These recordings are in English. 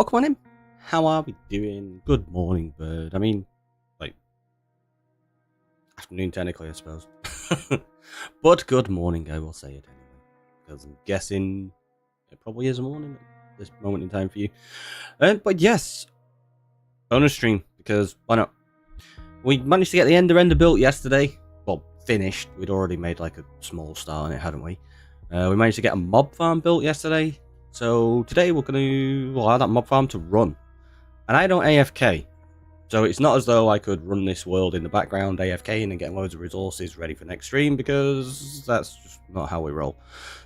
welcome on in. How are we doing? Good morning, bird. I mean, like, afternoon technically, I suppose. But good morning, I will say it anyway. Because I'm guessing it probably is a morning at this moment in time for you. But yes, bonus stream, because why not? We managed to get the Ender built yesterday. Well, finished. We'd already made like a small start on it, hadn't we? We managed to get a mob farm built yesterday. So today we're going to allow that mob farm to run. And I don't AFK. So it's not as though I could run this world in the background AFK and get loads of resources ready for next stream, because that's just not how we roll.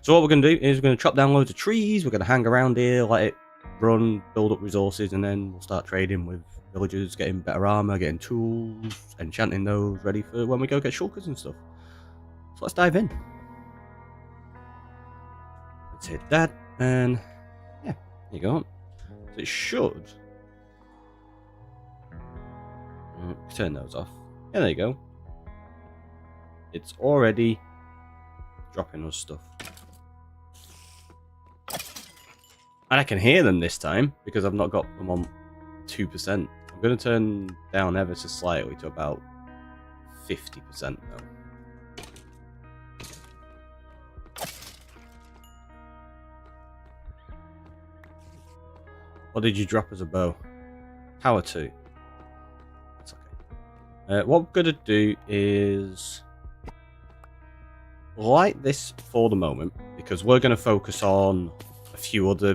So what we're going to do is we're going to chop down loads of trees, we're going to hang around here, let it run, build up resources, and then we'll start trading with villagers, getting better armor, getting tools, enchanting those, ready for when we go get shulkers and stuff. So let's dive in. Let's hit that, and yeah, here you go. So it should... turn those off. Yeah, there you go. It's already dropping us stuff. And I can hear them this time because I've not got them on 2%. I'm going to turn down ever so slightly to about 50% now. What did you drop as a bow? Power 2. What we're going to do is light this for the moment, because we're going to focus on a few other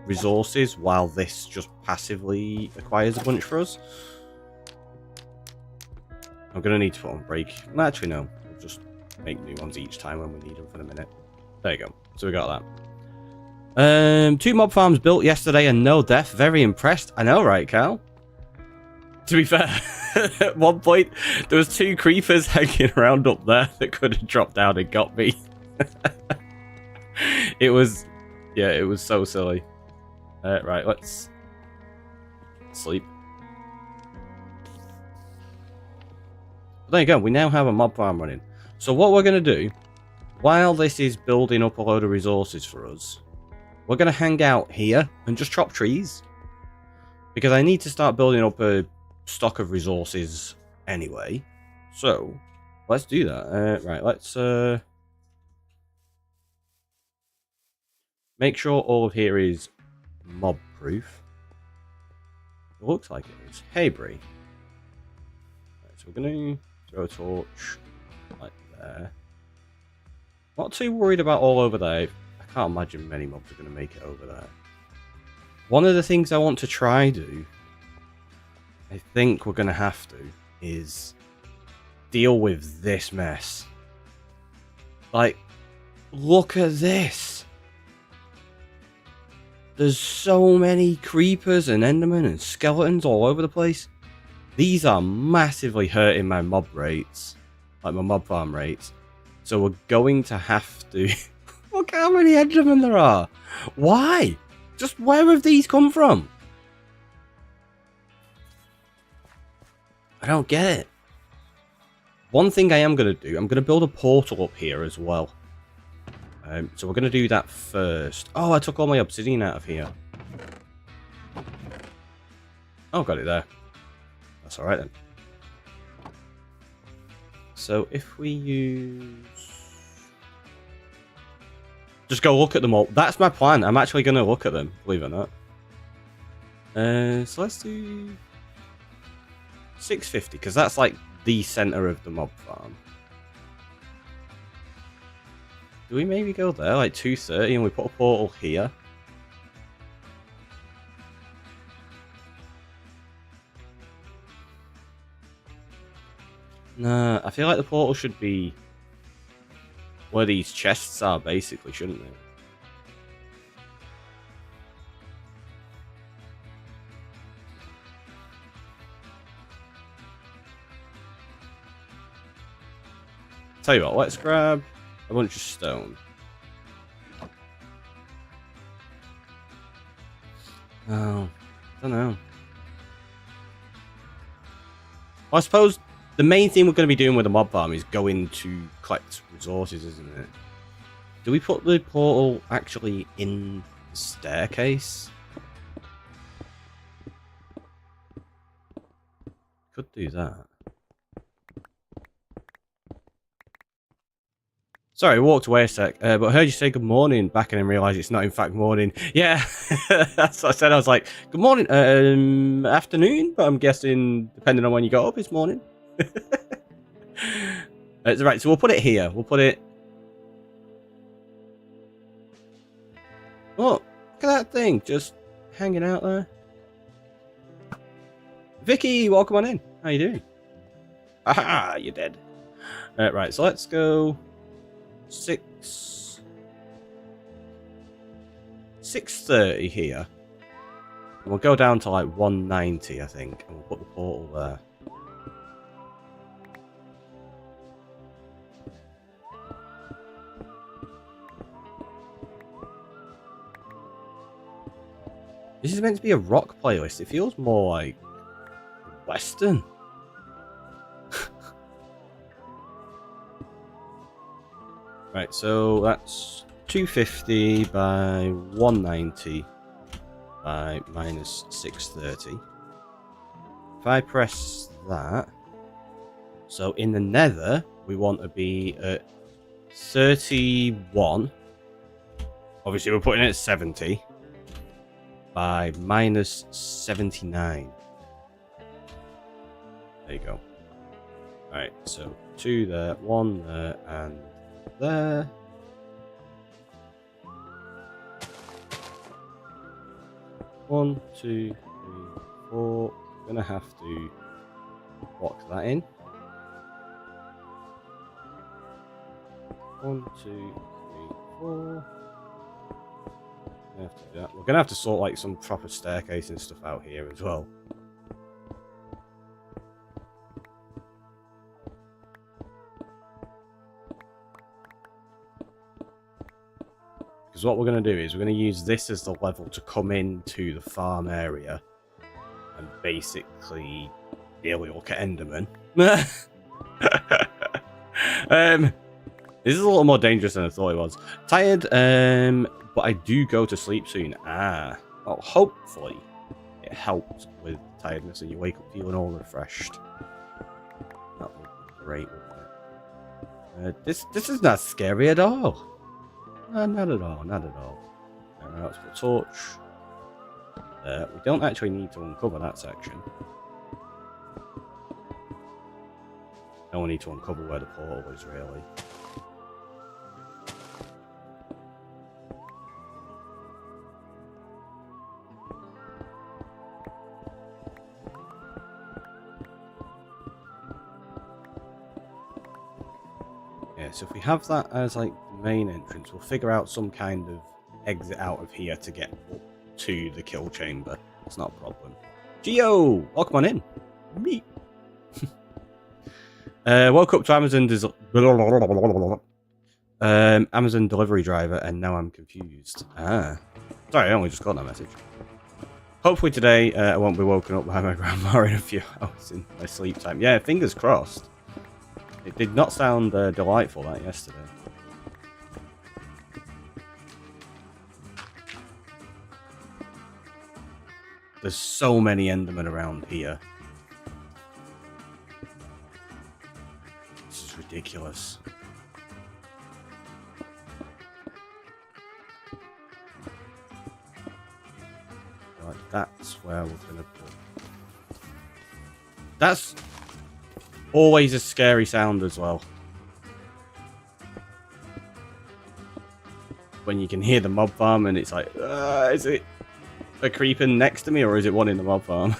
resources while this just passively acquires a bunch for us. I'm going to need to put on break. Well, actually, no. We'll just make new ones each time when we need them for the minute. There you go. So we got that. 2 mob farms built yesterday and no death. Very impressed. I know, right, Cal? To be fair, at one point, there was 2 creepers hanging around up there that could have dropped down and got me. It was so silly. Right, let's sleep. There you go, we now have a mob farm running. So what we're going to do, while this is building up a load of resources for us, we're going to hang out here and just chop trees. Because I need to start building up a stock of resources anyway, so let's do that. Right, let's make sure all of here is mob proof. It looks like it is. Hey, Bree. Right, so we're going to throw a torch like there. Not too worried about all over there. I can't imagine many mobs are going to make it over there. One of the things I want to try do, I think we're going to have to, is deal with this mess. Like, look at this. There's so many creepers and endermen and skeletons all over the place. These are massively hurting my mob rates, like my mob farm rates. So we're going to have to... Look how many endermen there are. Why? Just where have these come from? I don't get it. One thing I am going to do, I'm going to build a portal up here as well. So we're going to do that first. Oh, I took all my obsidian out of here. Oh, got it there. That's alright then. So if we use... just go look at them all. That's my plan. I'm actually going to look at them, believe it or not. So let's do 650, because that's like the center of the mob farm. Do we maybe go there, like 230, and we put a portal here? Nah, I feel like the portal should be where these chests are, basically, shouldn't they? Tell you what, let's grab a bunch of stone. Oh, I don't know. Well, I suppose the main thing we're going to be doing with the mob farm is going to collect resources, isn't it? Do we put the portal actually in the staircase? Could do that. Sorry, I walked away a sec, but I heard you say good morning back and then realised it's not in fact morning. Yeah, that's what I said. I was like, good morning, afternoon, but I'm guessing depending on when you got up, it's morning. Right, so we'll put it here. We'll put it... Oh, look at that thing, just hanging out there. Vicky, welcome on in. How you doing? Aha, you're dead. Right, so let's go 630 here. And we'll go down to like 190, I think, and we'll put the portal there. This is meant to be a rock playlist. It feels more like Western. Right, so that's 250 by 190 by minus 630. If I press that, so in the nether, we want to be at 31. Obviously, we're putting it at 70 by minus 79. There you go. Alright, so 2 there, 1 there, and there. One, two, three, four. Gonna have to block that in. 1, 2, 3, 4. Have to do that. We're gonna have to sort like some proper staircase and stuff out here as well. Because what we're going to do is we're going to use this as the level to come into the farm area and basically really look at Enderman. This is a little more dangerous than I thought it was. Tired, but I do go to sleep soon. Well, hopefully it helps with tiredness and you wake up feeling all refreshed. That would be great, wouldn't it? This is not scary at all. Not at all, not at all. Alright, let's put a torch. We don't actually need to uncover that section. Don't need to uncover where the portal is, really. Yeah, so if we have that as like the main entrance, we'll figure out some kind of exit out of here to get up to the kill chamber. It's not a problem. Geo, welcome on in. Me. Woke up to Amazon delivery driver, and now I'm confused. Sorry, I only just got that message. Hopefully today I won't be woken up by my grandma in a few hours in my sleep time. Yeah, fingers crossed. It did not sound delightful that yesterday. There's so many Endermen around here. This is ridiculous. Right, that's where we're gonna put. That's always a scary sound as well. When you can hear the mob farm and it's like, is it a creeper next to me or is it one in the mob farm?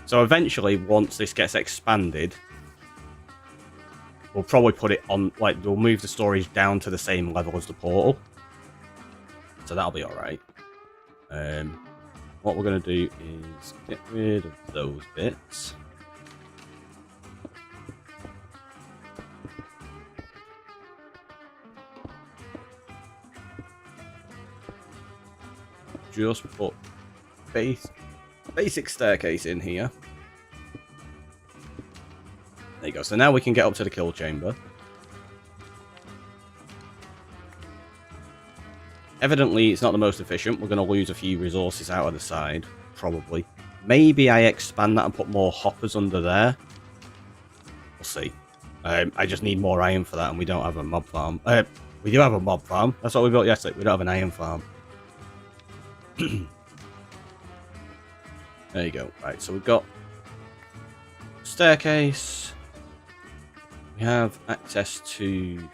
So eventually, once this gets expanded, we'll probably put it on, like, we'll move the storage down to the same level as the portal. So that'll be alright. What we're going to do is get rid of those bits. Just put basic staircase in here. There you go. So now we can get up to the kill chamber. Evidently, it's not the most efficient. We're going to lose a few resources out of the side, probably. Maybe I expand that and put more hoppers under there. We'll see. I just need more iron for that, and we don't have a mob farm. We do have a mob farm. That's what we built yesterday. We don't have an iron farm. There you go. Right, so we've got staircase. We have access to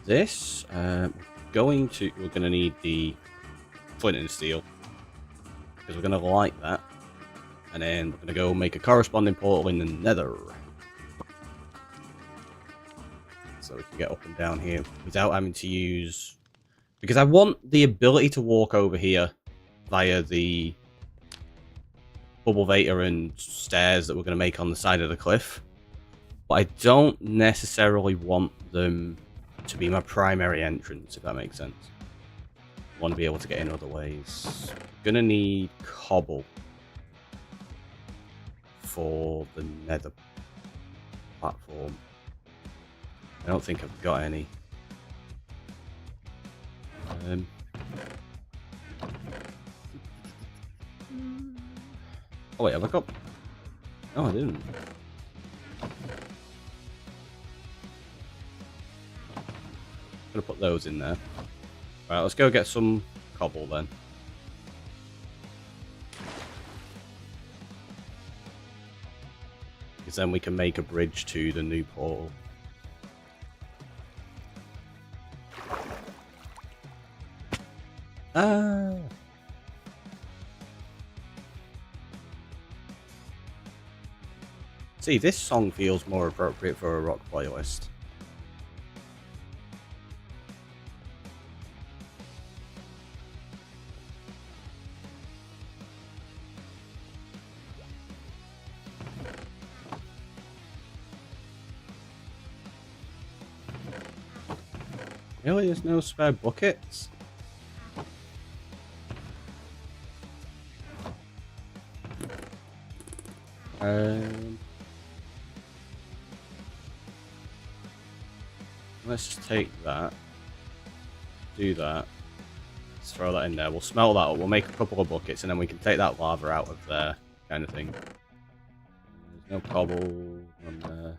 this. We're going to need the flint and steel because we're going to light that, and then we're going to go make a corresponding portal in the Nether, so we can get up and down here without having to use. Because I want the ability to walk over here via the bubble vator and stairs that we're going to make on the side of the cliff. But I don't necessarily want them to be my primary entrance, if that makes sense. I want to be able to get in other ways. Gonna need cobble for the Nether platform. I don't think I've got any. Oh wait, have I got... No, I didn't. Gonna put those in there. Right, let's go get some cobble then. Because then we can make a bridge to the new portal. Ah. See, this song feels more appropriate for a rock playlist. Really, there's no spare buckets? Let's just take that, do that, let's throw that in there, we'll smelt that up, we'll make a couple of buckets, and then we can take that lava out of there, kind of thing. There's no cobble on there.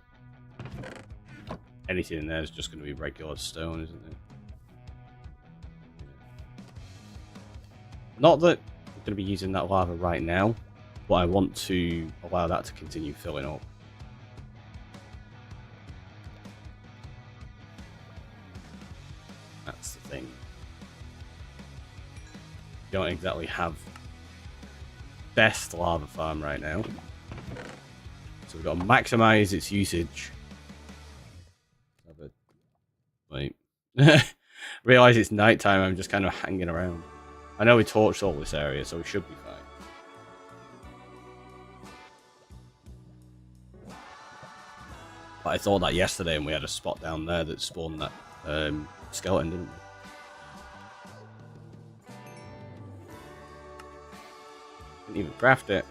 Anything in there is just going to be regular stone, isn't it? Not that I'm going to be using that lava right now, but I want to allow that to continue filling up. That's the thing. Don't exactly have best lava farm right now, so we've got to maximize its usage. Wait. Realize it's nighttime. I'm just kind of hanging around. I know we torched all this area, so we should be fine. But I thought that yesterday, and we had a spot down there that spawned that skeleton, didn't we? Didn't even craft it.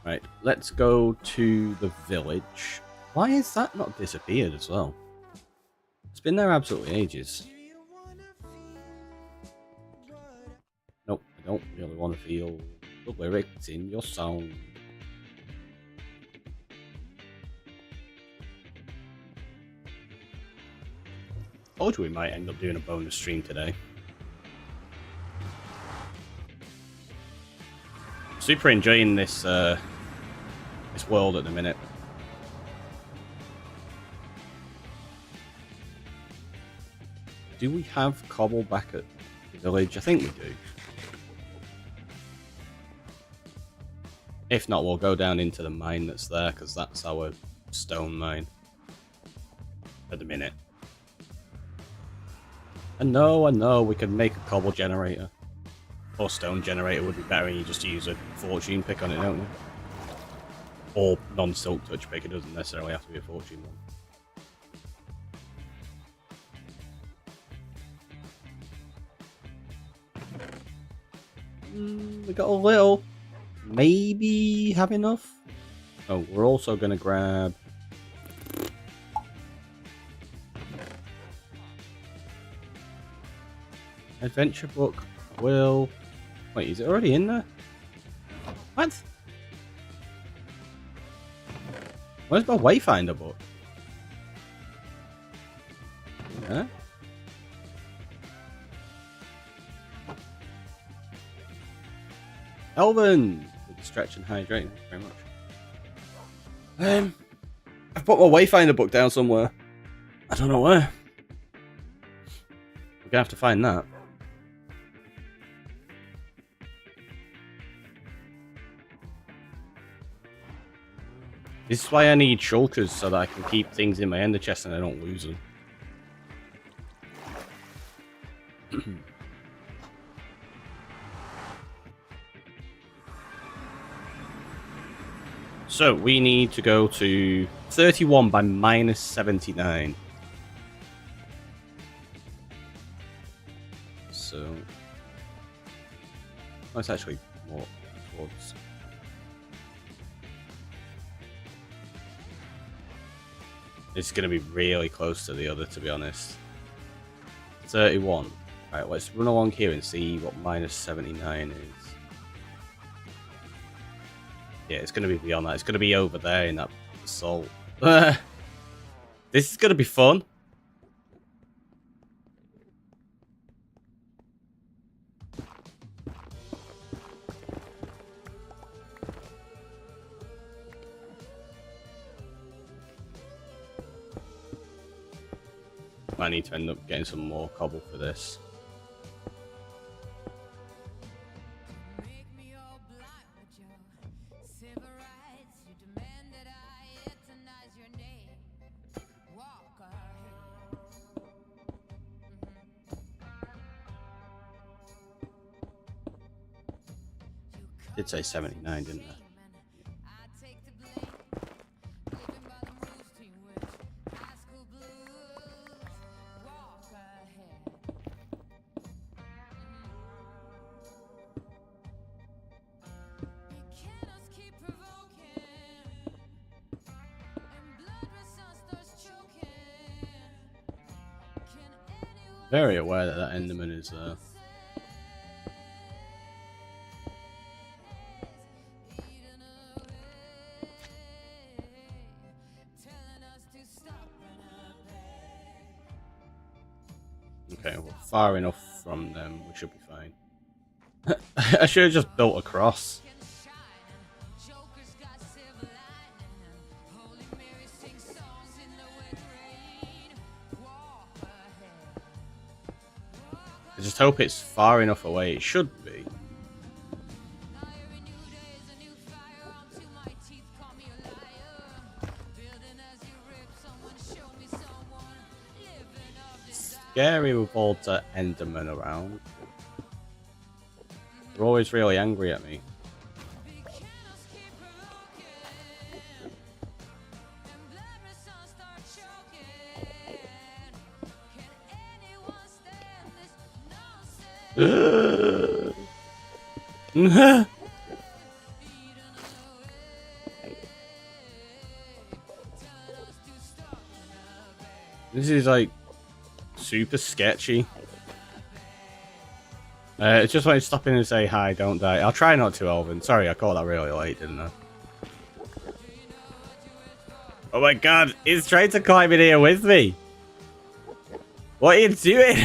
Right, let's go to the village. Why is that not disappeared as well? It's been there absolutely ages. Nope, I don't really want to feel the lyrics in your song. Told you we might end up doing a bonus stream today. Super enjoying this this world at the minute. Do we have cobble back at the village? I think we do. If not, we'll go down into the mine that's there, because that's our stone mine at the minute. And I know, we could make a cobble generator. Or stone generator would be better, and you just use a fortune pick on it, don't you? Or non-silk touch pick, it doesn't necessarily have to be a fortune one. We got a little. Maybe have enough? Oh, we're also going to grab... Adventure book. Will... Wait, is it already in there? What? Where's my Wayfinder book? Huh? Elvin! With the stretch and hydrate. Thank you very much. I've put my Wayfinder book down somewhere. I don't know where. We're gonna have to find that. This is why I need shulkers, so that I can keep things in my ender chest and I don't lose them. So, we need to go to 31 by minus 79. So... That's actually more towards... It's going to be really close to the other, to be honest. 31. Right, let's run along here and see what minus 79 is. Yeah, it's going to be beyond that. It's going to be over there in that assault. This is going to be fun. I need to end up getting some more cobble for this. Did say 79, didn't I? Very aware that that Enderman is there. Okay, we're far enough from them, we should be fine. I should have just built a cross. I just hope it's far enough away. It should be. Scary with all the Endermen around. They're always really angry at me. This is like super sketchy. Just wanted to stop in and say hi, don't die. I'll try not to, Elvin. Sorry, I caught that really late, didn't I? Oh my god, he's trying to climb in here with me. What are you doing?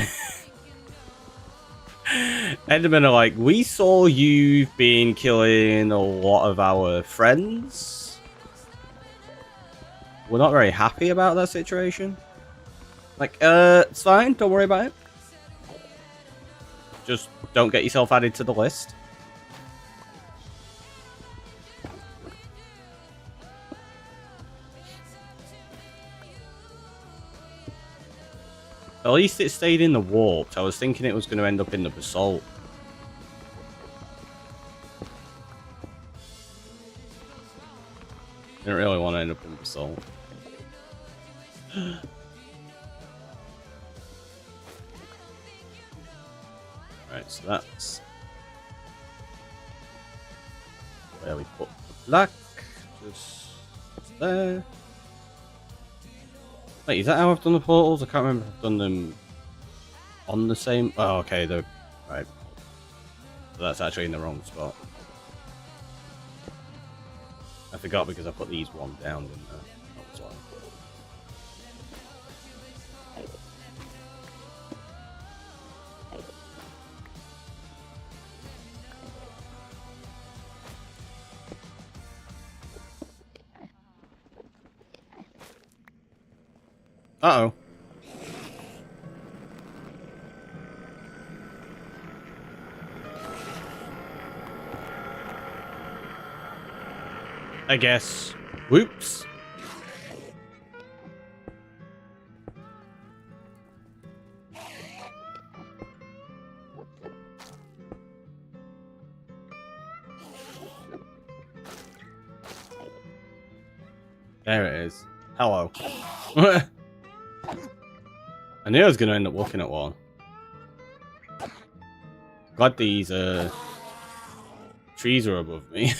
Endermen are like, we saw you've been killing a lot of our friends. We're not very happy about that situation. Like, it's fine, don't worry about it. Just don't get yourself added to the list. At least it stayed in the warped. I was thinking it was going to end up in the basalt. Didn't really want to end up in basalt. Right, so that's where we put the black. Just there. Wait, is that how I've done the portals? I can't remember if I've done them on the same... Oh, okay, they're... Right. So that's actually in the wrong spot. I forgot because I put these one down, didn't I? That was why. Uh-oh. I guess. Whoops. There it is. Hello. I knew I was going to end up looking at one. Glad these trees are above me.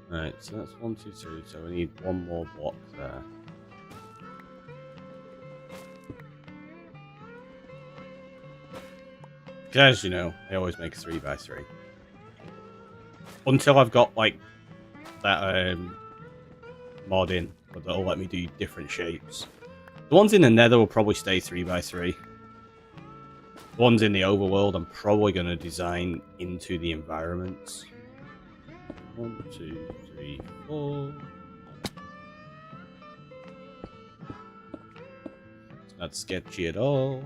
Right, so that's 1, 2, 3, so we need one more block there. As you know, I always make a 3x3. Until I've got, like, that mod in, but that'll let me do different shapes. The ones in the nether will probably stay 3x3. The ones in the overworld I'm probably going to design into the environments. 1, 2, 3, 4. It's not sketchy at all.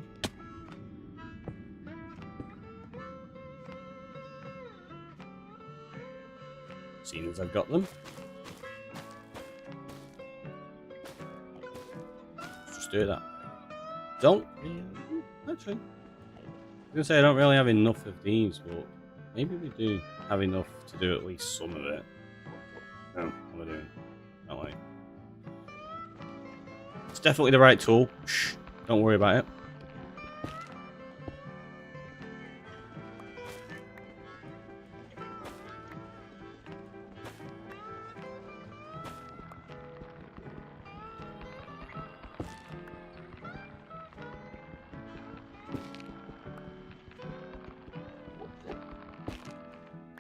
Seeing as I've got them. Just do that. Don't really... Actually, I was going to say I don't really have enough of these, but maybe we do have enough to do at least some of it. No, what am I doing? Not like... It's definitely the right tool. Shh, don't worry about it.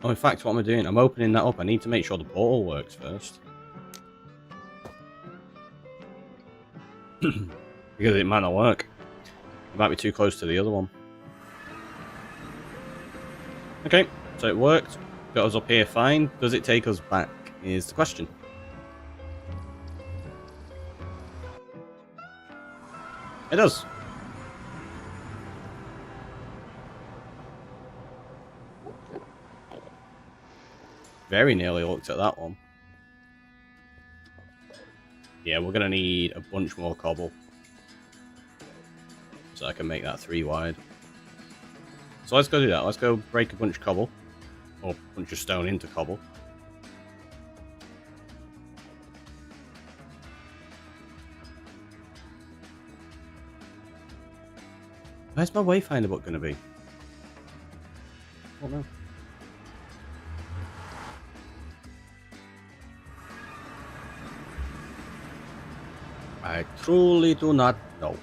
Oh, in fact, what am I doing? I'm opening that up. I need to make sure the portal works first. Because it might not work. It might be too close to the other one. Okay, so it worked. Got us up here fine. Does it take us back is the question. It does. Very nearly looked at that one. Yeah, we're going to need a bunch more cobble. So I can make that 3 wide. So let's go do that. Let's go break a bunch of cobble. Or a bunch of stone into cobble. Where's my wayfinder book going to be? I don't know. I truly do not know.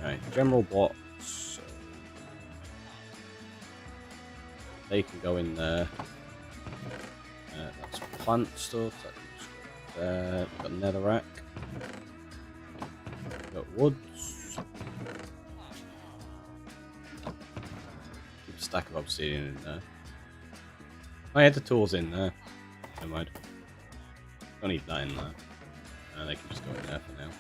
Alright, general blocks. They can go in there. That's plant stuff. That can just go there. We've got netherrack. We've got woods. Keep a stack of obsidian in there. I had the tools in there. Never mind. Don't need that in there. They can just go in there for now.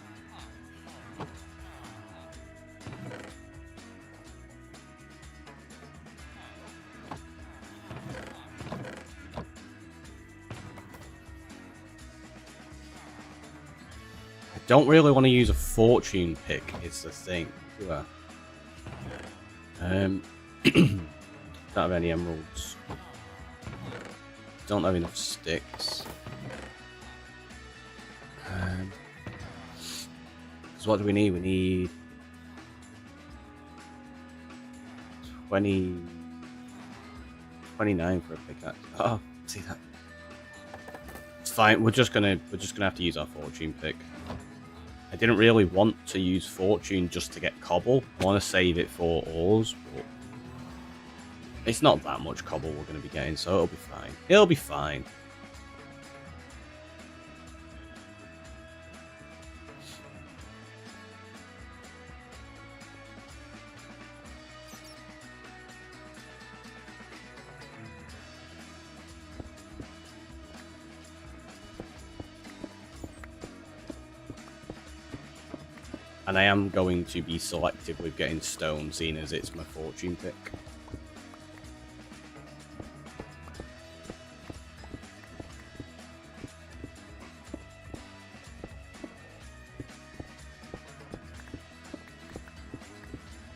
Don't really want to use a fortune pick, is the thing. Don't have any emeralds. Don't have enough sticks. So what do we need? We need 29 for a pickaxe. Oh, see that? It's fine. We're just gonna have to use our fortune pick. I didn't really want to use fortune just to get cobble. I want to save it for ores, but it's not that much cobble we're going to be getting, so it'll be fine. It'll be fine. And I am going to be selective with getting stone, seeing as it's my fortune pick.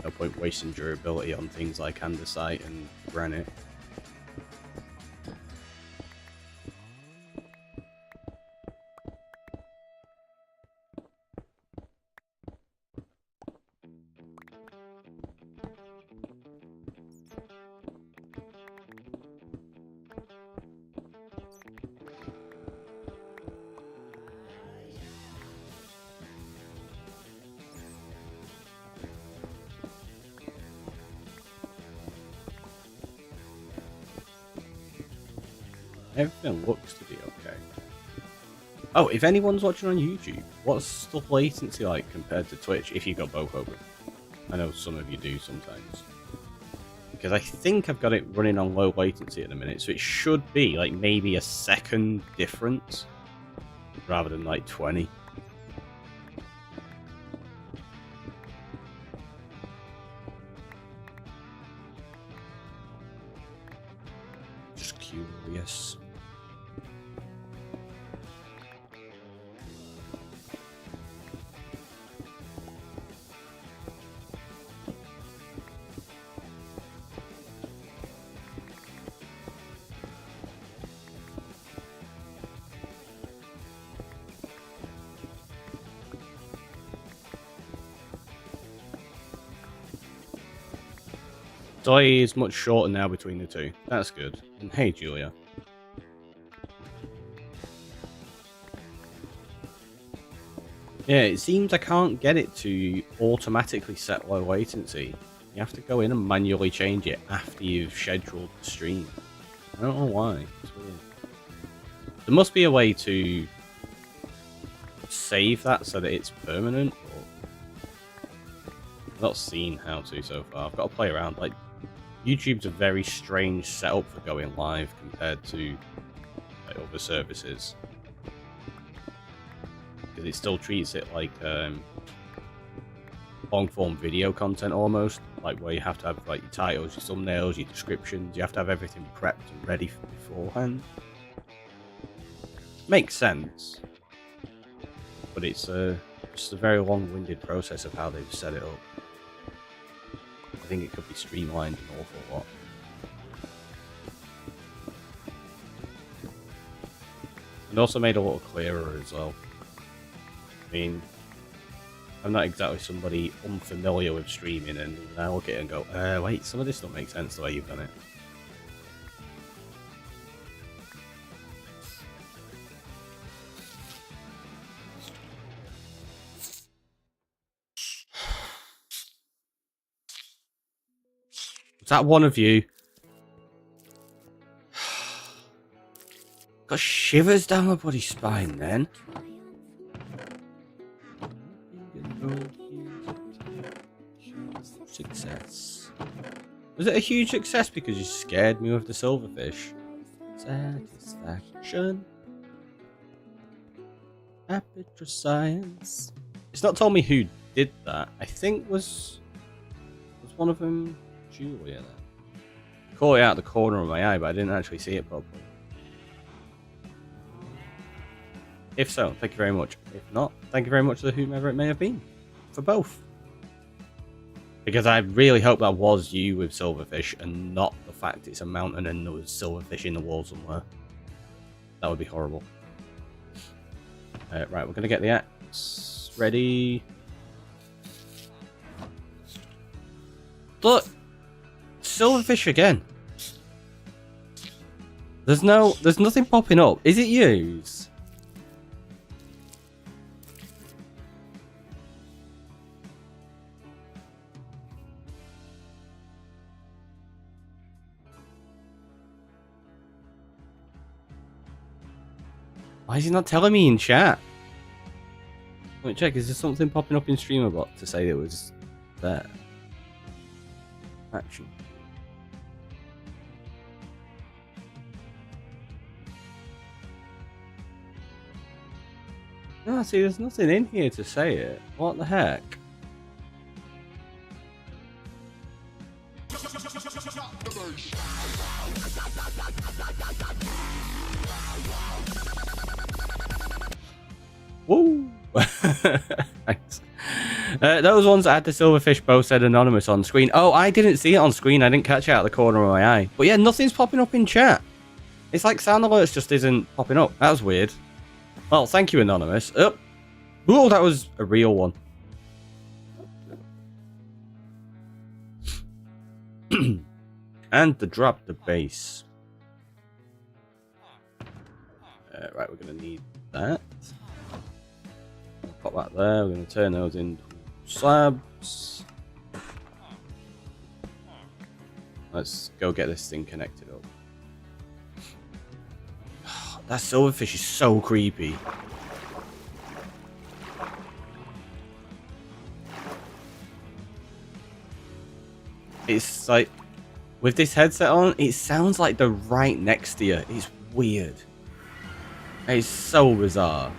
No point wasting durability on things like andesite and granite. Everything looks to be okay. Oh, if anyone's watching on YouTube, what's the latency like compared to Twitch if you got both open? I know some of you do sometimes. Because I think I've got it running on low latency at the minute, so it should be like maybe a second difference rather than like 20. Just curious. Delay is much shorter now between the two. That's good. And hey, Julia. Yeah, it seems I can't get it to automatically set low latency. You have to go in and manually change it after you've scheduled the stream. I don't know why. It's weird. There must be a way to save that so that it's permanent. I've not seen how to so far. I've got to play around. Like, YouTube's a very strange setup for going live compared to like, other services. Because it still treats it like long-form video content almost. Like where you have to have like your titles, your thumbnails, your descriptions. You have to have everything prepped and ready beforehand. Makes sense. But it's just a very long-winded process of how they've set it up. I think it could be streamlined an awful lot. And also made a little clearer as well. I mean, I'm not exactly somebody unfamiliar with streaming, and I look at it and go, wait, some of this don't make sense the way you've done it. Is that one of you? Got shivers down my bloody spine then. Success. Was it a huge success because you scared me with the silverfish? Satisfaction. Aperture science. It's not told me who did that. I think was one of them Julia then. Caught it out the corner of my eye, but I didn't actually see it properly. If so, thank you very much. If not, thank you very much to whomever it may have been. For both. Because I really hope that was you with silverfish and not the fact it's a mountain and there was silverfish in the wall somewhere. That would be horrible. Right, we're going to get the axe ready. Look! Silverfish again. There's nothing popping up. Is it yous? Why is he not telling me in chat? Let me check, is there something popping up in Streamerbot to say it was there? Action. No, see, there's nothing in here to say it. What the heck? Woo! Thanks. Those ones that had the silverfish both said anonymous on screen. Oh, I didn't see it on screen. I didn't catch it out of the corner of my eye. But yeah, nothing's popping up in chat. It's like sound alerts just isn't popping up. That was weird. Well, thank you, anonymous. Oh, that was a real one. And the drop the base. Right, we're going to need that. Pop that there. We're going to turn those into slabs. Let's go get this thing connected up. That silverfish is so creepy. It's like, with this headset on, it sounds like they're right next to you. It's weird. It's so bizarre.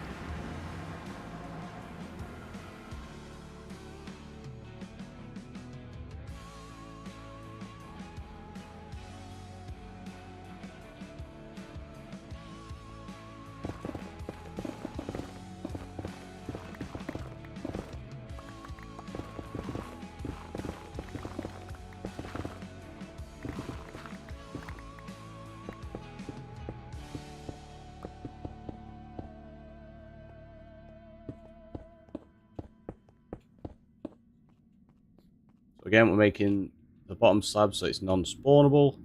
Again, we're making the bottom slab so it's non-spawnable.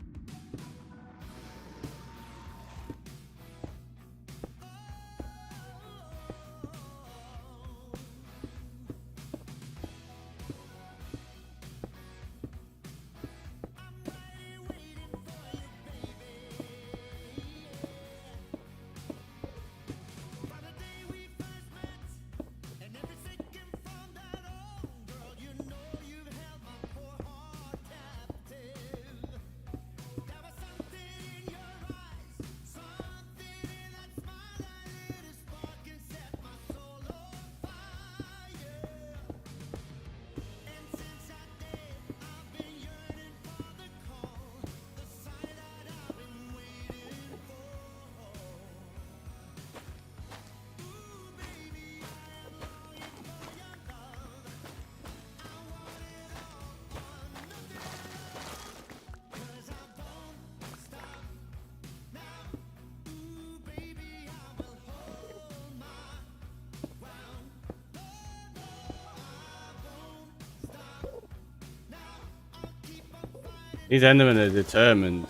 These Endermen are determined.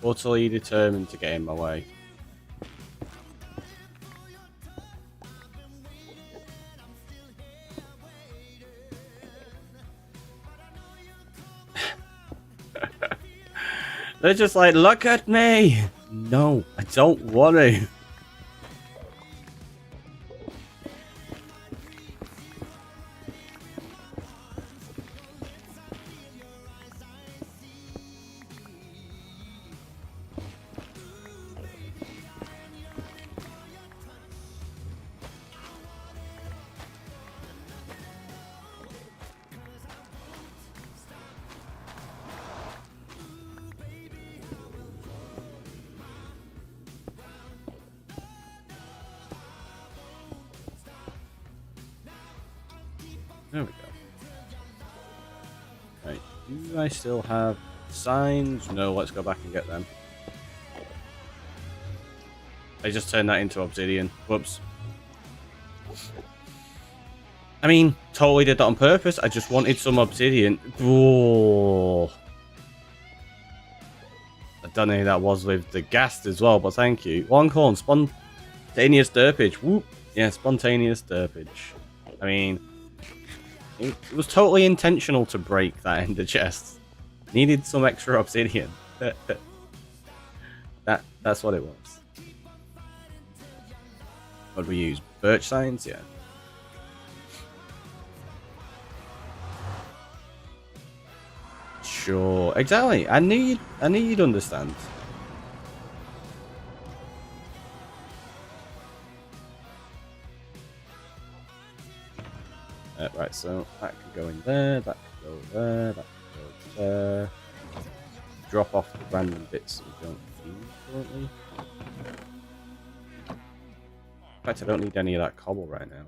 Utterly determined to get in my way. They're just like, look at me! No, I don't want to. There we go. Right, do I still have signs? No, let's go back and get them. I just turned that into obsidian. Whoops. I mean, totally did that on purpose. I just wanted some obsidian. Oh. I don't know who that was with the ghast as well, but thank you. Longhorn, spontaneous derpage. Whoop. Yeah, spontaneous derpage. I mean, it was totally intentional to break that ender chest. Needed some extra obsidian. That's what it was. What do we use? Birch signs? Yeah. Sure. Exactly. I knew you'd understand. Right, so that could go in there, that could go there, that could go there. Drop off the random bits that we don't need currently. In fact, I don't need any of that cobble right now.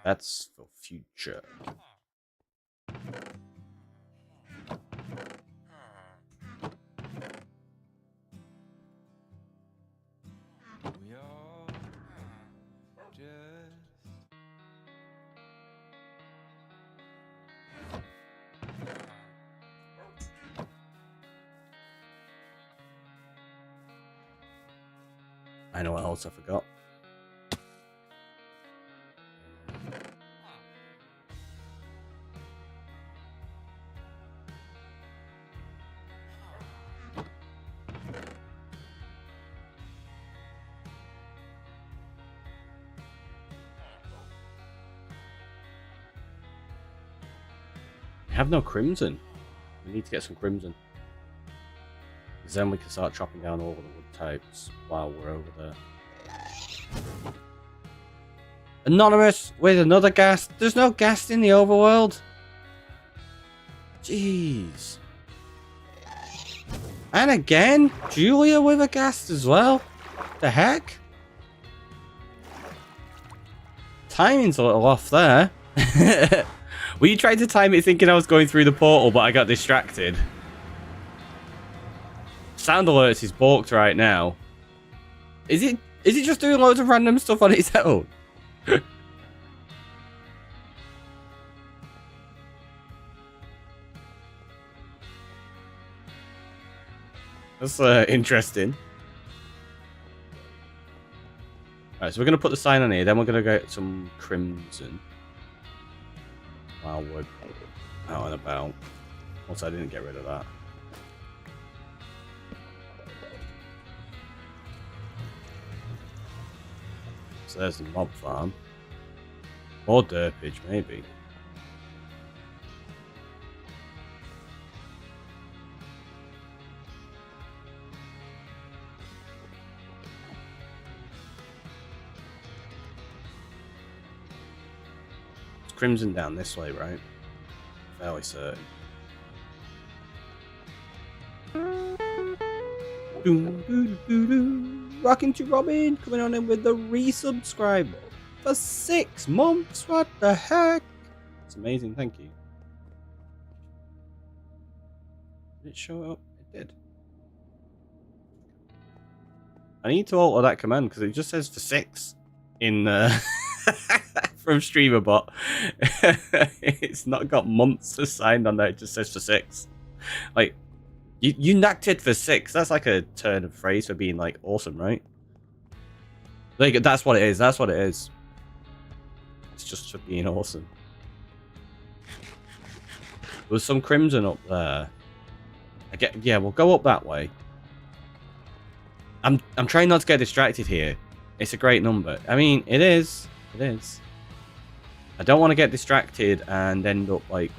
That's for future. I know what else I forgot. I have no crimson. We need to get some crimson. Because then we can start chopping down all of the wood types while we're over there. Anonymous with another ghast. There's no ghast in the overworld. Jeez. And again, Julia with a ghast as well. The heck? Timing's a little off there. Were you trying to time it thinking I was going through the portal, but I got distracted? Sound alerts is balked right now. Is it just doing loads of random stuff on its own? That's interesting. Alright, so we're going to put the sign on here, then we're going to get some crimson. While we're out and about. Also, I didn't get rid of that. So there's the mob farm. Or derpage, maybe. It's crimson down this way, right? Fairly certain. Rocking to Robin coming on in with the resubscribe for 6 months. What the heck? It's amazing, thank you. Did it show up? It did. I need to alter that command because it just says for 6 in from StreamerBot. It's not got months assigned on there, it just says for 6. Like, you knacked it for 6. That's like a turn of phrase for being like awesome, right? Like, that's what it is. That's what it is. It's just for being awesome. There's some crimson up there. Yeah, we'll go up that way. I'm trying not to get distracted here. It's a great number. I mean, it is. It is. I don't want to get distracted and end up like...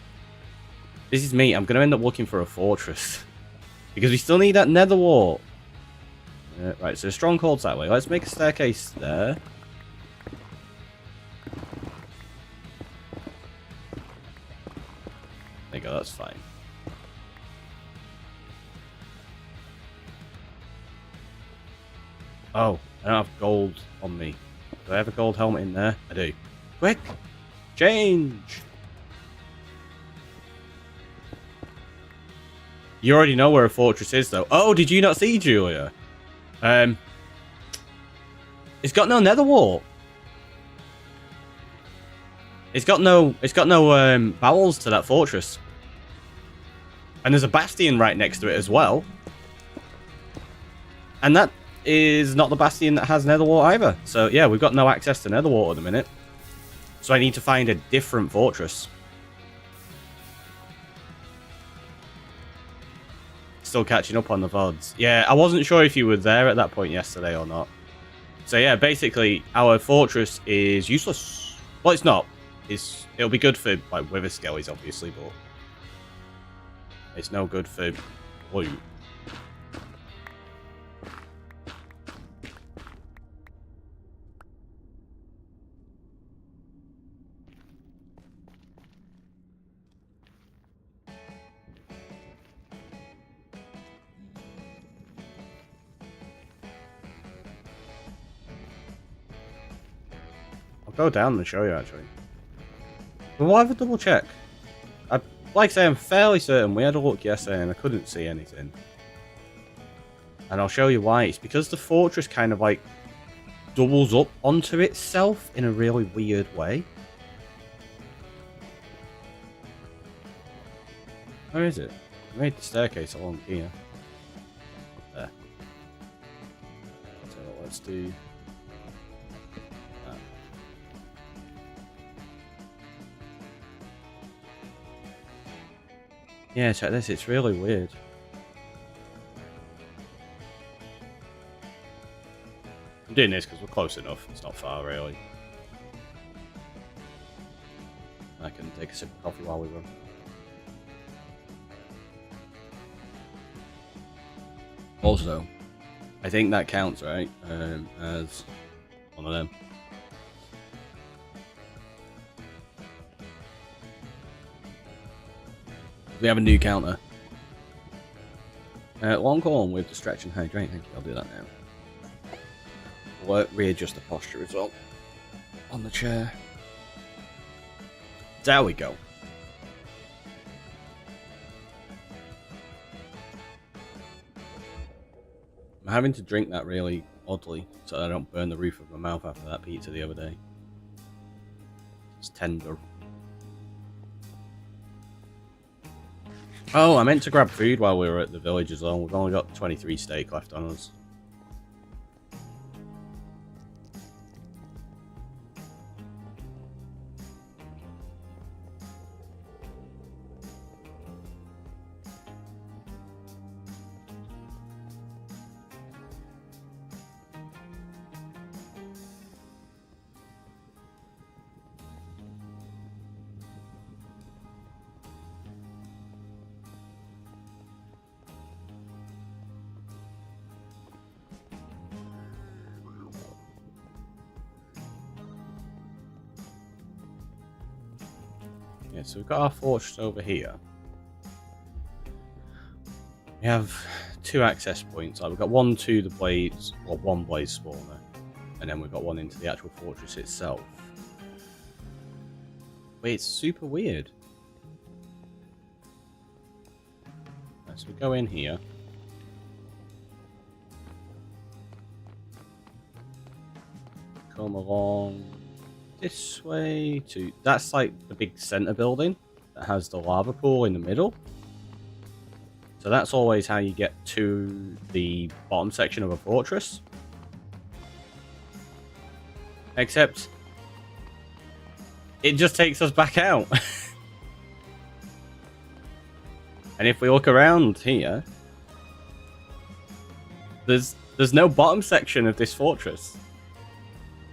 This is me. I'm going to end up looking for a fortress. Because we still need that nether wall. Right, so strongholds that way. Let's make a staircase there. There you go, that's fine. Oh, I don't have gold on me. Do I have a gold helmet in there? I do. Quick! Change! You already know where a fortress is, though. Oh, did you not see, Julia? It's got no nether wall. It's got no bowels to that fortress. And there's a bastion right next to it as well. And that is not the bastion that has nether wall either. So yeah, we've got no access to nether wall at the minute. So I need to find a different fortress. Still catching up on the VODs. Yeah, I wasn't sure if you were there at that point yesterday or not. So yeah, basically our fortress is useless. Well, it's not. It'll be good for like wither skellies, obviously, but it's no good for loot. I'll go down and show you actually. But we'll have a double check. Like I say, I'm fairly certain we had a look yesterday and I couldn't see anything. And I'll show you why. It's because the fortress kind of like doubles up onto itself in a really weird way. Where is it? I made the staircase along here. There. So let's do... Yeah, check this, it's really weird. I'm doing this because we're close enough, it's not far really. I can take a sip of coffee while we run. Also, I think that counts, right? As one of them. We have a new counter. Long corn with the stretch and hydrate. Thank you. I'll do that now. We'll readjust the posture as well on the chair. There we go. I'm having to drink that really oddly so I don't burn the roof of my mouth after that pizza the other day. It's tender. Oh, I meant to grab food while we were at the village as well. We've only got 23 steak left on us. Yeah, so we've got our fortress over here. We have 2 access points. We've got one to the blades, or one blaze spawner, and then we've got one into the actual fortress itself. But it's super weird. Right, so we go in here. Come along this way to... That's like the big center building that has the lava pool in the middle. So that's always how you get to the bottom section of a fortress. Except it just takes us back out. And if we look around here, there's no bottom section of this fortress.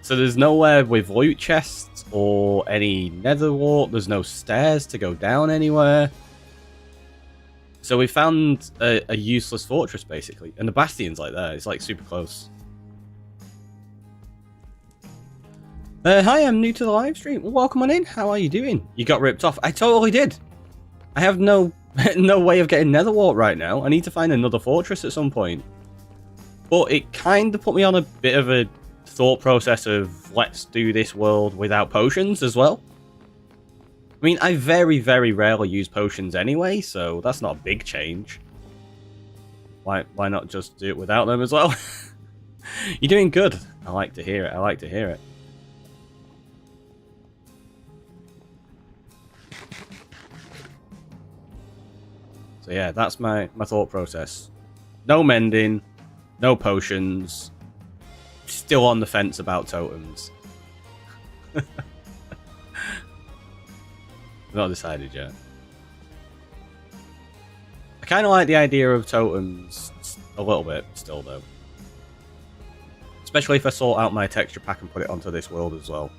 So there's nowhere with loot chests or any nether wart. There's no stairs to go down anywhere. So we found a useless fortress, basically. And the bastion's like there. It's like super close. Hi, I'm new to the live stream. Welcome on in. How are you doing? You got ripped off. I totally did. I have no way of getting nether wart right now. I need to find another fortress at some point. But it kind of put me on a bit of a thought process of let's do this world without potions as well. mean, I very, very rarely use potions anyway, so that's not a big change. Why not just do it without them as well? You're doing good. I like to hear it. I like to hear it. So yeah, that's my thought process. No mending, no potions. Still on the fence about totems. Not decided yet. I kind of like the idea of totems a little bit still, though. Especially if I sort out my texture pack and put it onto this world as well.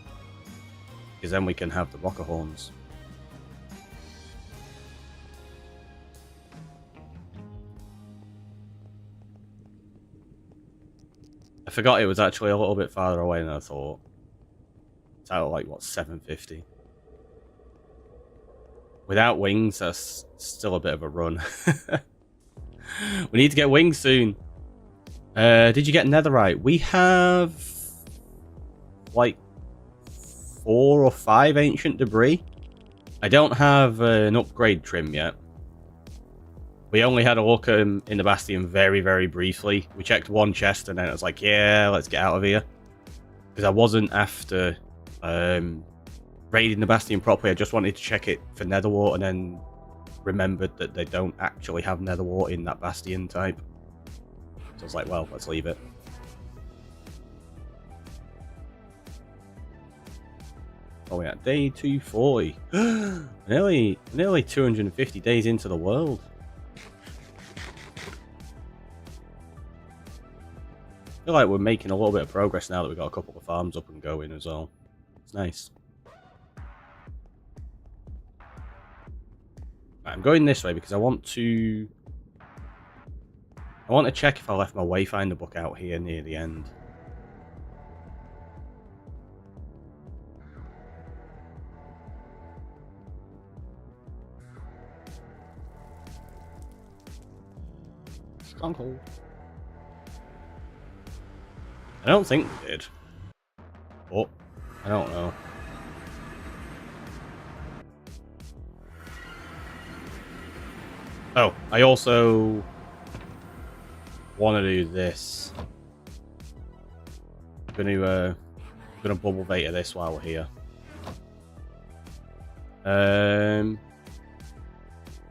Because then we can have the rocker horns. I forgot it was actually a little bit farther away than I thought. It's out of like, what, 750? Without wings, that's still a bit of a run. We need to get wings soon. Did you get netherite? We have like 4 or 5 ancient debris. I don't have an upgrade trim yet. We only had a look in the Bastion very, very briefly. We checked one chest and then it was like, yeah, let's get out of here. Because I wasn't after raiding the Bastion properly. I just wanted to check it for nether wart and then remembered that they don't actually have nether wart in that Bastion type. So I was like, well, let's leave it. Oh yeah, day 240. nearly 250 days into the world. I feel like we're making a little bit of progress now that we've got a couple of farms up and going as well. It's nice. Right, I'm going this way because I want to check if I left my Wayfinder book out here near the end. Stronghold. I don't think we did. Oh, I don't know. Oh, I also want to do this. I'm gonna bubble beta this while we're here.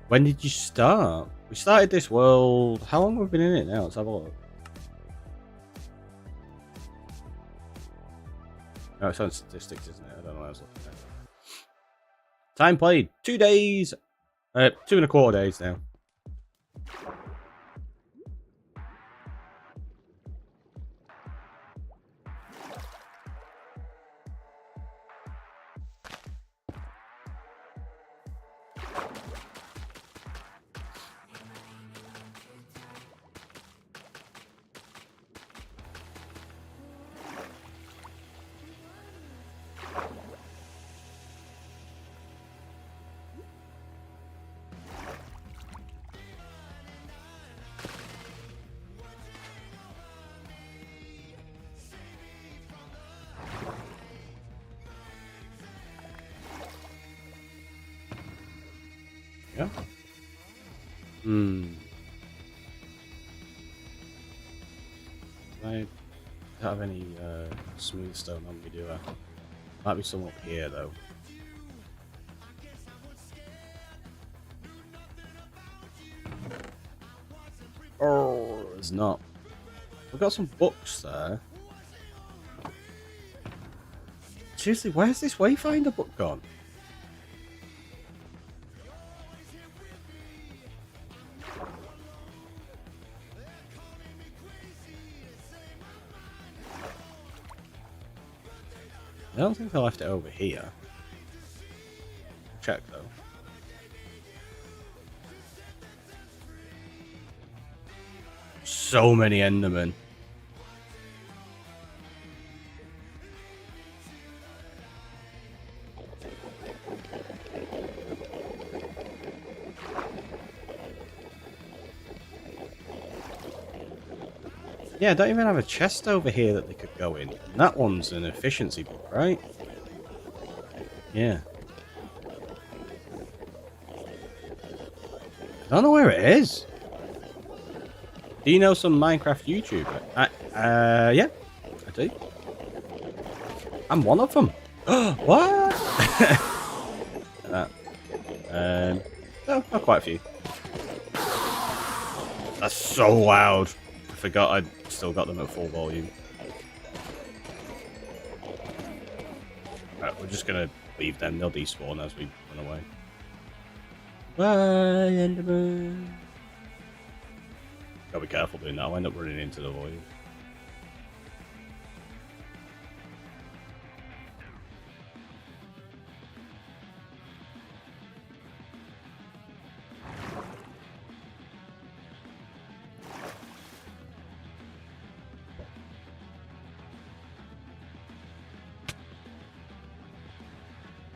When did you start? We started this world. How long have we been in it now? Let's have a look. No, it's on statistics, isn't it? I don't know what I was looking at. Time played 2 days. 2.25 days now. Yeah. I don't have any smooth stone on me, do I? Might be some up here though. Oh, there's not. We've got some books there. Seriously, where's this Wayfinder book gone? I don't think I left it over here. Check though. So many Endermen. Yeah, I don't even have a chest over here that they could go in. And that one's an efficiency book, right? Yeah. I don't know where it is. Do you know some Minecraft YouTuber? Yeah, I do. I'm one of them. What? No, not quite a few. That's so loud. I forgot I'd still got them at full volume. Right, we're just gonna leave them. They'll despawn as we run away. Bye, Enderman. Gotta be careful doing that. I'll end up running into the void.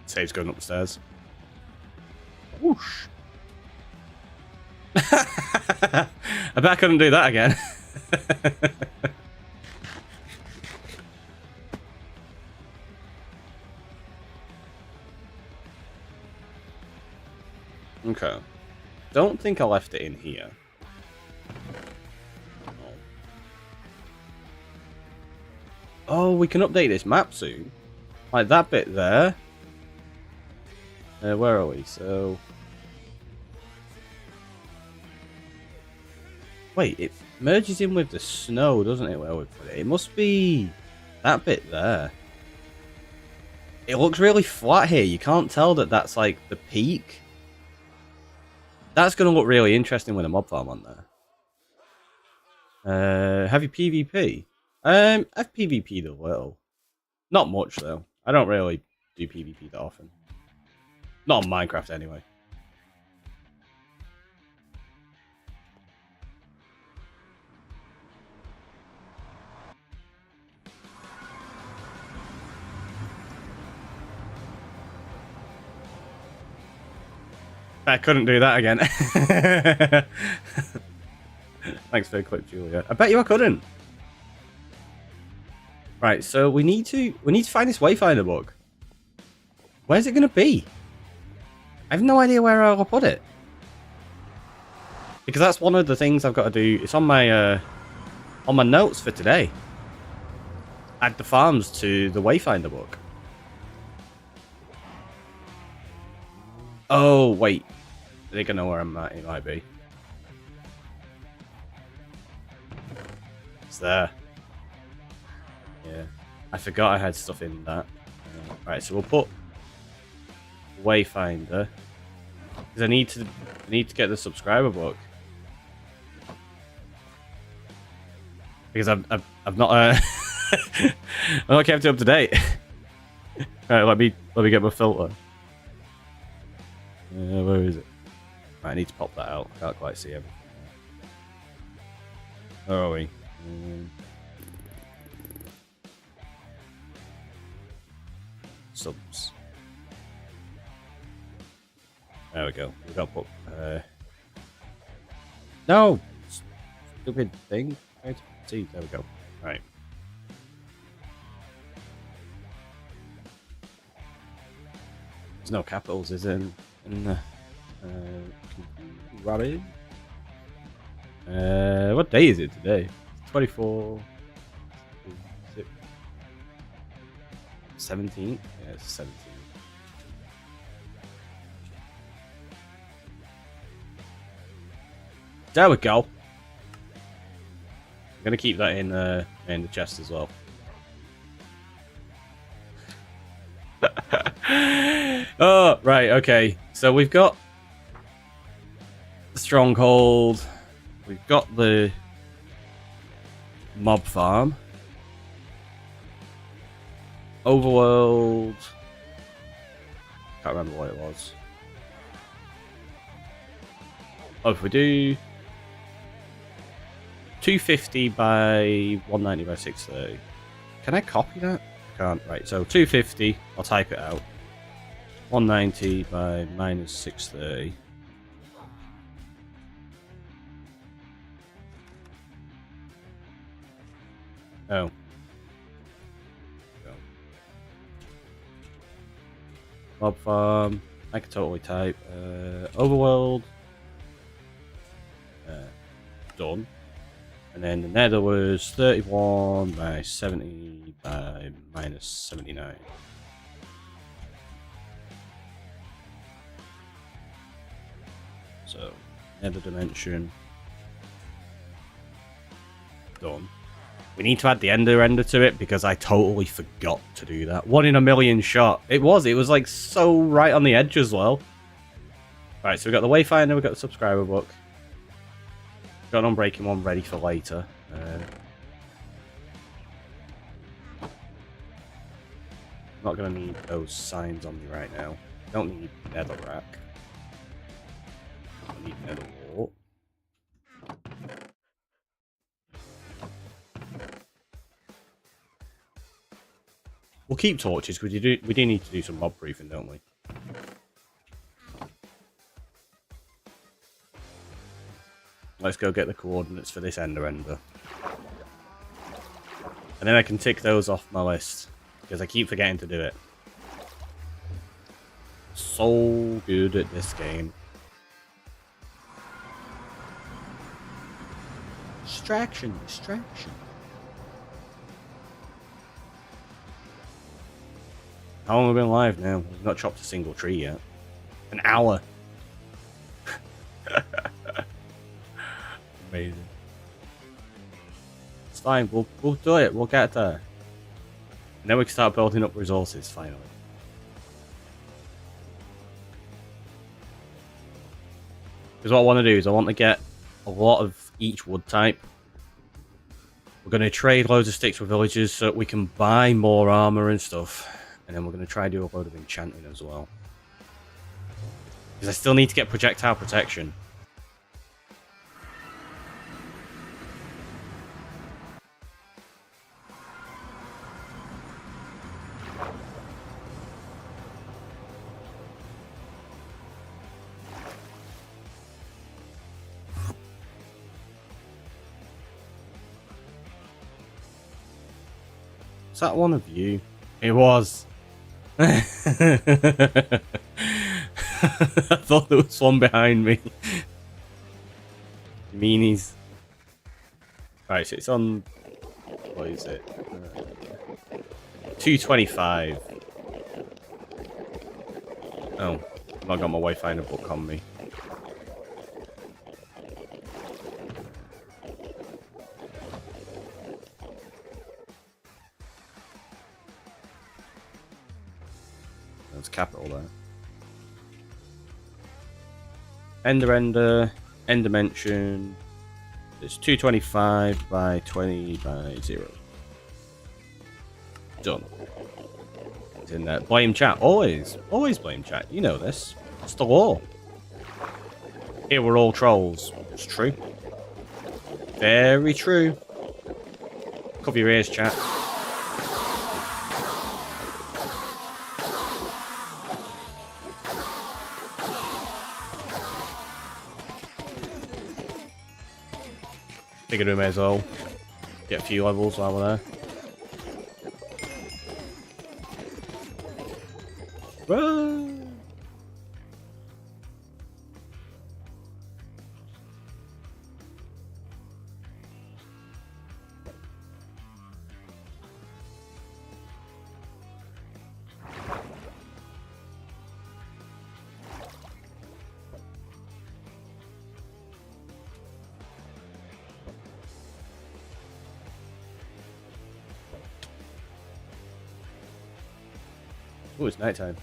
Save's going up the stairs. Whoosh. I bet I couldn't do that again. Okay. Don't think I left it in here. Oh, we can update this map soon. Like that bit there. Where are we? So... Wait, it merges in with the snow, doesn't it, where we put it? It must be that bit there. It looks really flat here. You can't tell that that's like the peak. That's going to look really interesting with a mob farm on there. Have you PvP? I've PvP'd a little. Not much, though. I don't really do PvP that often. Not on Minecraft, anyway. I couldn't do that again. Thanks for the clip, Julia. I bet you I couldn't. Right, so we need to find this Wayfinder book. Where's it gonna be? I have no idea where I'll put it. Because that's one of the things I've got to do. It's on my notes for today. Add the farms to the Wayfinder book. Oh, wait. I think I know where I'm at. It might be. It's there. Yeah. I forgot I had stuff in that. Right, so we'll put Wayfinder. Because I need to get the subscriber book. Because I've not I'm not kept it up to date. Alright, let me get my filter. Where is it? Right, I need to pop that out. I can't quite see everything. Where are we? Subs. There we go. We got to put. No! Stupid thing. See, there we go. Right. There's no capitals, is there? In the. Robin. What day is it today? 24. 17th? Yeah, it's 17th. There we go. I'm gonna keep that in the chest as well. Oh, right, okay. So we've got the stronghold. We've got the mob farm. Overworld. Can't remember what it was. Oh, if we do 250 by 190 by 630. Can I copy that? I can't. Right, so 250. I'll type it out. 190 by minus 630. Oh. Mob farm. I could totally type overworld Done. And then the nether was 31 by 70 by minus 79. So, nether dimension. Done. We need to add the ender to it because I totally forgot to do that. 1 in a million shot. It was like so right on the edge as well. Right, so we got the Wayfinder, we got the subscriber book. Got an unbreaking one ready for later. Not going to need those signs on me right now. Don't need netherrack. Don't need nether wart. We'll keep torches because we do need to do some mob proofing, don't we? Let's go get the coordinates for this ender. And then I can tick those off my list. Because I keep forgetting to do it. So good at this game. Distraction. How long have we been live now? We've not chopped a single tree yet. An hour. Amazing. It's fine, we'll do it, we'll get there. And then we can start building up resources, finally. Because what I want to do is I want to get a lot of each wood type. We're going to trade loads of sticks with villagers so that we can buy more armor and stuff. And then we're going to try to do a load of enchanting as well. Because I still need to get projectile protection. Is that one of you? It was. I thought there was one behind me. Meanies. Right, so it's on. What is it? 225. Oh, I've not got my Wayfinder book on me. That's capital there. End dimension. It's 225 by 20 by 0. Done. It's in there. Blame chat. Always blame chat. You know this. It's the law. Here we're all trolls. It's true. Very true. Cover your ears, chat. Figured we may as well get a few levels while we're there. Whoa. Oh, it's nighttime.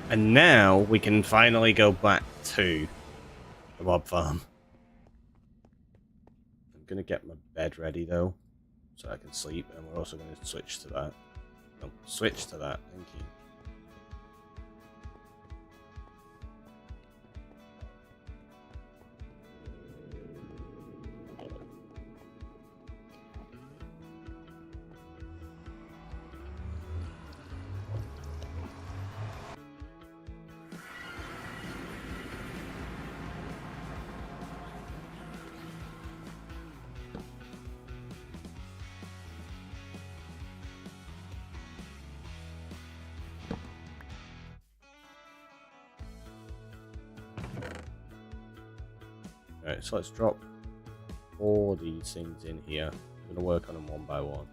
And now we can finally go back to the mob farm. I'm going to get my bed ready though, so I can sleep, and we're also going to switch to that. No, switch to that, thank you. Right, so let's drop all these things in here. I'm going to work on them one by one.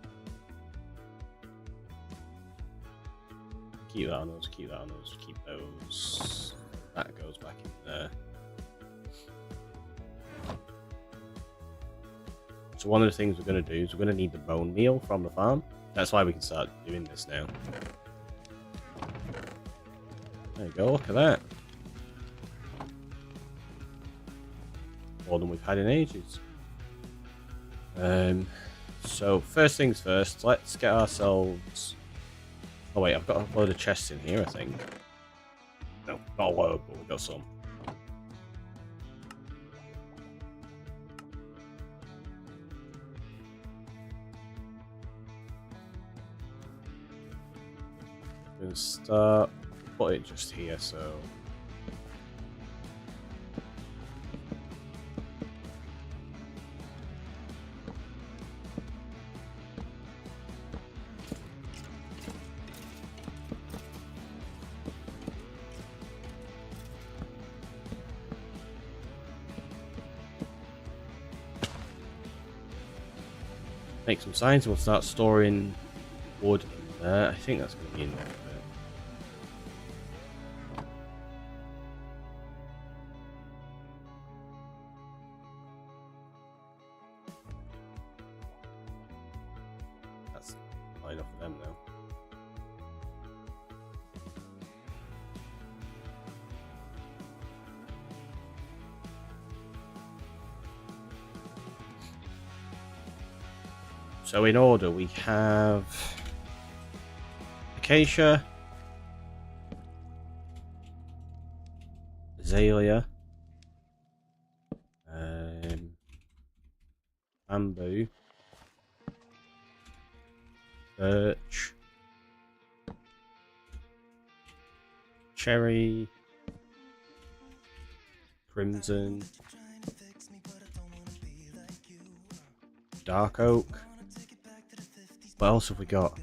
Keep that on those, keep that on those, keep those. That goes back in there. So one of the things we're going to do is we're going to need the bone meal from the farm. That's why we can start doing this now. There you go, look at that. More than we've had in ages. So first things first, let's get ourselves... Oh wait, I've got a load of chests in here, I think. No, not a load, but we've got some. I'm going to start, put it just here, so... Make some signs and we'll start storing wood in there. I think that's going to be enough of it. That's not enough for them now. So in order, we have acacia, azalea, bamboo, birch, cherry, crimson, dark oak. What else have we got?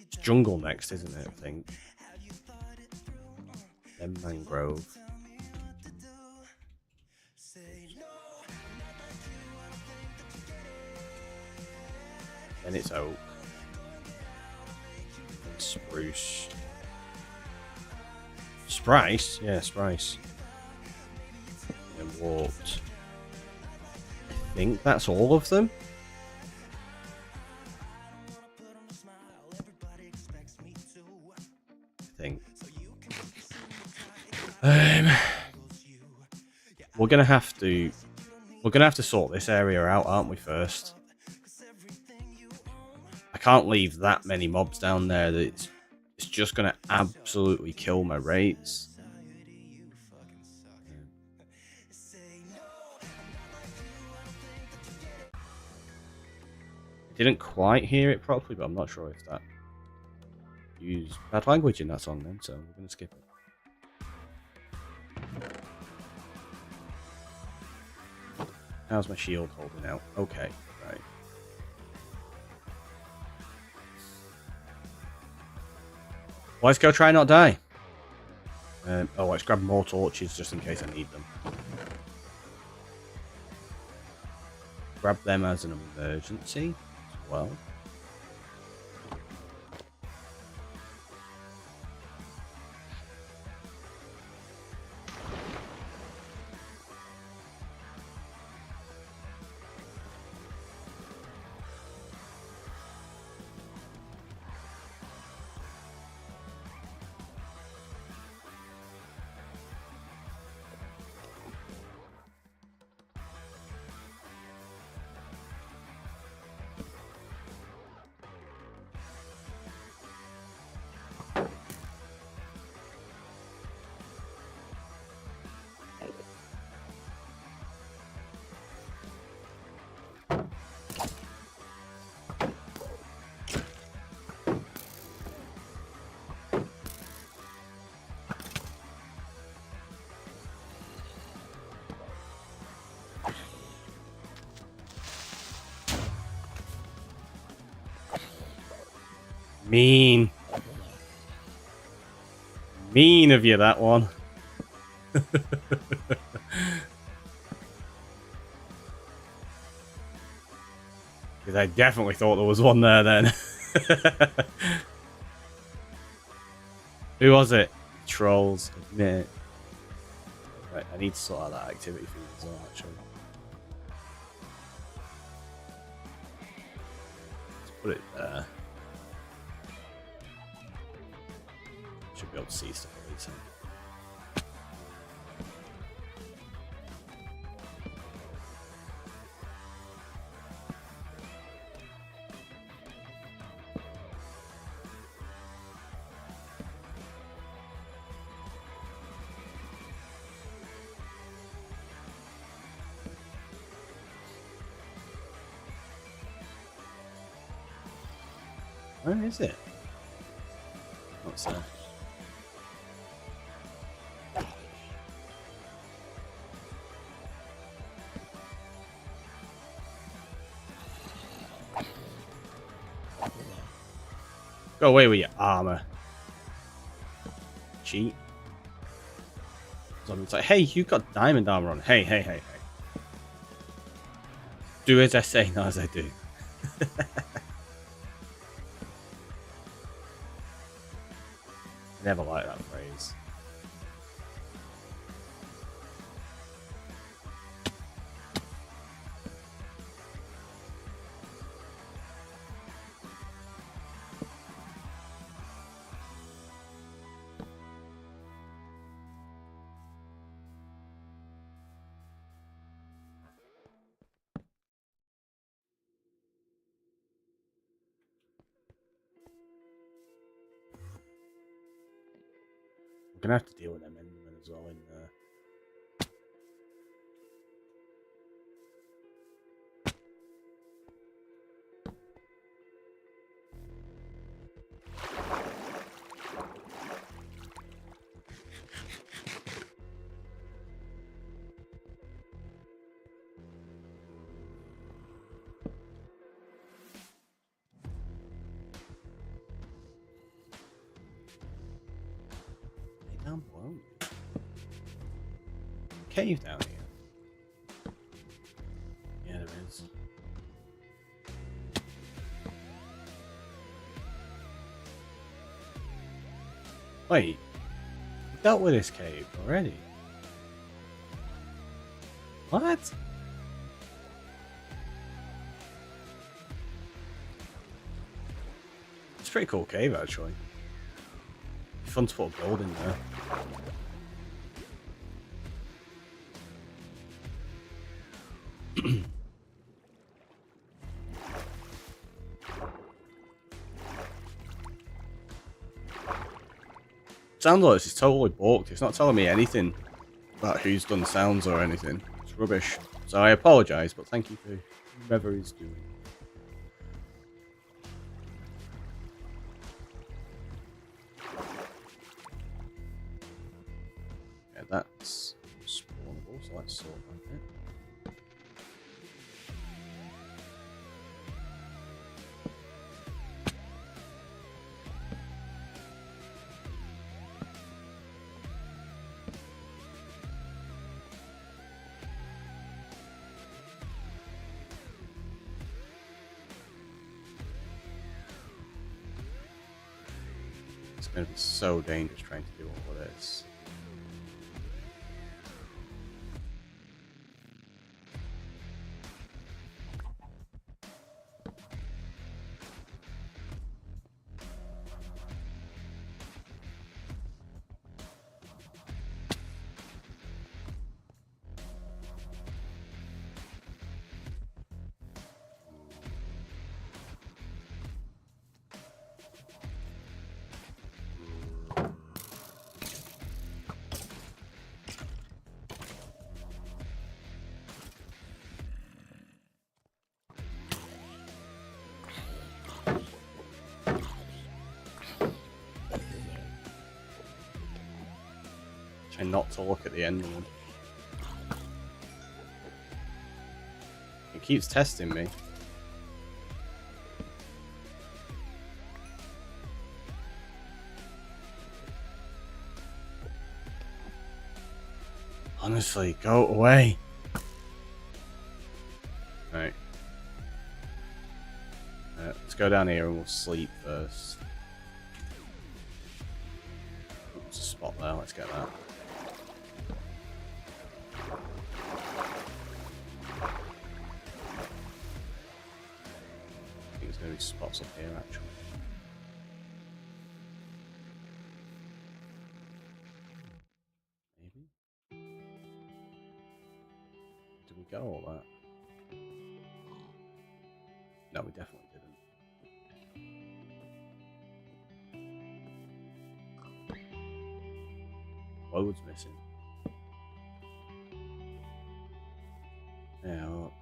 It's jungle next, isn't it? I think. Then mangrove. Then it's oak. And spruce. Sprice? Yeah, sprice. And warped. I think that's all of them. I think. We're gonna have to sort this area out, aren't we? First, I can't leave that many mobs down there. That it's just gonna absolutely kill my rates. Didn't quite hear it properly, but I'm not sure if that used bad language in that song then, so we're going to skip it. How's my shield holding out? Okay, right. Let's go try not die. Oh, let's grab more torches just in case I need them. Grab them as an emergency. Well, mean of you, that one. Because I definitely thought there was one there then. Who was it? Trolls, admit it. Right, I need to sort out that activity feed as well, actually. Let's put it there. Should be able to see stuff at least. Where is it? What's that? Go away with your armor. Cheat. It's like, hey, you got diamond armor on. Hey, hey, hey, hey. Do as I say, not as I do. I never liked that phrase. I'm gonna have to deal with them Endermen as well in there. Down below me. Cave down here. Yeah, there is. Wait, we dealt with this cave already. What? It's a pretty cool cave, actually. Fun to put a building there. Sound this is totally balked. It's not telling me anything about who's done sounds or anything. It's rubbish. So I apologise, but thank you for whoever is doing. Yeah, that's spawnable, so let's sort that bit. It's going to be so dangerous trying to do all of this. Try not to look at the end one. It keeps testing me. Honestly, go away. Right. Let's go down here and we'll sleep first. There's a spot there, let's get that. I think there's going to be spots up here actually. Maybe? Did we get all that? No, we definitely didn't. Loads missing. Yeah. Well.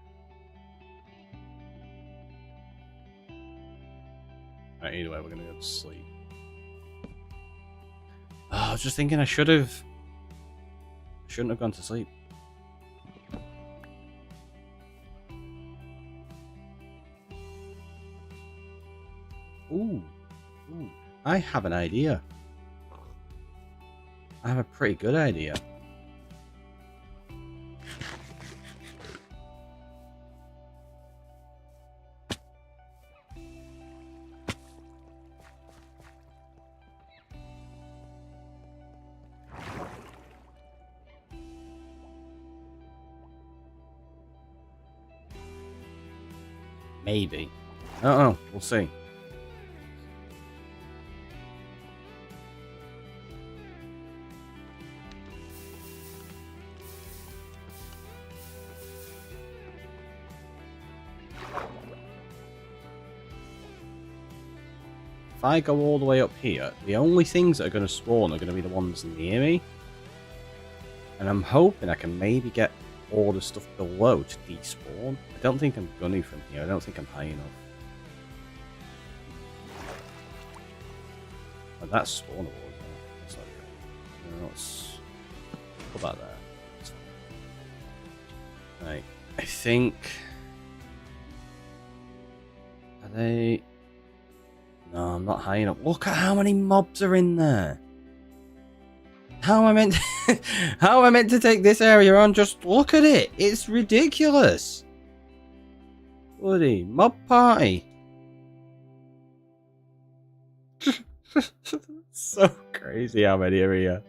Right, either way, we're gonna go to sleep. Oh, I was just thinking I shouldn't have gone to sleep. Ooh. I have an idea. I have a pretty good idea. Maybe. I don't know. We'll see. If I go all the way up here, the only things that are going to spawn are going to be the ones near me. And I'm hoping I can maybe get all the stuff below to despawn. I don't think I'm going to from here. I don't think I'm high enough. Oh, that's spawnable. That's not good. No, let's put that there. Right. I think... Are they... No, I'm not high enough. Look at how many mobs are in there. How am I meant to, how am I meant to take this area on? Just look at it. It's ridiculous. Bloody mob party. So crazy how many are here.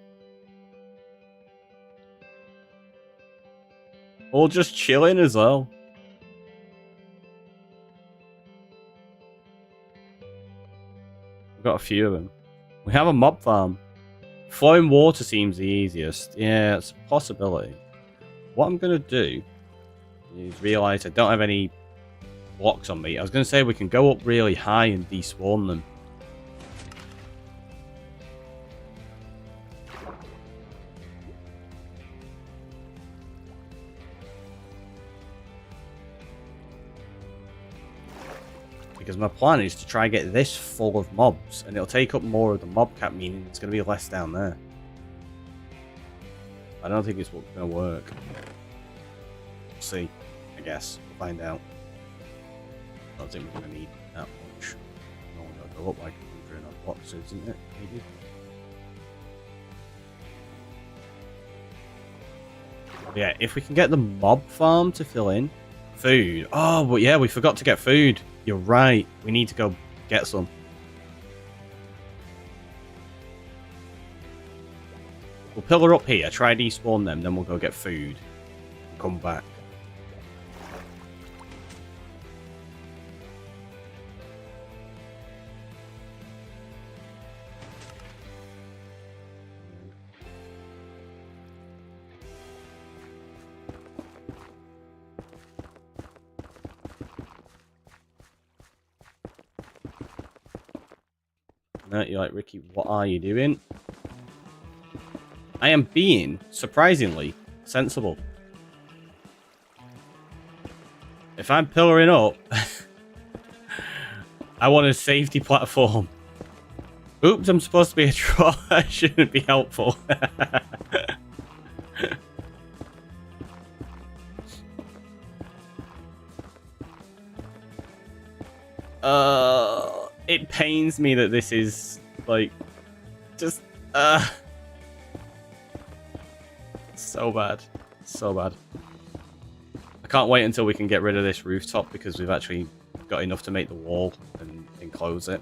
All just chilling as well. We've got a few of them. We have a mob farm. Flowing water seems the easiest. Yeah, it's a possibility. What I'm going to do is realise I don't have any blocks on me. I was going to say we can go up really high and despawn them. Because my plan is to try and get this full of mobs, and it'll take up more of the mob cap, meaning it's going to be less down there. I don't think it's going to work. We'll see, I guess. We'll find out. I don't think we're going to need that much. No, it'll go up like 100 odd blocks, isn't it? Maybe. Yeah, if we can get the mob farm to fill in. Food. Oh, but yeah, we forgot to get food. You're right. We need to go get some. We'll pillar up here, try despawn them, then we'll go get food. And come back. No, you're like, Ricky, what are you doing? I am being, surprisingly, sensible. If I'm pillaring up, I want a safety platform. Oops, I'm supposed to be a troll. That shouldn't be helpful. It pains me that this is, like, just, So bad. So bad. I can't wait until we can get rid of this rooftop because we've actually got enough to make the wall and enclose it.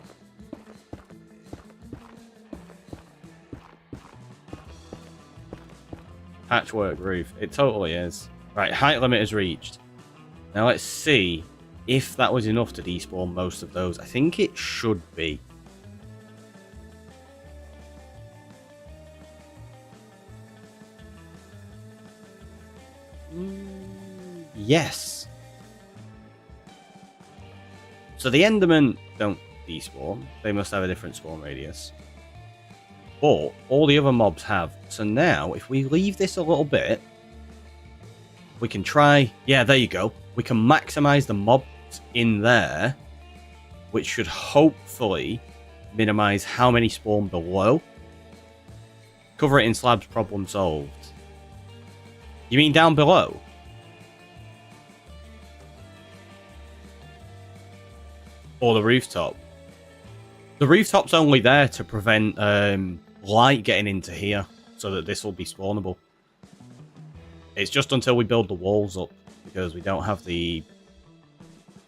Patchwork roof. It totally is. Right, height limit is reached. Now let's see if that was enough to despawn most of those. I think it should be. Yes. So the Endermen don't despawn. They must have a different spawn radius. But all the other mobs have. So now, if we leave this a little bit, we can try... Yeah, there you go. We can maximize the mobs in there, which should hopefully minimize how many spawn below. Cover it in slabs, problem solved. You mean down below? Or the rooftop? The rooftop's only there to prevent light getting into here, so that this will be spawnable. It's just until we build the walls up, because we don't have the...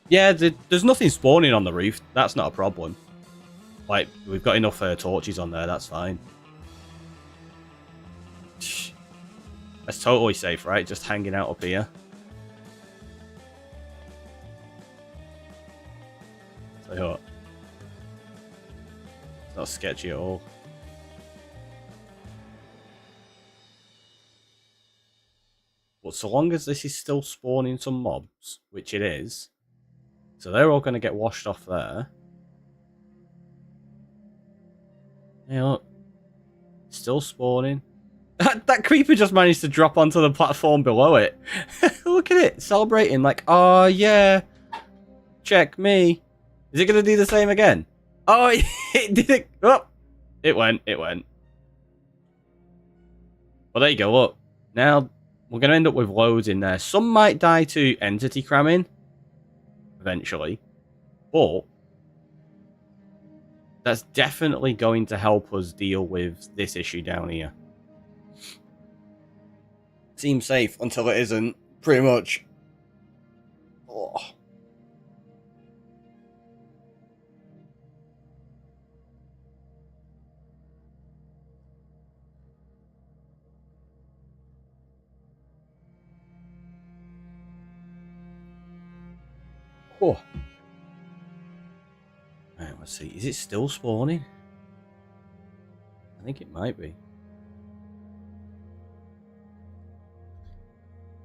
Yeah, there's nothing spawning on the roof. That's not a problem. Like, we've got enough torches on there, that's fine. That's totally safe, right? Just hanging out up here. Tell you what. It's not sketchy at all. But so long as this is still spawning some mobs, which it is, so they're all going to get washed off there. Hey, look. Still spawning. That creeper just managed to drop onto the platform below it. Look at it, celebrating like, oh yeah, check me. Is it going to do the same again? Oh, it did it. Oh, it went. Well, there you go, look. Now, we're going to end up with loads in there. Some might die to entity cramming, eventually. But that's definitely going to help us deal with this issue down here. Seems safe until it isn't, pretty much. Oh. Oh. Right, let's see. Is it still spawning? I think it might be.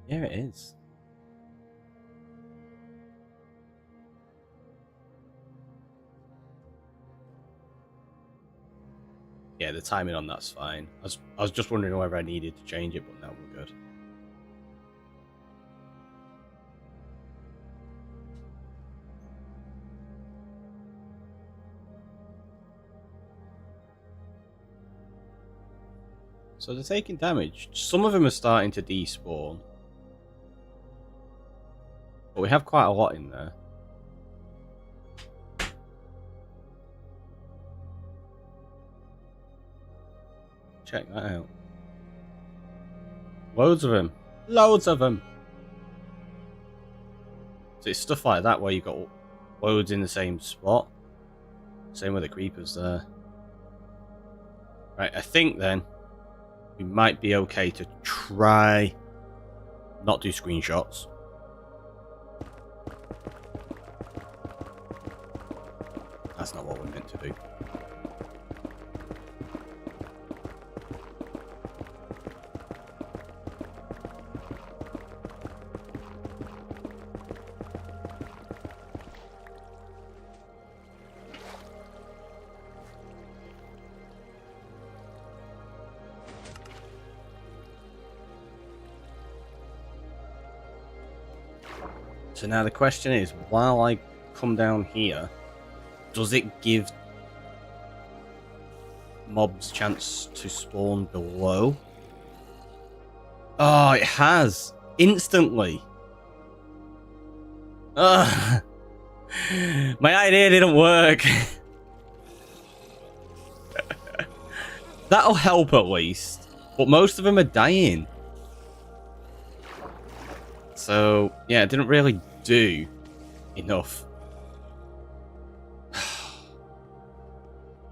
Yeah, it is. Yeah, the timing on that's fine. I was just wondering whether I needed to change it, but now we're good. So they're taking damage. Some of them are starting to despawn. But we have quite a lot in there. Check that out. Loads of them. Loads of them. So it's stuff like that where you've got loads in the same spot. Same with the creepers there. Right, I think then we might be okay to try not do screenshots. That's not what we're meant to do. So now the question is, while I come down here, does it give mobs chance to spawn below? Oh, it has. Instantly. Ugh. My idea didn't work. That'll help at least. But most of them are dying. So, yeah, it didn't really do enough.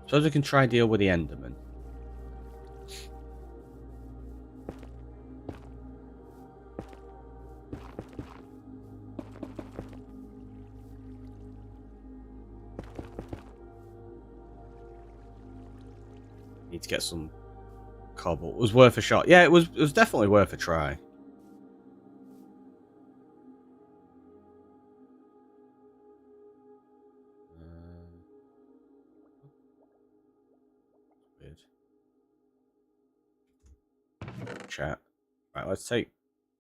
Suppose we can try deal with the Enderman. Need to get some cobble. It was worth a shot. Yeah, it was definitely worth a try. Weird. Chat. Right, let's take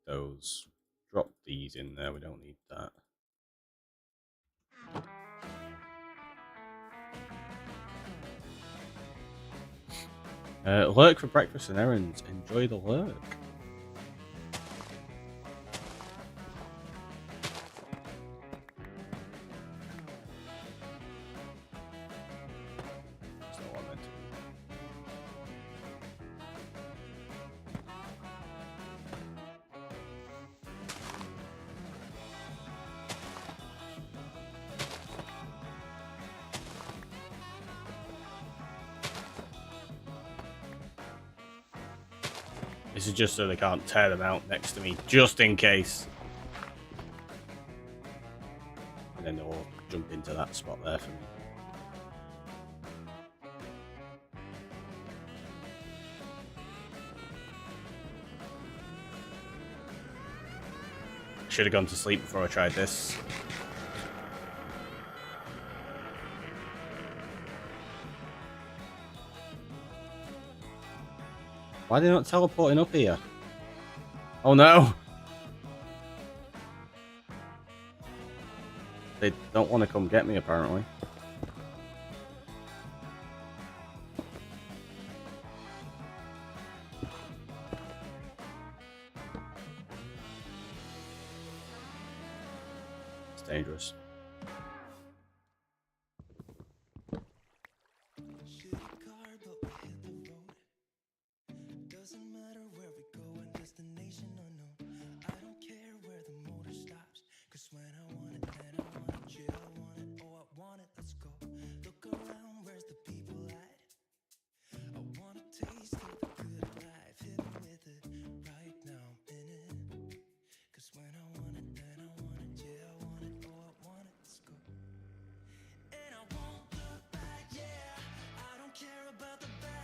those. Drop these in there. We don't need that. Lurk for breakfast and errands. Enjoy the lurk. That's not what I meant to do. This is just so they can't tear them out next to me, just in case. And then they'll all jump into that spot there for me. Should have gone to sleep before I tried this. Why are they not teleporting up here? Oh no! They don't want to come get me, apparently. It's dangerous.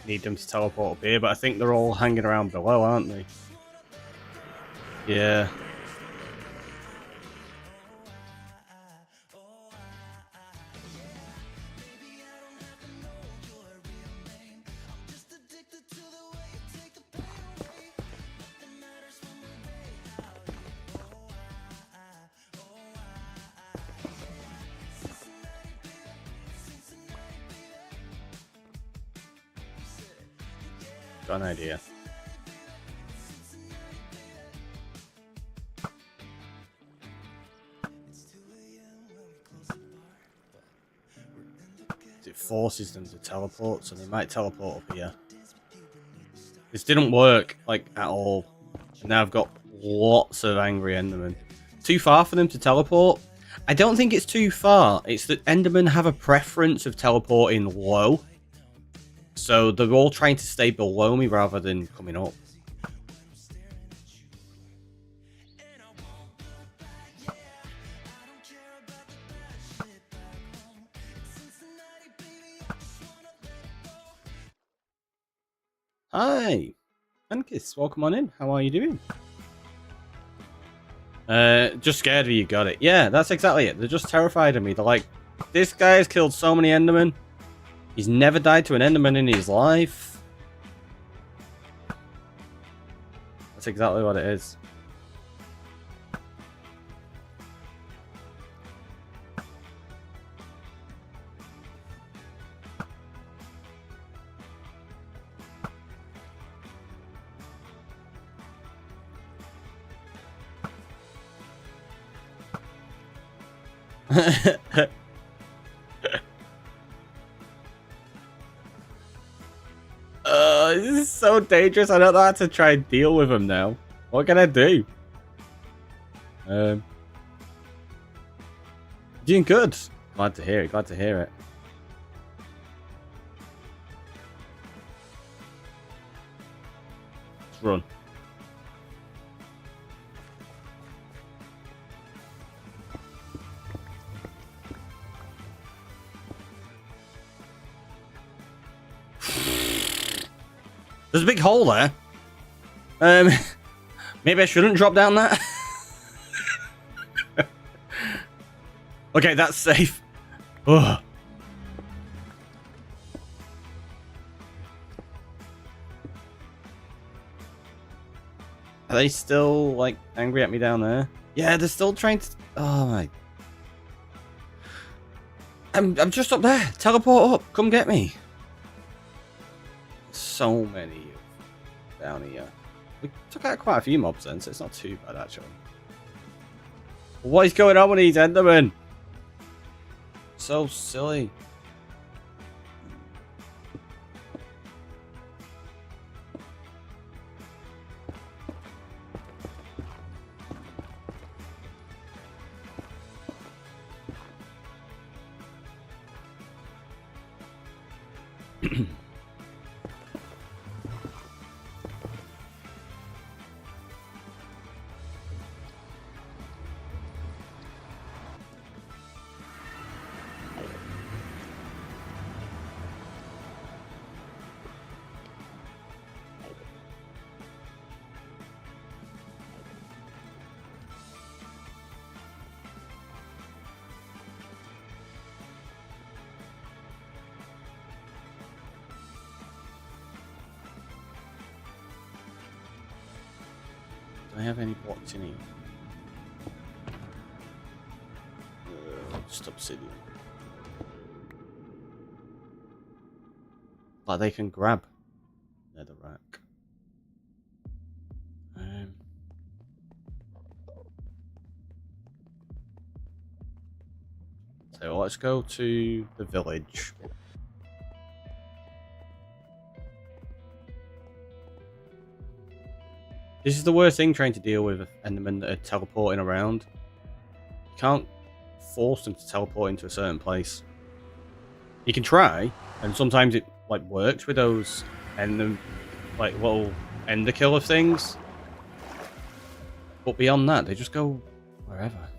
Need them to teleport up here, but I think they're all hanging around below, aren't they? Yeah. Got an idea. It forces them to teleport, so they might teleport up here. This didn't work, like, at all. And now I've got lots of angry Endermen. Too far for them to teleport? I don't think it's too far. It's that Endermen have a preference of teleporting low. So they're all trying to stay below me rather than coming up. Hi, Ankis, welcome on in. How are you doing? Just scared of you, got it. Yeah, that's exactly it. They're just terrified of me. They're like, this guy has killed so many Endermen. He's never died to an Enderman in his life. That's exactly what it is. This is so dangerous. I don't know how to try and deal with him now. What can I do? Doing good. Glad to hear it. Glad to hear it. Let's run. There's a big hole there. Maybe I shouldn't drop down that. Okay, that's safe. Ugh. Are they still, like, angry at me down there? Yeah, they're still trying to... Oh, my... I'm just up there. Teleport up. Come get me. So many down here. We took out quite a few mobs then, so it's not too bad, actually. What is going on with these Endermen? So silly. Do I have any blocks in here? Just obsidian. Like they can grab netherrack. So let's go to the village. This is the worst thing trying to deal with Endermen that are teleporting around. You can't force them to teleport into a certain place. You can try, and sometimes it like works with those like little ender killer things. But beyond that, they just go wherever.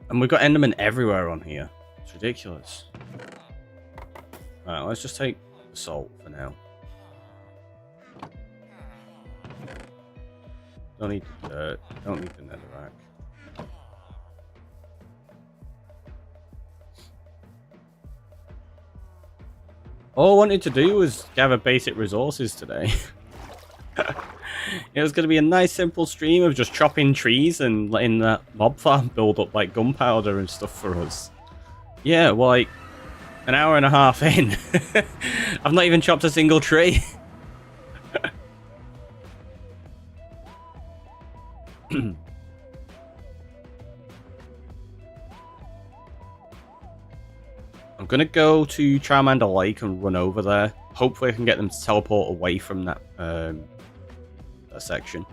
And we've got Endermen everywhere on here. It's ridiculous. Alright, let's just take salt for now. Don't need the dirt. Don't need the netherrack. All I wanted to do was gather basic resources today. It was going to be a nice simple stream of just chopping trees and letting that mob farm build up like gunpowder and stuff for us. Yeah, well, like an hour and a half in. I've not even chopped a single tree. I'm gonna go to Charmander Lake and run over there. Hopefully I can get them to teleport away from that, that section.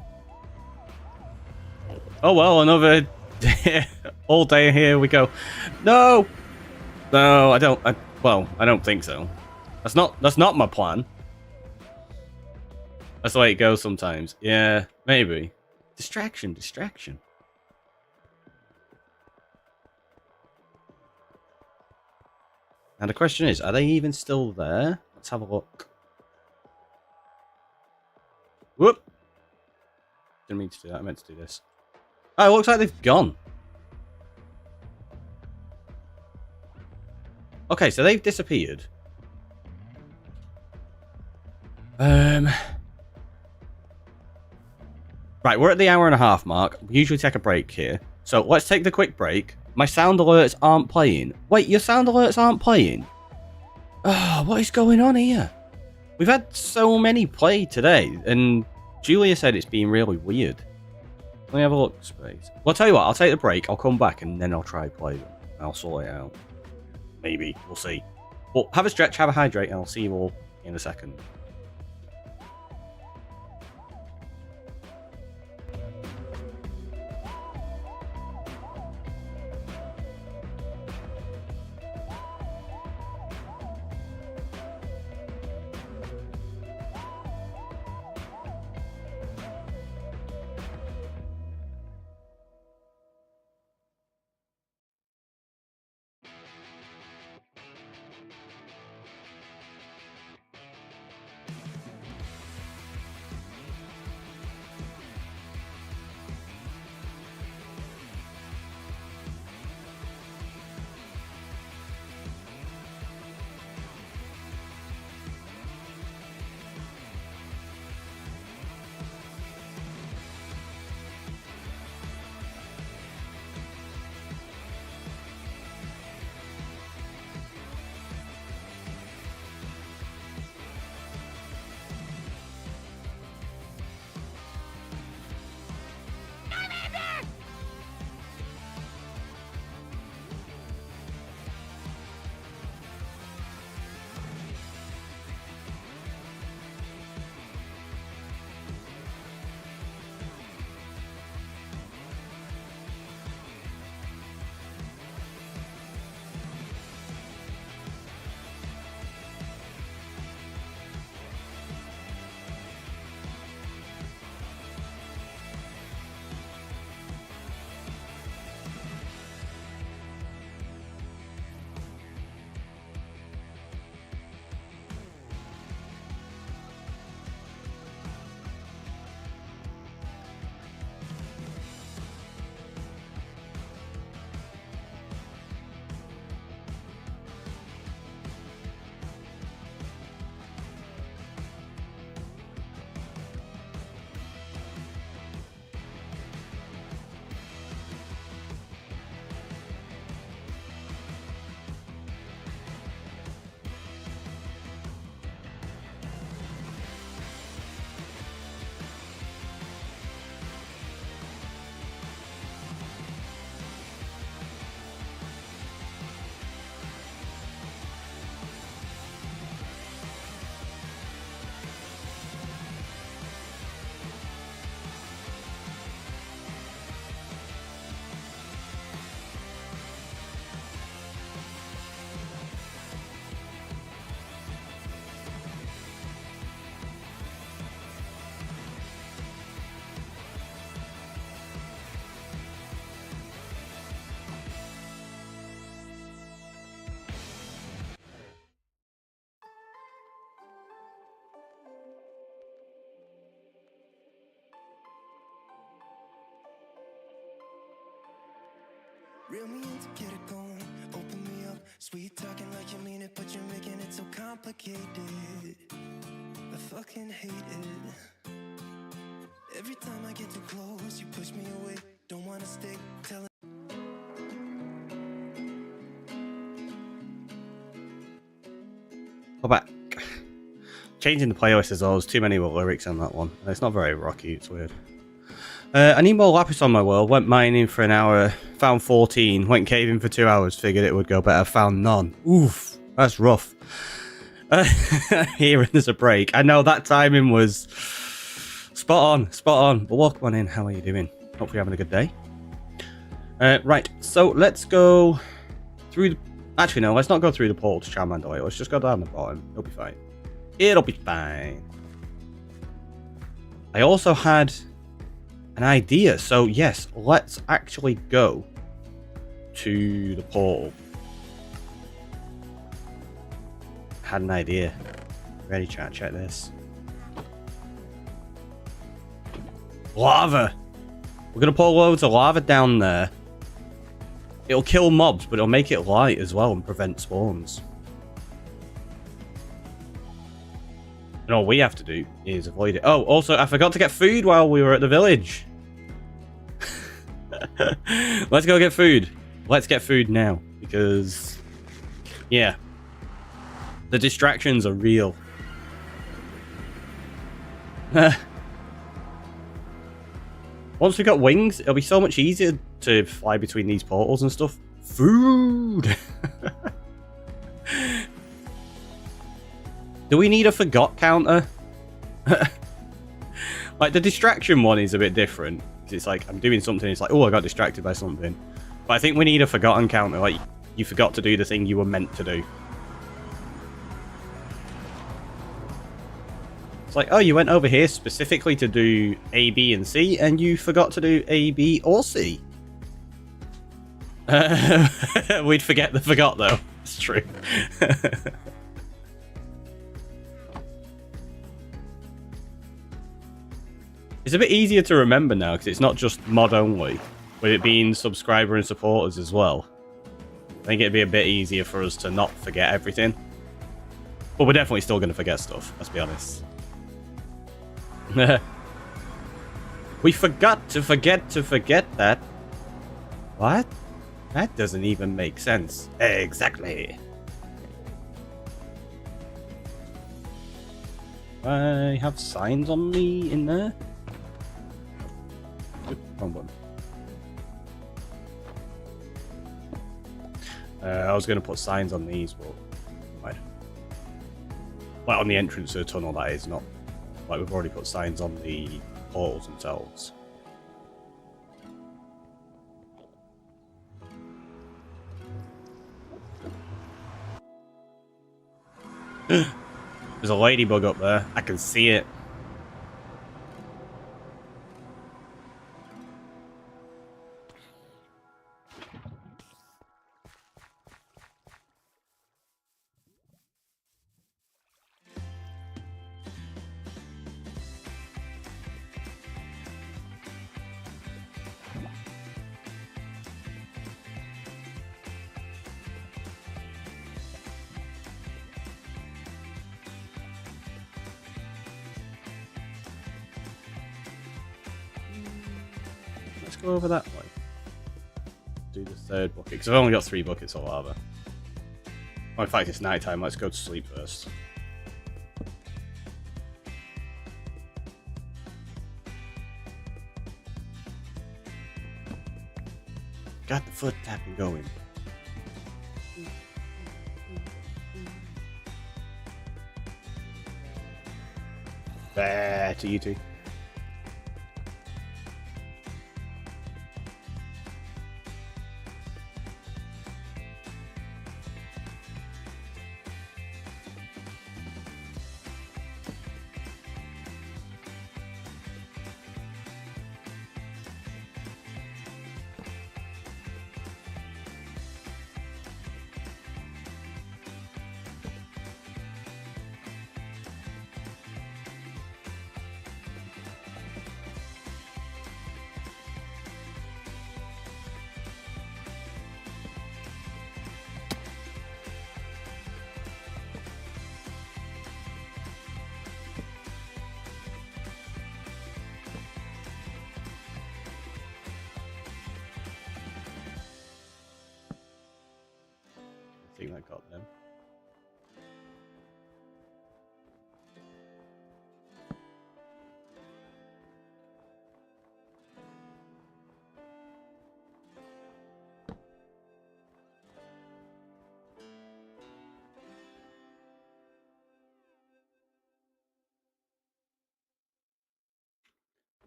Oh well, another day, all day here we go. No! No, I don't, well, I don't think so. That's not my plan. That's the way it goes sometimes. Yeah, maybe. Distraction. And the question is, are they even still there? Let's have a look. Whoop! Didn't mean to do that, I meant to do this. Oh, it looks like they've gone. Okay, so they've disappeared. Right, we're at the hour and a half mark. We usually take a break here. So let's take the quick break. My sound alerts aren't playing. Wait, your sound alerts aren't playing? Oh, what is going on here? We've had so many play today, and Julia said it's been really weird. Let me have a look, Space. Well, I'll tell you what, I'll take the break, I'll come back, and then I'll try play them. I'll sort it out. Maybe, we'll see. Well, have a stretch, have a hydrate, and I'll see you all in a second. Reel me in to get it going, open me up. Sweet talking like you mean it, but you're making it so complicated. I fucking hate it. Every time I get too close, you push me away. Don't wanna stay, telling. Go back. Changing the playlist as well. There's too many lyrics on that one. And it's not very rocky, it's weird. I need more lapis on my world. Went mining for an hour, found 14. Went caving for 2 hours, figured it would go better, found none. Oof, that's rough. Here there's a break. I know that timing was spot on. But welcome on in. How are you doing? Hopefully you're having a good day. Right, so let's go through the... Actually, no, let's not go through the portal to Charmander. Let's just go down the bottom. It'll be fine. It'll be fine. I also had an idea. So, yes, let's actually go to the portal. Had an idea. Ready, chat? Check this. Lava! We're going to pour loads of lava down there. It'll kill mobs, but it'll make it light as well and prevent spawns. And all we have to do is avoid it. Oh, also, I forgot to get food while we were at the village. Let's go get food. Let's get food now. Because, yeah. The distractions are real. Once we got wings, it'll be so much easier to fly between these portals and stuff. Food! Do we need a forgot counter? Like, the distraction one is a bit different. It's like, I'm doing something, it's like, oh, I got distracted by something. But I think we need a forgotten counter. Like, you forgot to do the thing you were meant to do. It's like, oh, you went over here specifically to do A, B, and C, and you forgot to do A, B, or C. We'd forget the forgot, though. It's true. It's a bit easier to remember now, because it's not just mod only, with it being subscriber and supporters as well. I think it'd be a bit easier for us to not forget everything. But we're definitely still going to forget stuff, let's be honest. We forgot to forget that. What? That doesn't even make sense. Exactly. I have signs on me in there. Oop, wrong button. I was going to put signs on these, but right. Like on the entrance to the tunnel, that is, not like we've already put signs on the portals themselves. There's a ladybug up there. I can see it. Let's go over that way. Do the third bucket, because I've only got 3 buckets of lava. Oh, in fact, it's night time. Let's go to sleep first. Got the foot tapping going. There to you two. think that got them.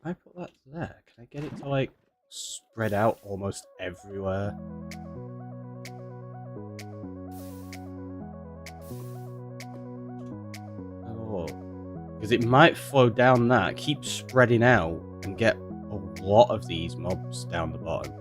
I put that there. Can I get it to like spread out almost everywhere? Oh, because it might flow down that, keep spreading out, and get a lot of these mobs down the bottom.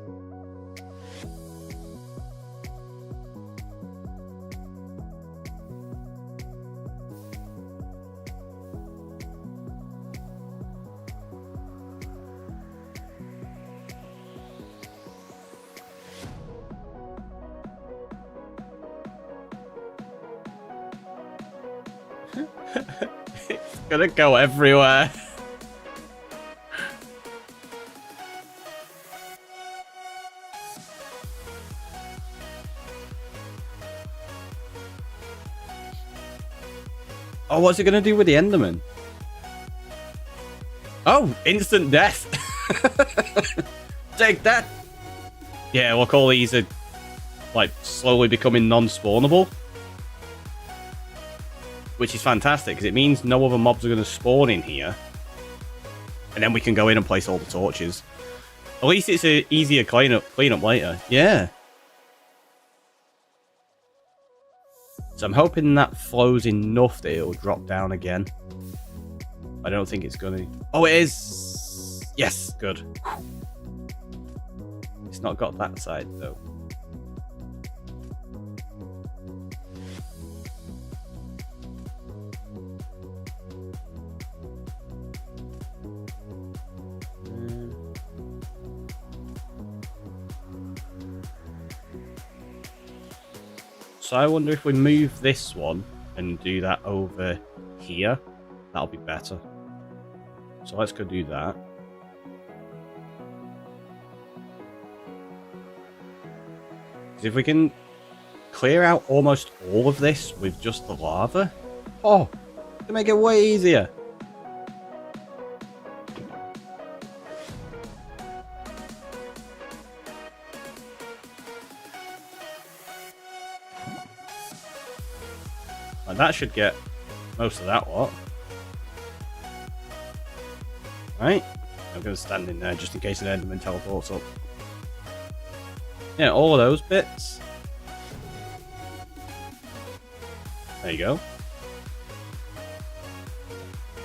It's gonna go everywhere. Oh, what's it gonna do with the Enderman? Oh, instant death. Take that. Yeah, look, all these are like slowly becoming non-spawnable. Which is fantastic, because it means no other mobs are going to spawn in here. And then we can go in and place all the torches. At least it's an easier cleanup later. Yeah. So I'm hoping that flows enough that it'll drop down again. I don't think it's going to... Oh, it is! Yes, good. It's not got that side, though. So I wonder if we move this one and do that over here, that'll be better. So let's go do that. Because if we can clear out almost all of this with just the lava, oh, to make it way easier. And that should get most of that lot. Right? I'm going to stand in there just in case an Enderman teleports up. Yeah, all of those bits. There you go.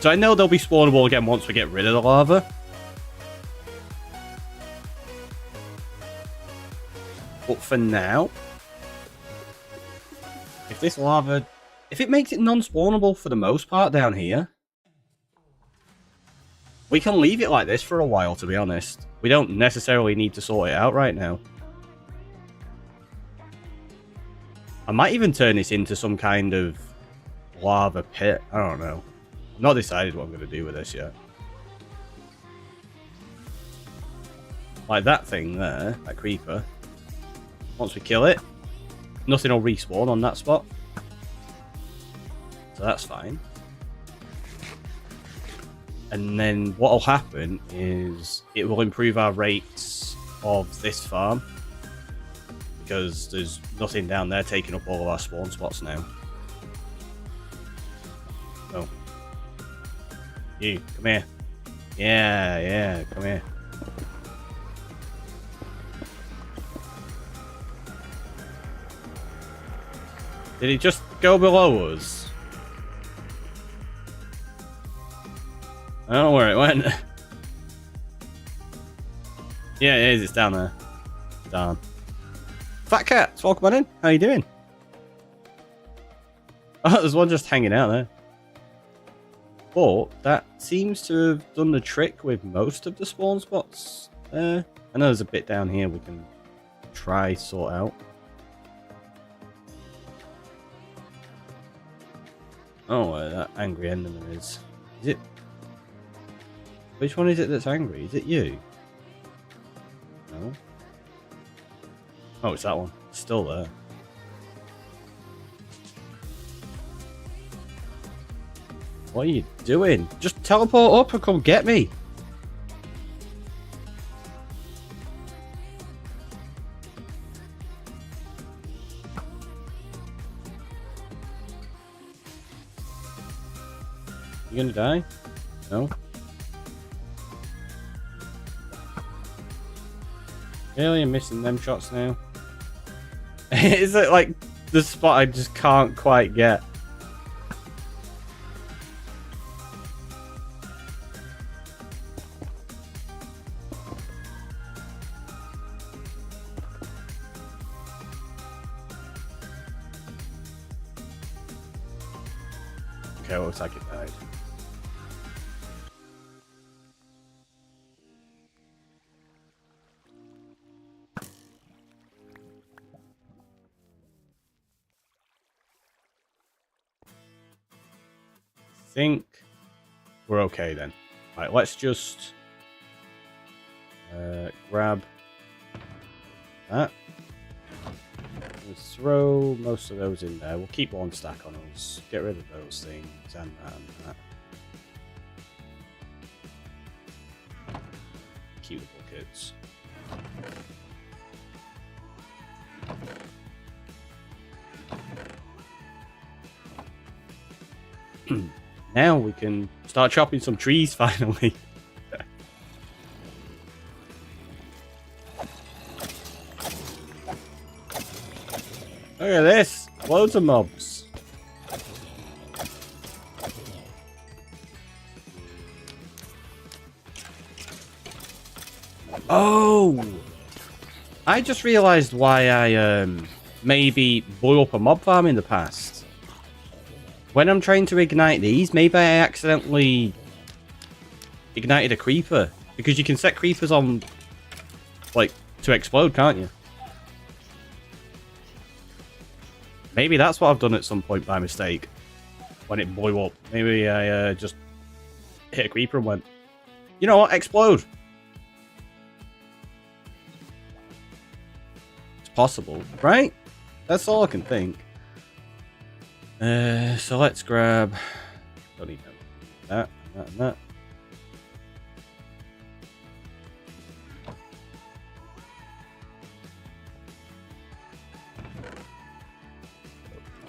So I know they'll be spawnable again once we get rid of the lava. But for now, if this lava... If it makes it non-spawnable for the most part down here, we can leave it like this for a while, to be honest. We don't necessarily need to sort it out right now. I might even turn this into some kind of lava pit. I don't know. I've not decided what I'm going to do with this yet. Like that thing there, that creeper. Once we kill it, nothing will respawn on that spot. So that's fine. And then what will happen is it will improve our rates of this farm. Because there's nothing down there taking up all of our spawn spots now. Oh. You, come here. Yeah, come here. Did he just go below us? I don't know where it went. Yeah, it is. It's down there. Darn. Fat Cats, welcome on in. How you doing? Oh, there's one just hanging out there. But that seems to have done the trick with most of the spawn spots. I know there's a bit down here we can try sort out. Oh, where that angry Enderman is. Is it? Which one is it that's angry? Is it you? No. Oh, it's that one. It's still there. What are you doing? Just teleport up and come get me. You gonna die? No? Really? I'm missing them shots now? Is it like the spot I just can't quite get? Okay, looks like it died. Think we're okay then. Right, let's just grab that. Let's throw most of those in there. We'll keep one stack on us. Get rid of those things and that and that. Keep the buckets. Now we can start chopping some trees finally. Look at this! Loads of mobs. Oh! I just realised why I maybe blew up a mob farm in the past. When I'm trying to ignite these, maybe I accidentally ignited a creeper. Because you can set creepers on, like, to explode, can't you? Maybe that's what I've done at some point by mistake. When it blew up. Maybe I just hit a creeper and went, you know what, explode. It's possible, right? That's all I can think. So let's grab... Don't need that, that, and that.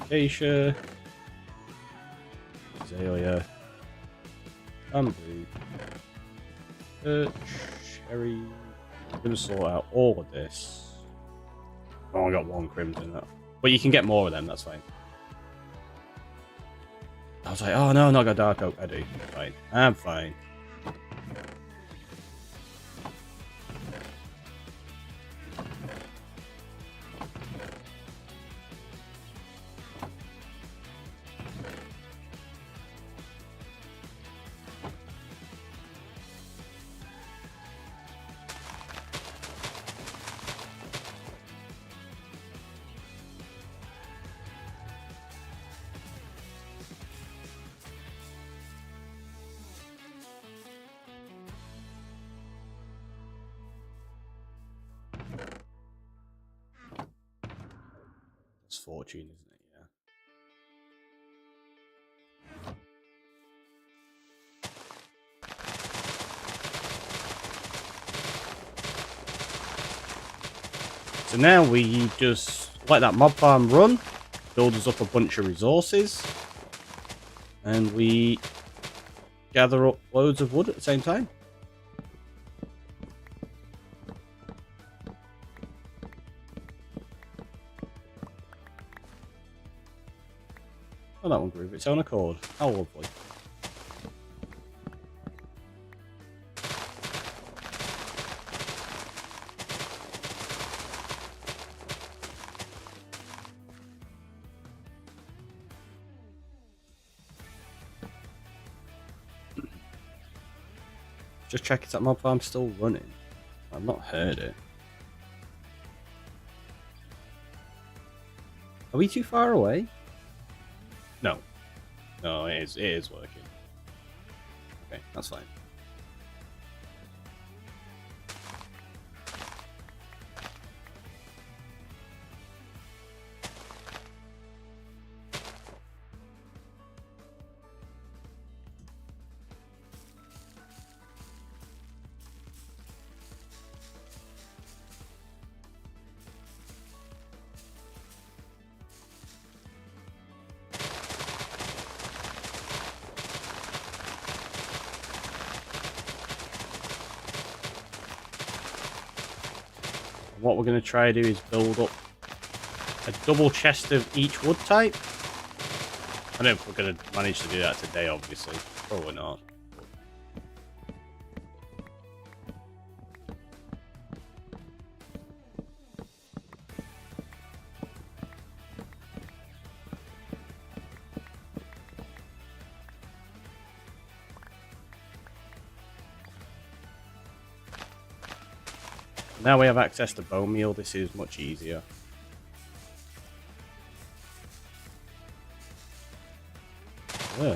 Acacia. Azalea. Bamboo. Birch. Cherry. I'm going to sort out all of this. Oh, I got one crimson. But you can get more of them, that's fine. I was like, oh no, not got dark oak. I do. Fine. I'm fine. It's fortune, isn't it? Yeah. So now we just let that mob farm run, build us up a bunch of resources, and we gather up loads of wood at the same time. Oh, that one grew of its own accord. How lovely. Just check if that mob farm's still running. I've not heard it. Are we too far away? No. No, it is working. Okay, that's fine. What we're going to try to do is build up a double chest of each wood type. I don't know if we're going to manage to do that today, obviously. Probably not. Now we have access to bone meal, this is much easier. Yeah.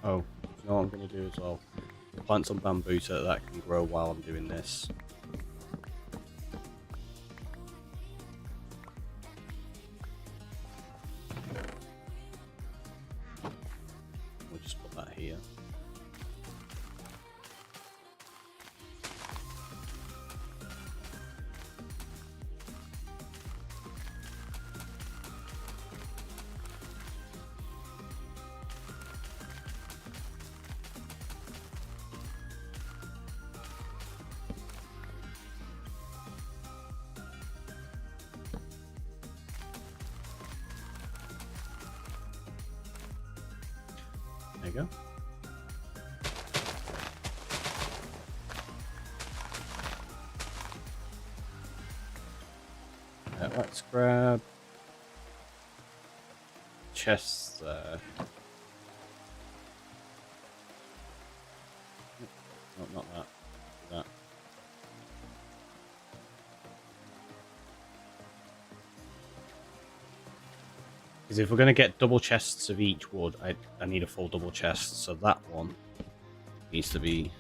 Oh, you know what I'm going to do as well? Plant some bamboo so that can grow while I'm doing this. We'll just put that here. There you go. Let's grab chests there. No, not that. That. Because if we're going to get double chests of each wood, I need a full double chest. So that one needs to be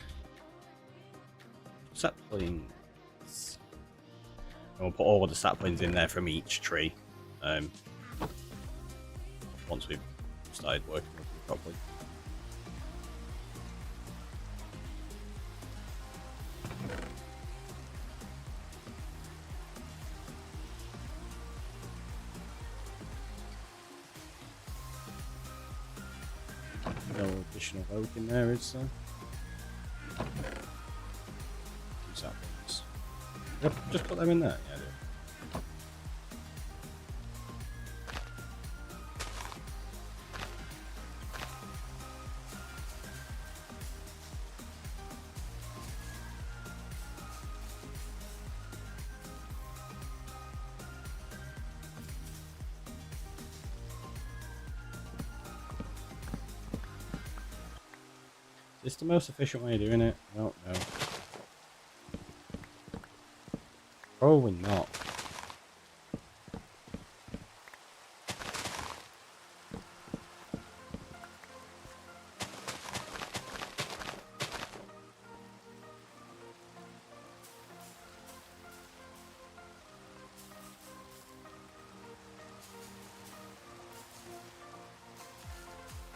saplings. And we'll put all of the saplings in there from each tree. Once we've started working with them properly. No additional oak in there, is there? Two saplings. Yep, just put them in there. Yeah, I do. Is this the most efficient way of doing it? I don't know. Probably not.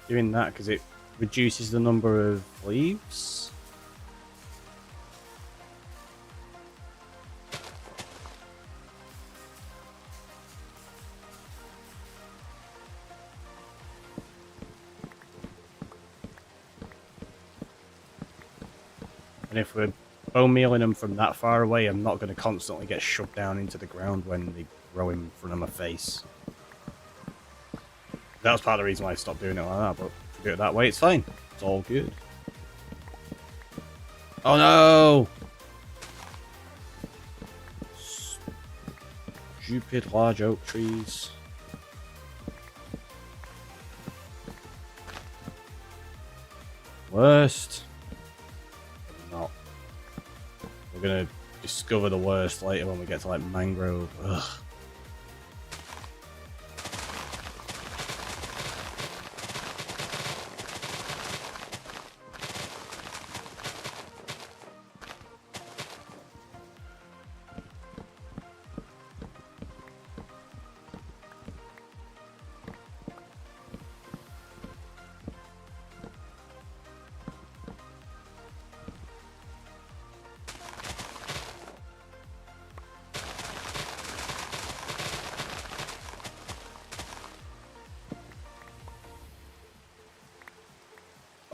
Doing that because it reduces the number of leaves. And if we're bone mealing them from that far away, I'm not going to constantly get shoved down into the ground when they grow in front of my face. That was part of the reason why I stopped doing it like that, but if you do it that way, it's fine. It's all good. Oh no! Stupid large oak trees. Worst. Not. We're gonna discover the worst later when we get to like mangrove. Ugh.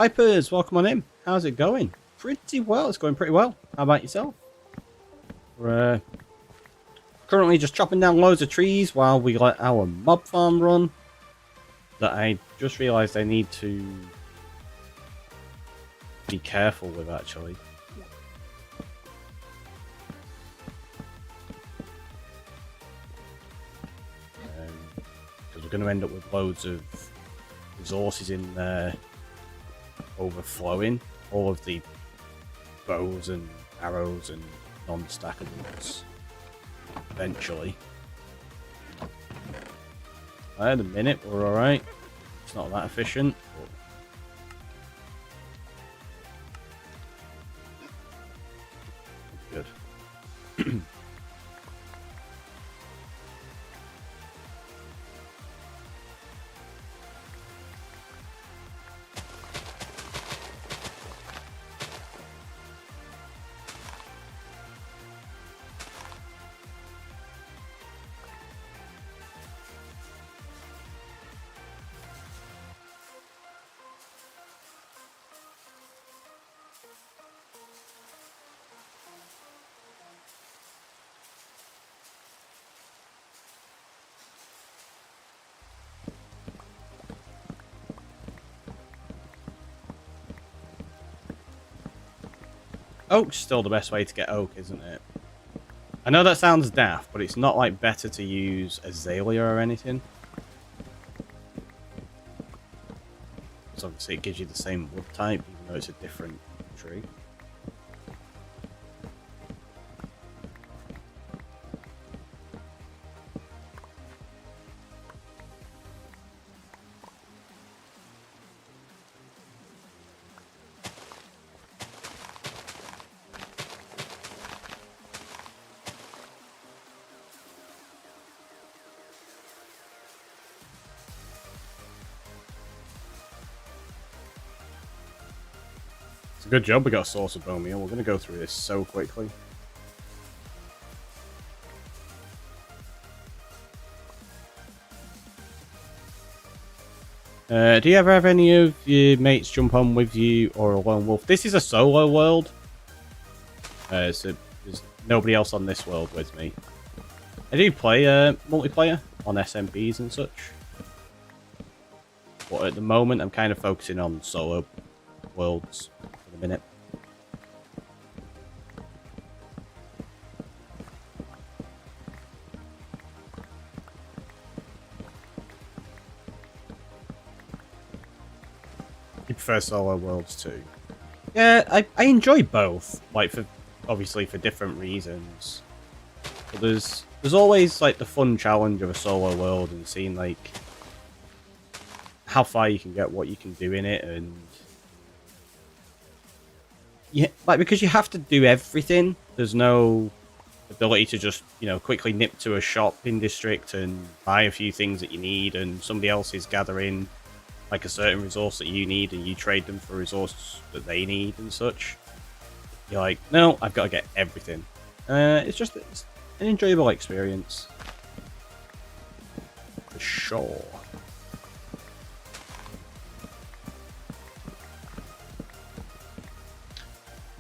Vipers, welcome on in. How's it going? Pretty well. It's going pretty well. How about yourself? We're currently just chopping down loads of trees while we let our mob farm run. That I just realised I need to be careful with, actually. Because we're going to end up with loads of resources in there overflowing. All of the bows and arrows and non-stackables eventually. At the minute we're alright. It's not that efficient, but good. Oak's still the best way to get oak, isn't it? I know that sounds daft, but it's not like better to use azalea or anything. Because obviously it gives you the same wood type, even though it's a different tree. It's a good job we got a source of bone meal. We're going to go through this so quickly. Do you ever have any of your mates jump on with you or a lone wolf? This is a solo world. So there's nobody else on this world with me. I do play multiplayer on SMBs and such. But at the moment I'm kind of focusing on solo worlds for the minute. You prefer solo worlds too? Yeah, I enjoy both. Like obviously for different reasons. But there's always like the fun challenge of a solo world and seeing like how far you can get, what you can do in it, and yeah, like because you have to do everything. There's no ability to just, you know, quickly nip to a shop in district and buy a few things that you need, and somebody else is gathering like a certain resource that you need, and you trade them for resources that they need and such. You're like, no, I've got to get everything. It's an enjoyable experience for sure.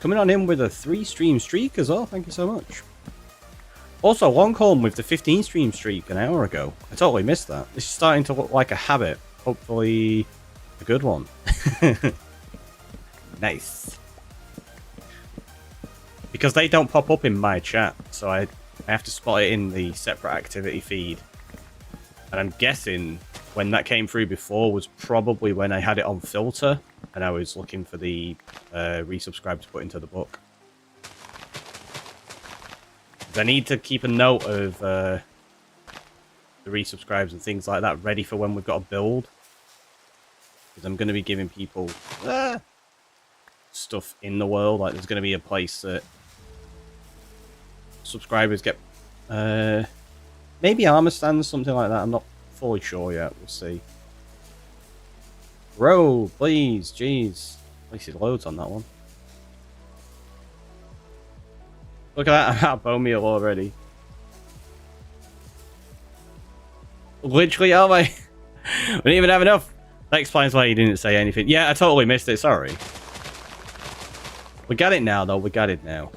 Coming on in with a 3-stream streak as well, thank you so much. Also, Longhorn with the 15-stream streak an hour ago. I totally missed that. This is starting to look like a habit. Hopefully, a good one. Nice. Because they don't pop up in my chat, so I have to spot it in the separate activity feed. And I'm guessing when that came through before was probably when I had it on filter, and I was looking for the resubscribe to put into the book. I need to keep a note of the resubscribes and things like that ready for when we've got a build. Because I'm going to be giving people stuff in the world. Like there's going to be a place that subscribers get maybe armor stands, something like that. I'm not fully sure yet. We'll see. Roll, please. Jeez. Wasted loads on that one. Look at that, I'm out of bone meal already. Literally, oh my. We don't even have enough. That explains why you didn't say anything. Yeah, I totally missed it. Sorry. We got it now, though. We got it now.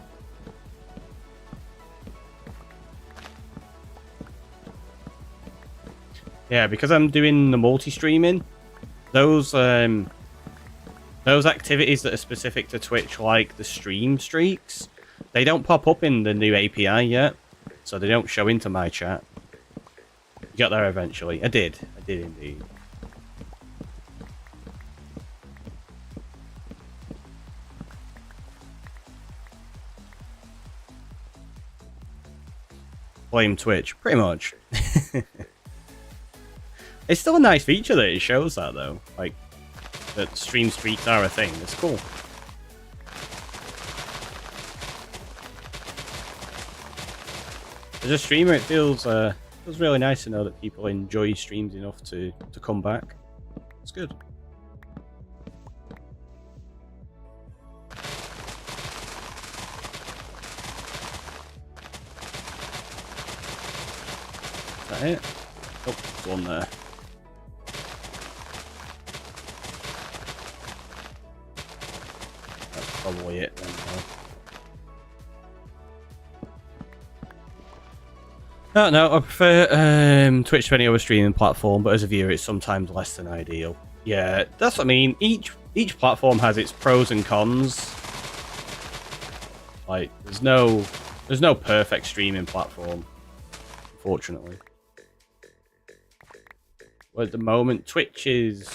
Yeah, because I'm doing the multi-streaming, those activities that are specific to Twitch, like the stream streaks, they don't pop up in the new API yet, so they don't show into my chat. You got there eventually. I did indeed. Blame Twitch, pretty much. It's still a nice feature that it shows that, though. Like, that stream streaks are a thing. It's cool. As a streamer, it feels really nice to know that people enjoy streams enough to come back. It's good. Is that it? Oh, there's one there. That's probably it then. No, I prefer Twitch to any other streaming platform, but as a viewer, it's sometimes less than ideal. Yeah, that's what I mean. Each platform has its pros and cons. Like, there's no perfect streaming platform, unfortunately. But at the moment, Twitch is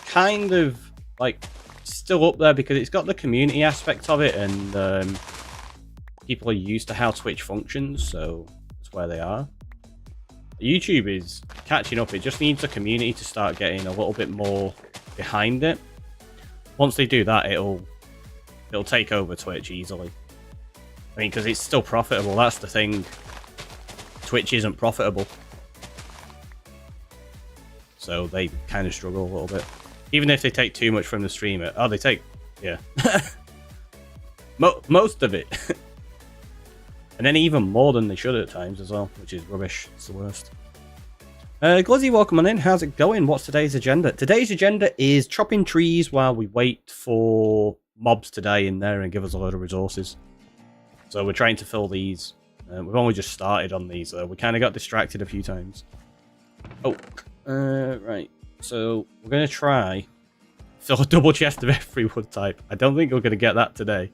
kind of like still up there because it's got the community aspect of it, and people are used to how Twitch functions, so that's where they are. YouTube is catching up. It just needs the community to start getting a little bit more behind it. Once they do that, it'll take over Twitch easily. I mean, because it's still profitable. That's the thing. Twitch isn't profitable, so they kind of struggle a little bit. Even if they take too much from the streamer. Oh, they take, yeah, most of it. And then even more than they should at times as well, which is rubbish. It's the worst. Glizzy, welcome on in. How's it going? What's today's agenda? Today's agenda is chopping trees while we wait for mobs to die in there and give us a load of resources. So we're trying to fill these. We've only just started on these. We kind of got distracted a few times. Oh, right. So we're going to try fill a double chest of every wood type. I don't think we're going to get that today.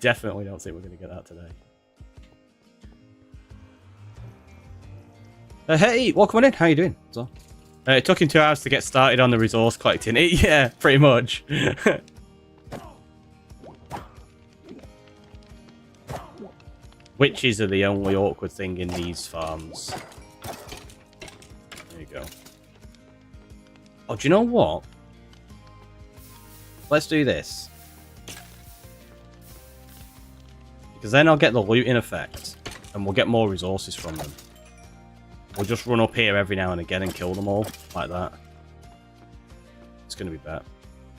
Definitely don't think we're going to get that today. Hey, welcome on in. How you doing? So, it took him 2 hours to get started on the resource collecting. Yeah, pretty much. Witches are the only awkward thing in these farms. There you go. Oh, do you know what? Let's do this. Because then I'll get the looting effect, and we'll get more resources from them. We'll just run up here every now and again and kill them all, like that. It's going to be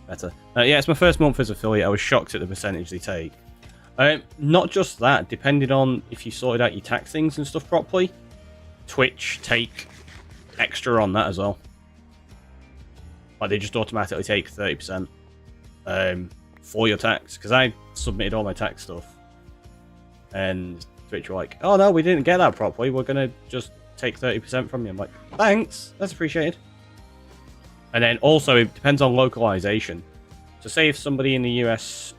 better. Yeah, it's my first month as affiliate. I was shocked at the percentage they take. Not just that, depending on if you sorted out your tax things and stuff properly, Twitch take extra on that as well. Like, they just automatically take 30% for your tax. Because I submitted all my tax stuff. And Twitch were like, oh no, we didn't get that properly. We're going to just take 30% from you. I'm like, thanks. That's appreciated. And then also, it depends on localization. So say if somebody in the US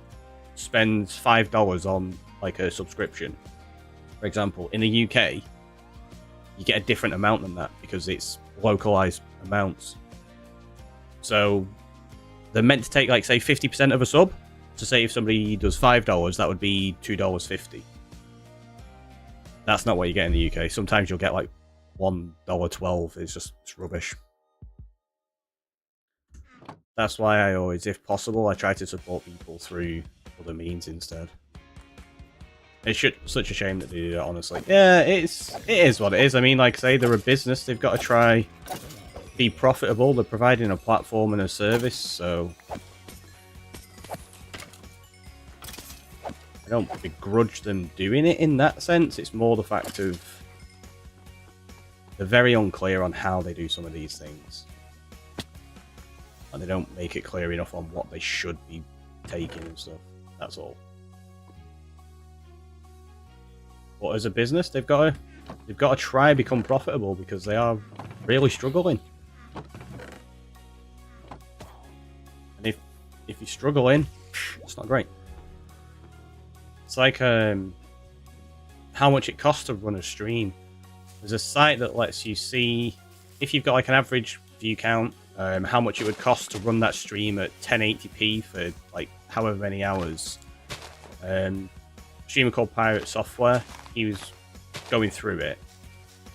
spends $5 on like a subscription, for example, in the UK, you get a different amount than that because it's localized amounts. So they're meant to take like, say, 50% of a sub. So say if somebody does $5, that would be $2.50. That's not what you get in the UK. Sometimes you'll get like $1.12. It's rubbish. That's why I always, if possible, I try to support people through other means instead. It's such a shame that they do that, honestly. Yeah, it is what it is. I mean, like I say, they're a business. They've got to try be profitable. They're providing a platform and a service, so I don't begrudge them doing it in that sense. It's more the fact of they're very unclear on how they do some of these things. And they don't make it clear enough on what they should be taking and stuff. That's all. But as a business, they've got to try and become profitable because they are really struggling. And if you're struggling, it's not great. It's like how much it costs to run a stream. There's a site that lets you see if you've got like an average view count, how much it would cost to run that stream at 1080p for like however many hours. A streamer called Pirate Software, he was going through it,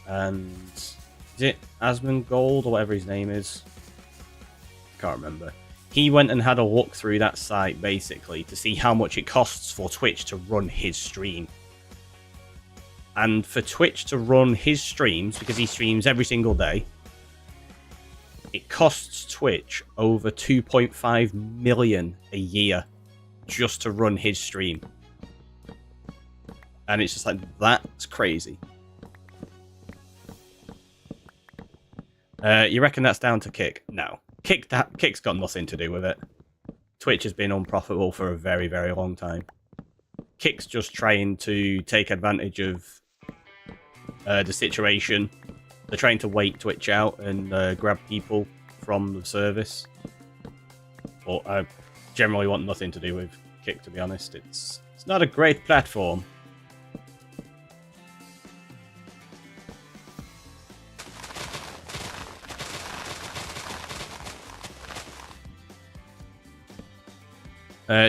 and is it Asmongold or whatever his name is? I can't remember. He went and had a look through that site basically to see how much it costs for Twitch to run his stream. And for Twitch to run his streams, because he streams every single day, it costs Twitch over 2.5 million a year just to run his stream. And it's just like, that's crazy. You reckon that's down to Kick? No. Kick's got nothing to do with it. Twitch has been unprofitable for a very, very long time. Kick's just trying to take advantage of the situation. They're trying to wait Twitch out and grab people from the service. But I generally want nothing to do with Kick, to be honest. It's not a great platform.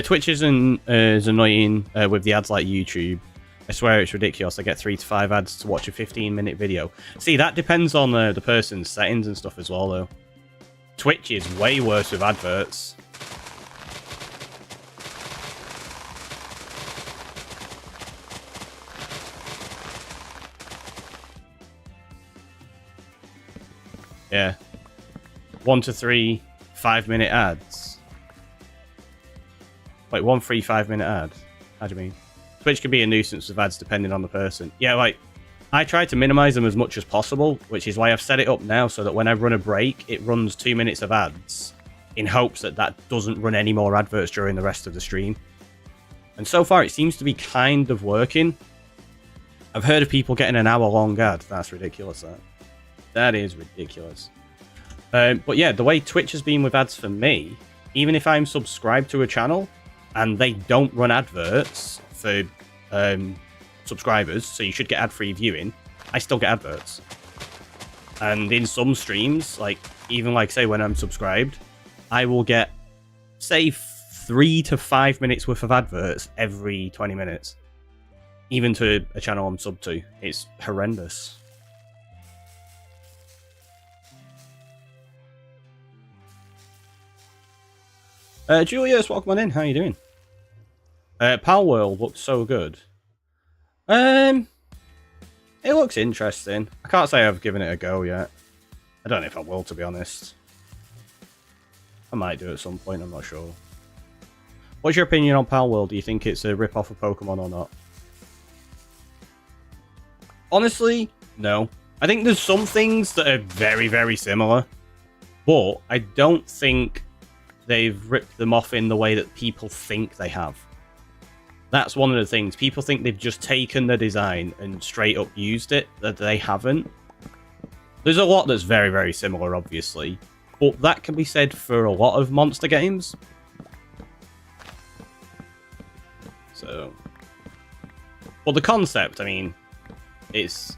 Twitch isn't as annoying with the ads like YouTube. I swear it's ridiculous. I get 3 to 5 ads to watch a 15-minute video. See, that depends on the person's settings and stuff as well, though. Twitch is way worse with adverts. Yeah. 1 to 3 5-minute ads. Like 1 free 5-minute ad. How do you mean? Twitch can be a nuisance with ads depending on the person. Yeah, like, I try to minimize them as much as possible, which is why I've set it up now so that when I run a break, it runs 2 minutes of ads in hopes that that doesn't run any more adverts during the rest of the stream. And so far, it seems to be kind of working. I've heard of people getting an hour-long ad. That's ridiculous, that. That is ridiculous. But yeah, the way Twitch has been with ads for me, even if I'm subscribed to a channel, and they don't run adverts for subscribers, so you should get ad-free viewing, I still get adverts. And in some streams, like, even like, say, when I'm subscribed, I will get, say, 3 to 5 minutes worth of adverts every 20 minutes. Even to a channel I'm sub to. It's horrendous. Julius, welcome on in. How are you doing? Pal World looks so good. It looks interesting. I can't say I've given it a go yet. I don't know if I will, to be honest. I might do at some point, I'm not sure. What's your opinion on Pal World? Do you think it's a rip-off of Pokemon or not? Honestly, no. I think there's some things that are very, very similar. But I don't think they've ripped them off in the way that people think they have. That's one of the things. People think they've just taken the design and straight up used it, that they haven't. There's a lot that's very, very similar, obviously. But that can be said for a lot of monster games. So... Well, the concept, I mean, it's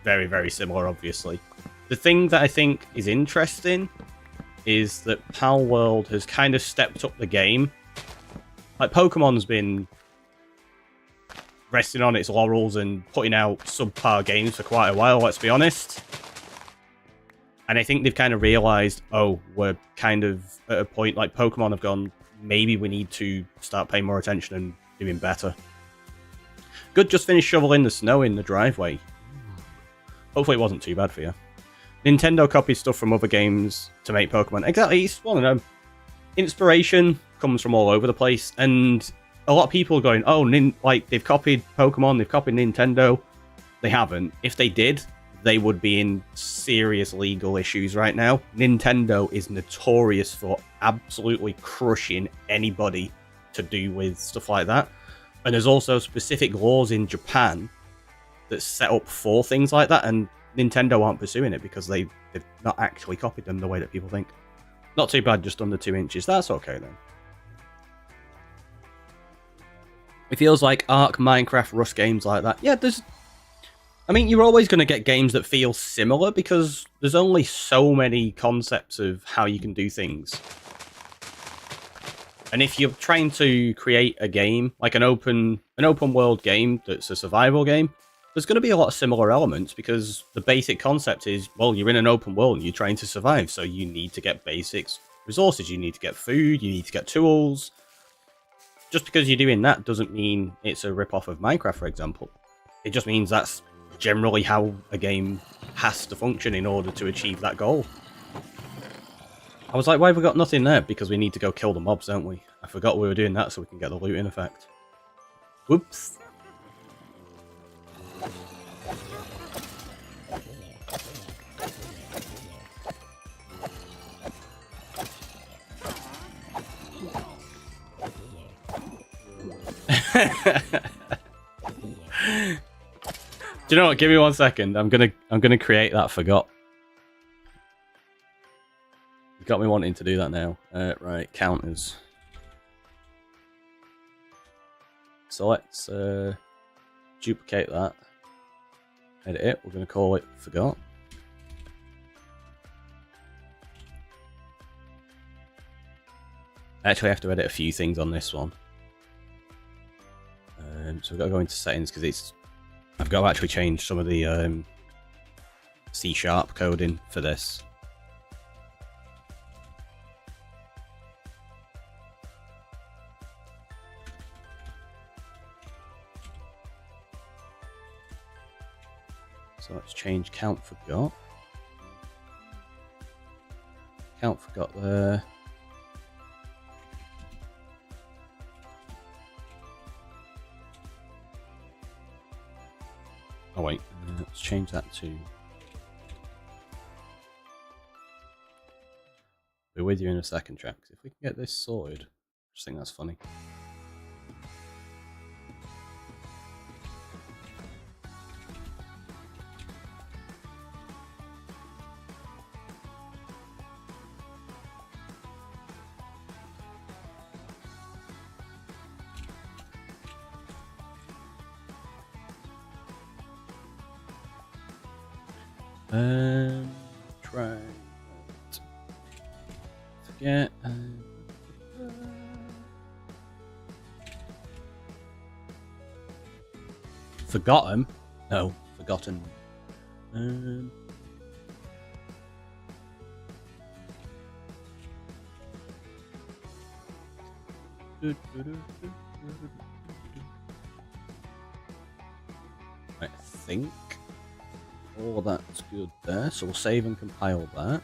very, very similar, obviously. The thing that I think is interesting is that Pal World has kind of stepped up the game. Like, Pokemon's been resting on its laurels and putting out subpar games for quite a while, let's be honest. And I think they've kind of realised, oh, we're kind of at a point, like, Pokemon have gone, maybe we need to start paying more attention and doing better. Good, just finished shoveling the snow in the driveway. Hopefully it wasn't too bad for you. Nintendo copies stuff from other games to make Pokemon. Exactly, it's one of them. Inspiration comes from all over the place, and a lot of people are going, oh, like, they've copied Pokemon, they've copied Nintendo. They haven't. If they did, they would be in serious legal issues right now. Nintendo is notorious for absolutely crushing anybody to do with stuff like that. And there's also specific laws in Japan that's set up for things like that, and Nintendo aren't pursuing it because they've not actually copied them the way that people think. Not too bad, just under 2 inches. That's okay then. It feels like Ark, Minecraft, Rust games like that. Yeah, I mean, you're always going to get games that feel similar because there's only so many concepts of how you can do things. And if you're trying to create a game, like an open world game that's a survival game, there's going to be a lot of similar elements because the basic concept is, well, you're in an open world and you're trying to survive, so you need to get basics, resources, you need to get food, you need to get tools. Just because you're doing that doesn't mean it's a rip-off of Minecraft, for example. It just means that's generally how a game has to function in order to achieve that goal. I was like, why have we got nothing there? Because we need to go kill the mobs, don't we? I forgot we were doing that so we can get the loot in effect. Whoops. Do you know what? Give me 1 second. I'm gonna create that forgot. You got me wanting to do that now. Right, counters. So let's duplicate that. Edit it. We're gonna call it forgot. I actually have to edit a few things on this one. So we've got to go into settings because I've got to actually change some of the C# coding for this. So let's change count forgot. Count forgot there. Oh wait, let's change that to... Be with you in a second, tracks. If we can get this sorted, I just think that's funny. Try it. Forget. Forgotten? No, forgotten. I think all that's good there, so we'll save and compile that.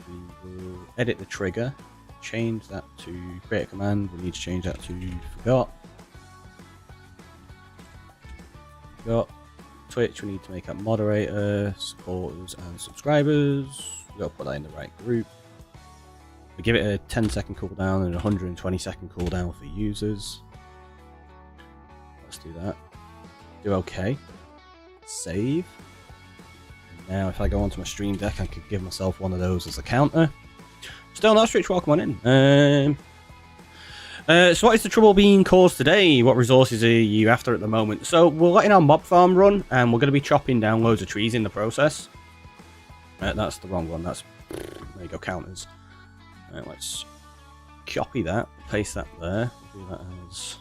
We will edit the trigger, change that to create a command. We need to change that to forgot. Twitch, we need to make a moderator, supporters and subscribers. We've got to put that in the right group. We give it a 10-second cooldown and a 120-second cooldown for users. Let's do that. Do OK. Save. Now if I go onto my stream deck, I could give myself one of those as a counter. Still not Switch, welcome on in. So what is the trouble being caused today? What resources are you after at the moment? So we're letting our mob farm run, and we're going to be chopping down loads of trees in the process. That's the wrong one. There you go, counters. Let's copy that, paste that there. Do that as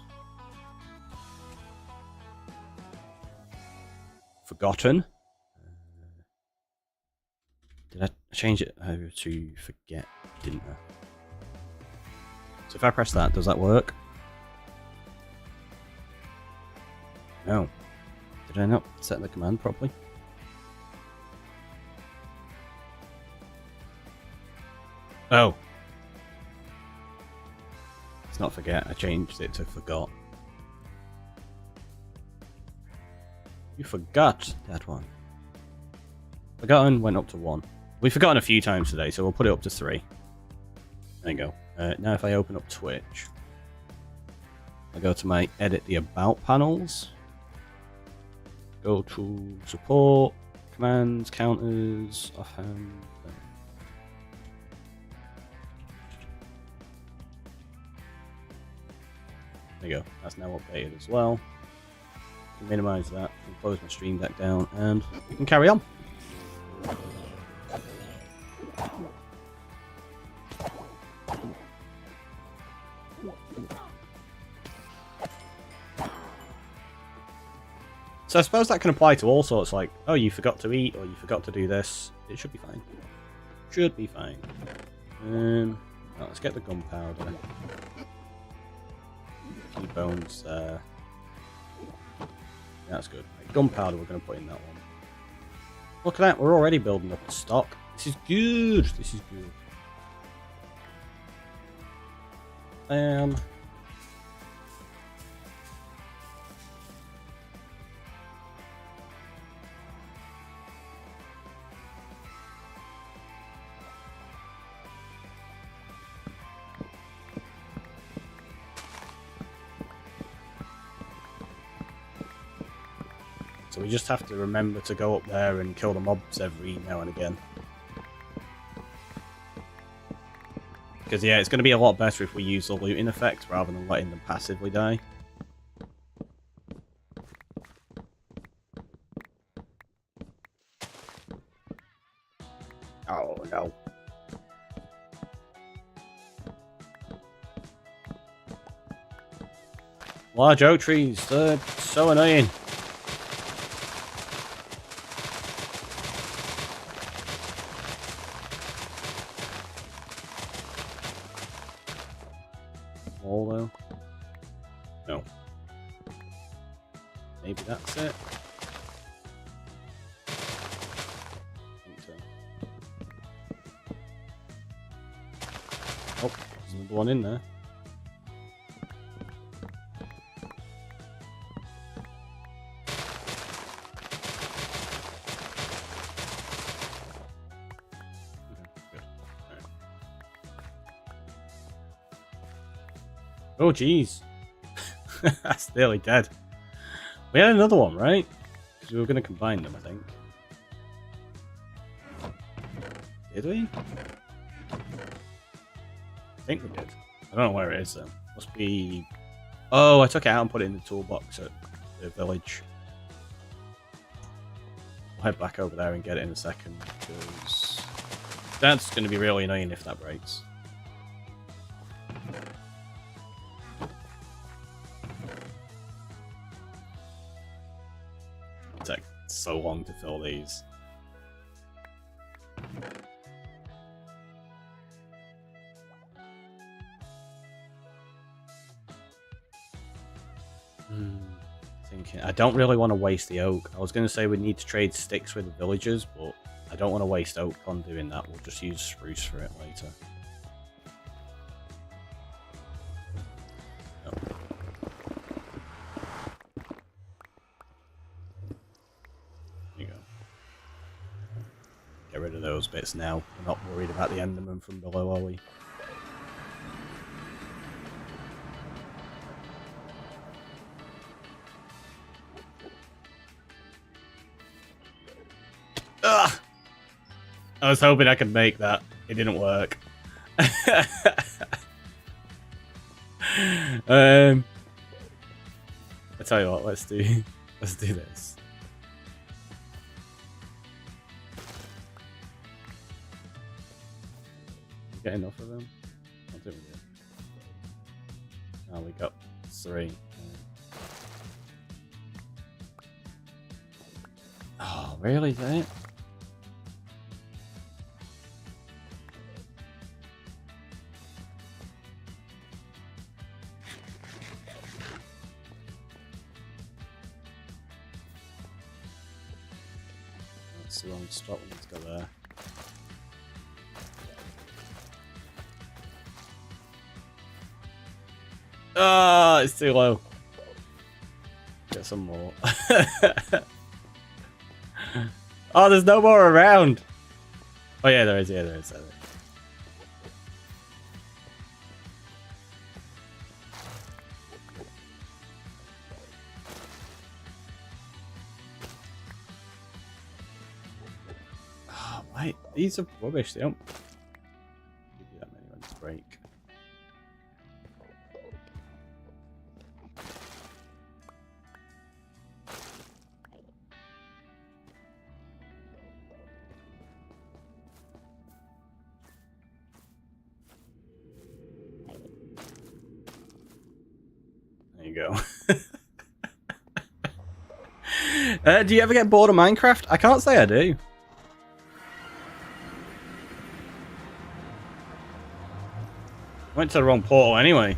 forgotten. Did I change it over to forget? Didn't I? So if I press that, does that work? No. Did I not set the command properly? Oh. It's not forget, I changed it to forgot. You forgot that one. Forgotten went up to 1. We've forgotten a few times today, so we'll put it up to 3. There you go. Now if I open up Twitch, I go to my edit the about panels, go to support, commands, counters, offhand. There you go. That's now updated as well. Can minimize that, can close my stream deck down, and we can carry on. So I suppose that can apply to all sorts, like, oh, you forgot to eat, or you forgot to do this. It should be fine. Should be fine. Right, let's get the gunpowder. A few bones there. That's good. Right, gunpowder we're going to put in that one. Look at that, we're already building up the stock. This is good. This is good. So we just have to remember to go up there and kill the mobs every now and again. Because yeah, it's going to be a lot better if we use the looting effect rather than letting them passively die. Oh no. Large oak trees, they're so annoying. All though? No. Maybe that's it. I think so. Oh, there's another one in there. Oh, jeez. That's nearly dead. We had another one, right? Because we were going to combine them, I think. Did we? I think we did. I don't know where it is, though. Must be... Oh, I took it out and put it in the toolbox at the village. I'll head back over there and get it in a second, because that's going to be really annoying if that breaks. Take so long to fill these. Thinking, I don't really want to waste the oak. I was going to say we need to trade sticks with the villagers, but I don't want to waste oak on doing that. We'll just use spruce for it later. Get rid of those bits now. We're not worried about the enderman from below, are we? Ugh! I was hoping I could make that. It didn't work. I tell you what, let's do this. Get enough of them? I don't think we did. Oh, we got 3. Oh, really? Is that it? That's the wrong spot. We need to go there. Ah, it's too low. Get some more. Oh, there's no more around. Oh yeah, there is. Yeah, there is. There is. Oh, wait, these are rubbish. They don't give you that many ones to break. There you go. Do you ever get bored of Minecraft? I can't say I do. Went to the wrong portal anyway.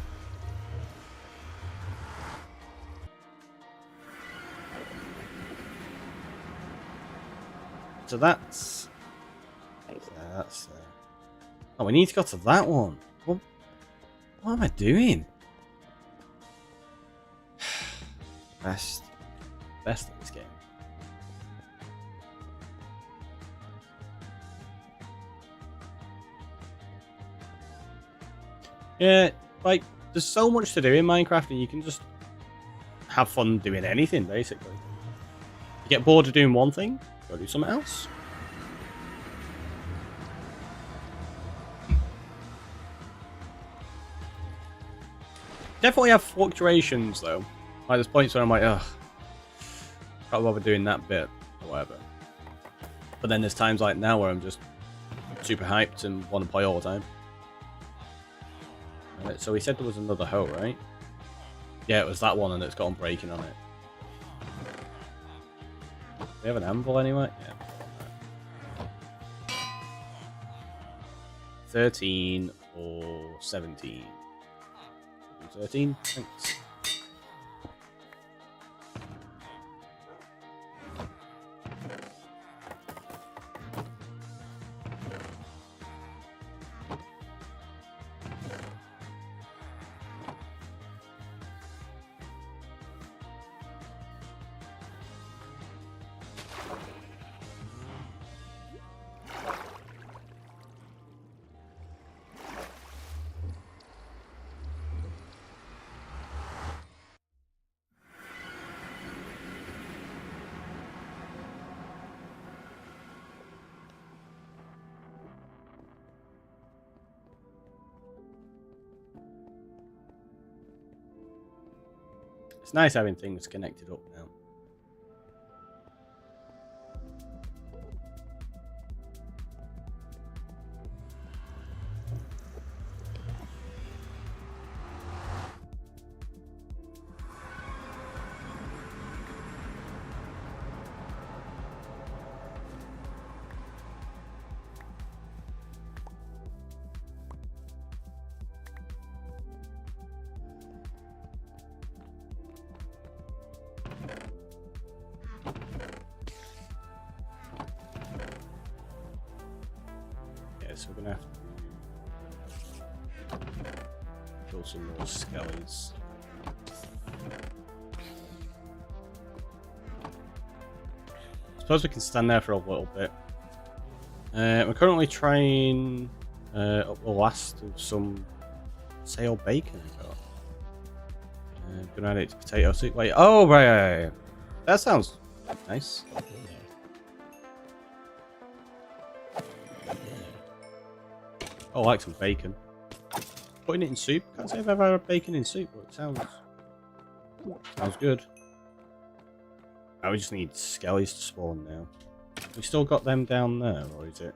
So that's... Oh, we need to go to that one. What am I doing? Best of this game. Yeah, like, there's so much to do in Minecraft and you can just have fun doing anything, basically. You get bored of doing one thing, go do something else. Definitely have fluctuations, though. Like, there's points where I'm like, ugh, can't bother doing that bit, or whatever. But then there's times like now where I'm just super hyped and want to play all the time. Right, so he said there was another hoe, right? Yeah, it was that one and it's got unbreaking on it. Do we have an anvil anyway? Yeah. 13 or 17? 13, thanks. It's nice having things connected up now. So we're gonna have to kill some more skellies. Suppose we can stand there for a little bit. We're currently trying up the last of some sail bacon I got. Gonna add it to potato soup. Wait, oh right. That sounds nice. Oh, I like some bacon. Putting it in soup. Can't say I've ever had bacon in soup, but it sounds good. Oh, we just need skellies to spawn now. We still got them down there, or is it?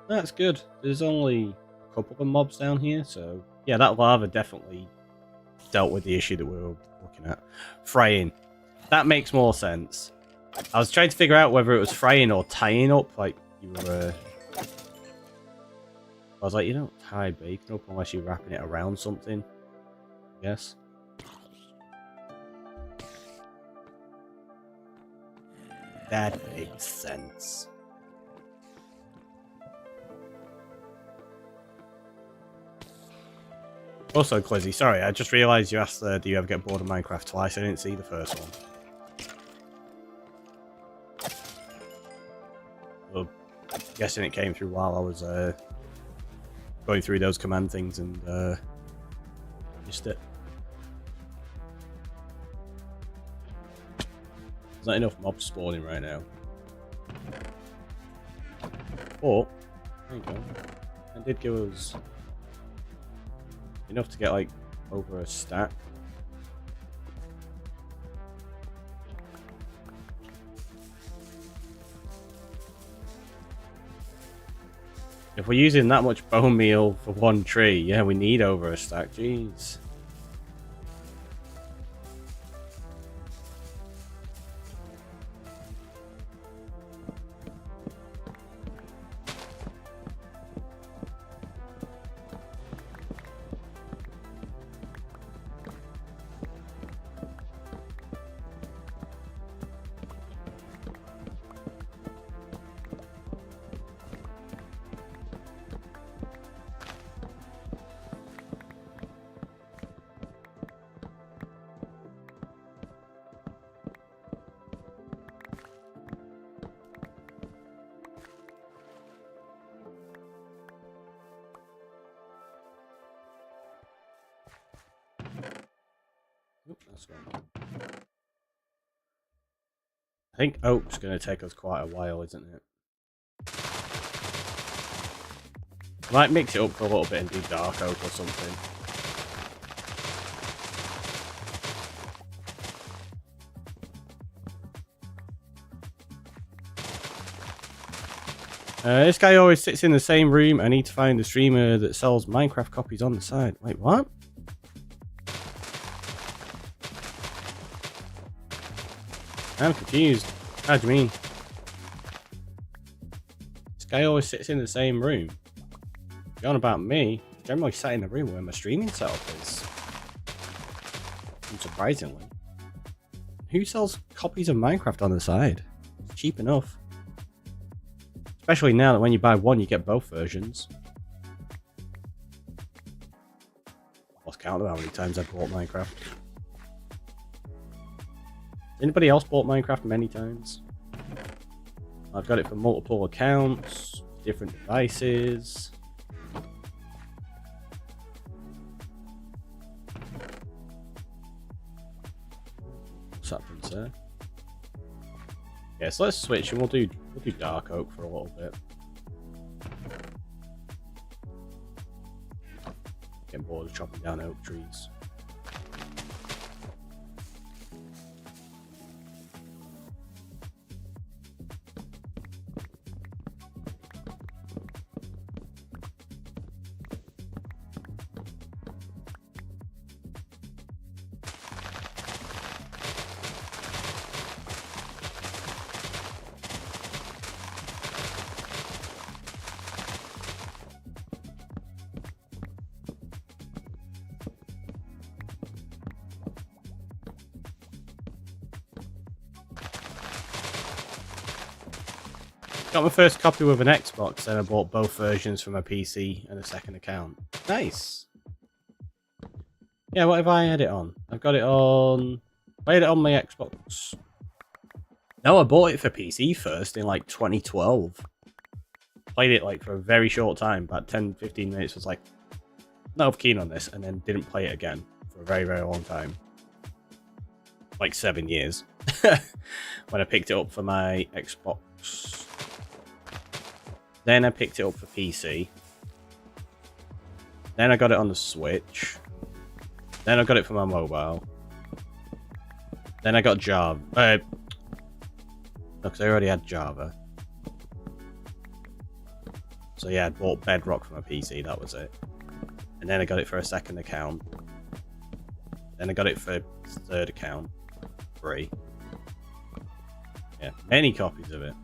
That's good. There's only a couple of mobs down here, so yeah, that lava definitely dealt with the issue that we were looking at. Fraying. That makes more sense. I was trying to figure out whether it was fraying or tying up, like you were. I was like, you don't tie bacon up unless you're wrapping it around something. Yes. That makes sense. Also, Clizzy, sorry, I just realised you asked, do you ever get bored of Minecraft twice? I didn't see the first one. Guessing it came through while I was going through those command things and missed it. There's not enough mobs spawning right now. But there you go. It did give us enough to get like over a stack. If we're using that much bone meal for one tree, yeah, we need over a stack. Jeez. Oop, that's gone. I think oak's going to take us quite a while, isn't it? I might mix it up for a little bit and do dark oak or something. This guy always sits in the same room. I need to find a streamer that sells Minecraft copies on the side. Wait, what? I'm confused. How do you mean? This guy always sits in the same room. You're on about me. Generally sat in a room where my streaming setup is. Unsurprisingly. Who sells copies of Minecraft on the side? It's cheap enough. Especially now that when you buy one, you get both versions. Lost count of how many times I've bought Minecraft. Anybody else bought Minecraft many times? I've got it for multiple accounts, different devices. What's happened, sir? Yeah, so let's switch and we'll do dark oak for a little bit. Getting bored of chopping down oak trees. Got my first copy with an Xbox, and I bought both versions for my PC and a second account. Nice. Yeah, what have I had it on? I've got it on... Played it on my Xbox. No, I bought it for PC first in like 2012. Played it like for a very short time, about 10-15 minutes, was like, not keen on this, and then didn't play it again for a very, very long time. Like 7 years. When I picked it up for my Xbox. Then I picked it up for PC. Then I got it on the Switch. Then I got it for my mobile. Then I got Java. No, because I already had Java. So yeah, I bought Bedrock for my PC, that was it. And then I got it for a second account. Then I got it for a third account. Free. Yeah, many copies of it.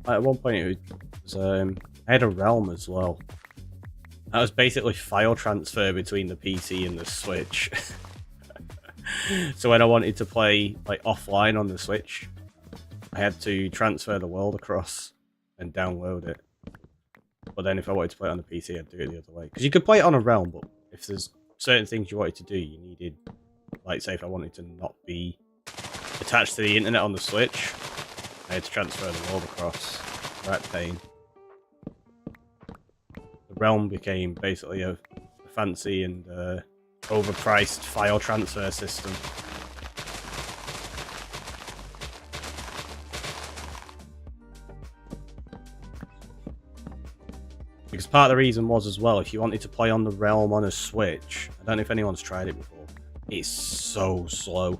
At one point, it was, I had a realm as well. That was basically file transfer between the PC and the Switch. So when I wanted to play like offline on the Switch, I had to transfer the world across. and download it. But then if I wanted to play it on the PC, I'd do it the other way. Because you could play it on a Realm, but if there's certain things you wanted to do, you needed, like say if I wanted to not be attached to the internet on the Switch, I had to transfer them all across. That pain. The Realm became basically a fancy and overpriced file transfer system. Because part of the reason was as well, if you wanted to play on the Realm on a Switch, I don't know if anyone's tried it before, it's so slow.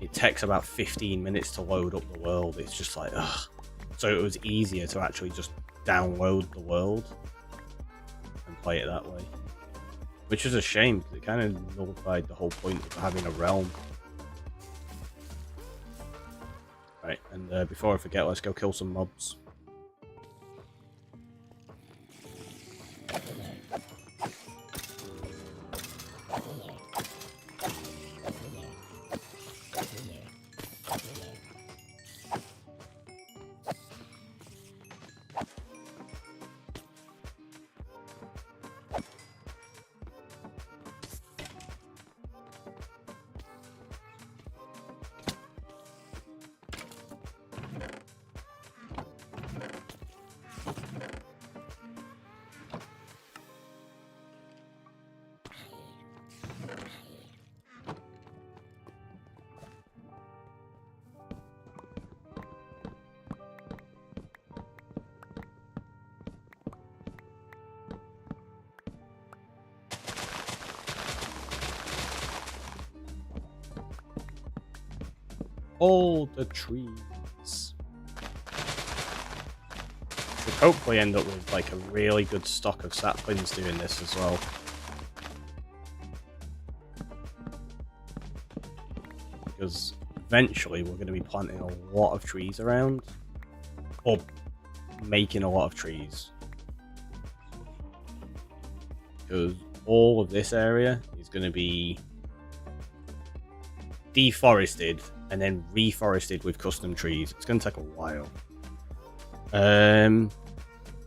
It takes about 15 minutes to load up the world. It's just like, ugh. So it was easier to actually just download the world and play it that way. Which is a shame, because it kind of nullified the whole point of having a Realm. Right, and before I forget, let's go kill some mobs. All the trees. Should hopefully end up with like a really good stock of saplings doing this as well. Because eventually we're going to be planting a lot of trees around. Or making a lot of trees. Because all of this area is going to be deforested and then reforested with custom trees. It's going to take a while.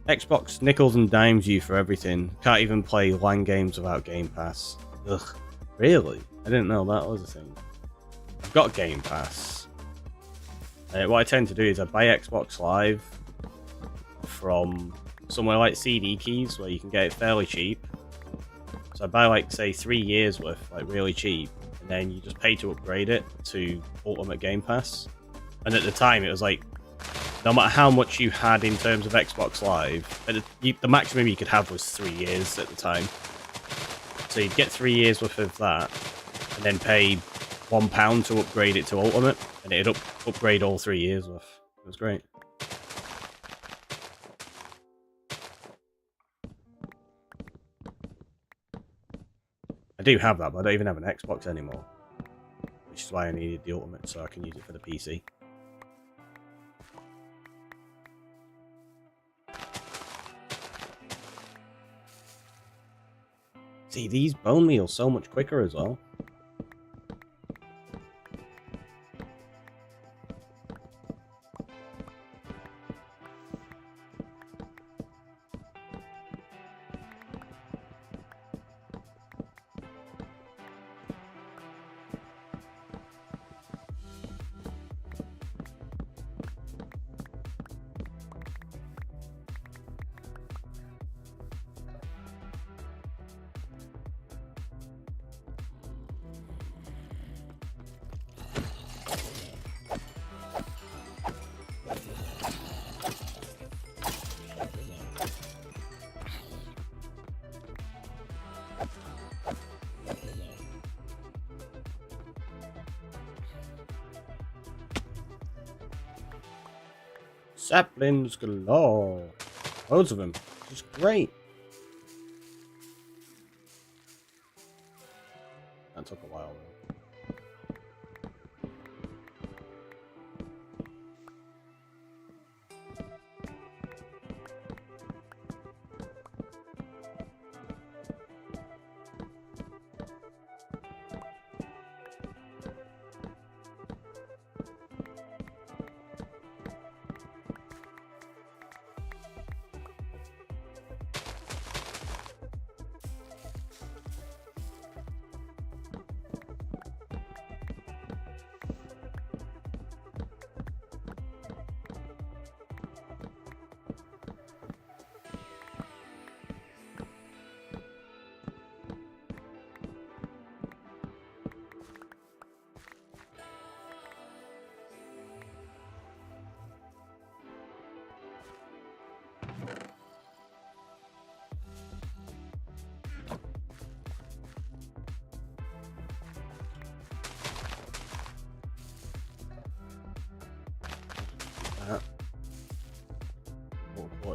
Xbox nickels and dimes you for everything. Can't even play LAN games without Game Pass. Ugh, really? I didn't know that was a thing. I've got Game Pass. What I tend to do is I buy Xbox Live from somewhere like CD Keys, where you can get it fairly cheap. So I buy like, say, 3 years worth, like really cheap. And then you just pay to upgrade it to Ultimate Game Pass. And at the time, it was like, no matter how much you had in terms of Xbox Live, the maximum you could have was 3 years at the time. So you'd get 3 years worth of that, and then pay £1 to upgrade it to Ultimate, and it'd upgrade all 3 years worth. It was great. I do have that, but I don't even have an Xbox anymore. Which is why I needed the Ultimate, so I can use it for the PC. See, these bone meals so much quicker as well. Saplings galore. Loads of them. Just great. That took a while though.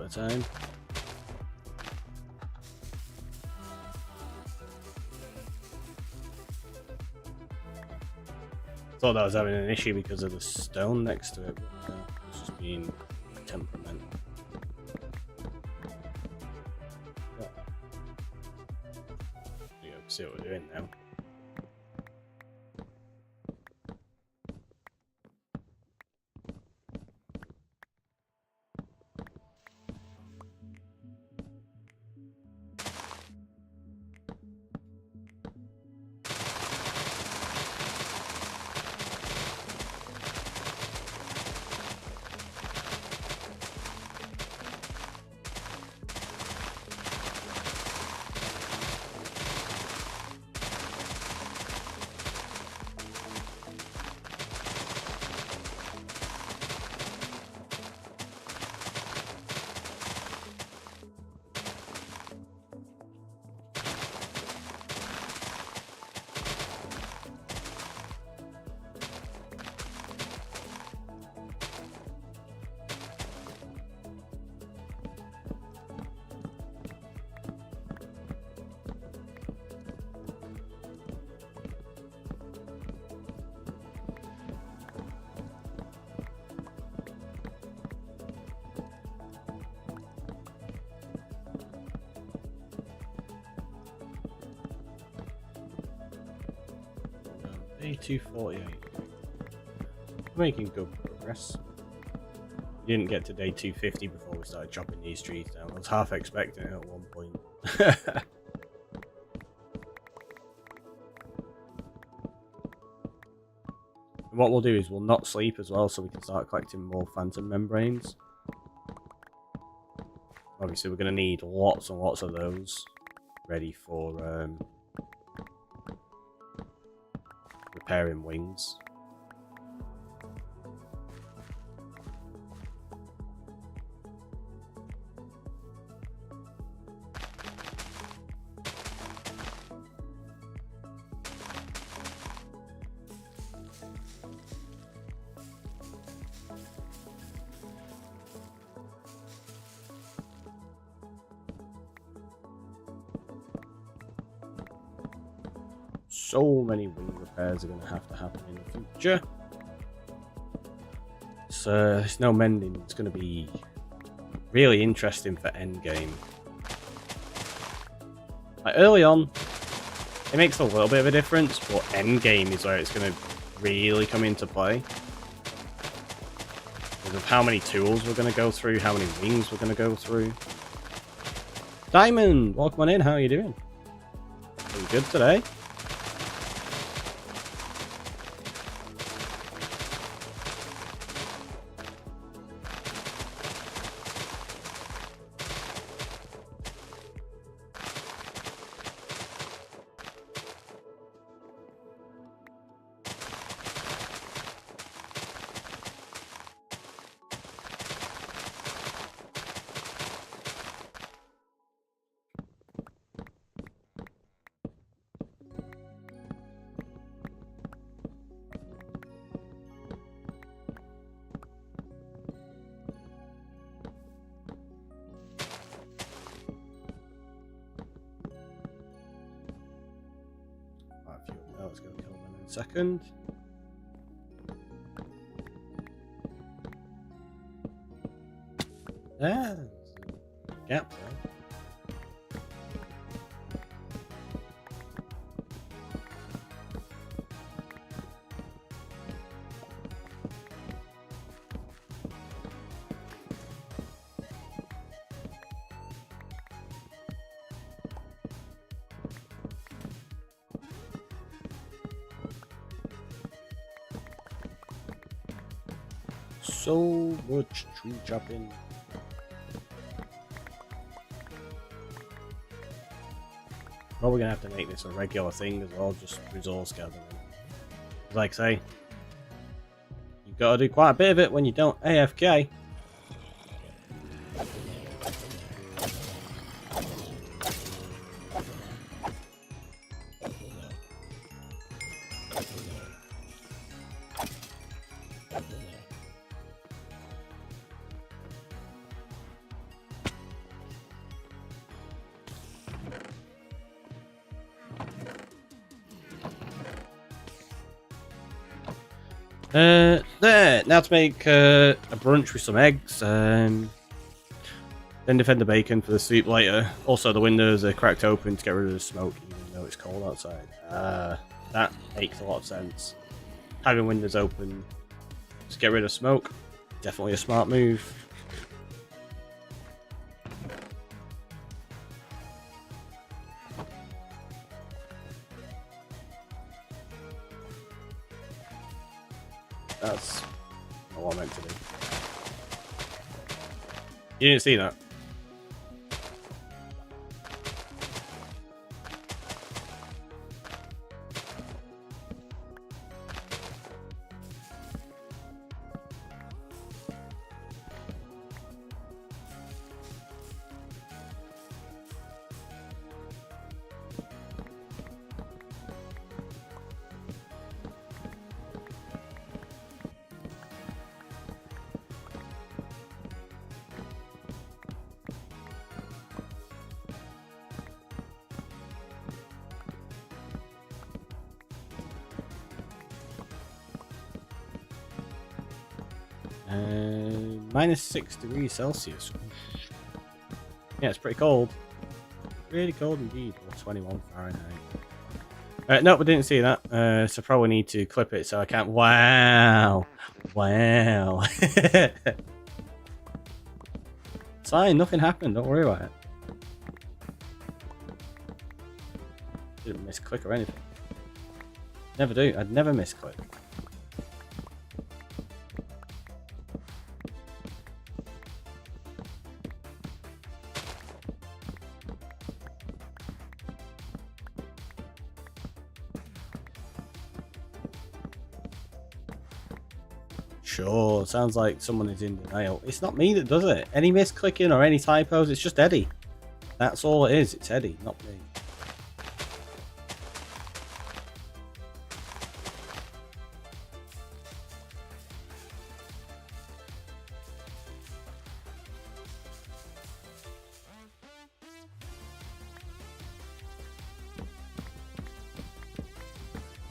a time. Thought that was having an issue because of the stone next to it, but no, it's just being temperamental. There you go, see what we're doing now. Day 248. Making good progress. We didn't get to day 250 before we started chopping these trees down. I was half expecting it at one point. And what we'll do is we'll not sleep as well so we can start collecting more phantom membranes. Obviously we're going to need lots and lots of those ready for repairing wings. So many wing repairs are going to happen in the future. So there's no mending. It's going to be really interesting for endgame. Like early on, it makes a little bit of a difference, but endgame is where it's going to really come into play. Because of how many tools we're going to go through, how many wings we're going to go through. Diamond, welcome on in. How are you doing? Are you good today? Let's go kill them in a second. There's a gap there. So much tree chopping. Probably gonna have to make this a regular thing as well, just resource gathering. Like I say, you've got to do quite a bit of it when you don't AFK. There. Now to make a brunch with some eggs. Then defend the bacon for the soup later. Also, the windows are cracked open to get rid of the smoke, even though it's cold outside. That makes a lot of sense. Having windows open to get rid of smoke, definitely a smart move. That's not what I meant to do. You didn't see that? -6 degrees Celsius. Yeah, it's pretty cold. Really cold indeed. Or 21 Fahrenheit. Nope, I didn't see that. So probably need to clip it so I can't. Wow. Wow. It's fine, nothing happened. Don't worry about it. Didn't miss click or anything. Never do. I'd never miss click. Sure, sounds like someone is in denial. It's not me that does it. Any misclicking or any typos, it's just Eddie. That's all it is. It's Eddie, not me.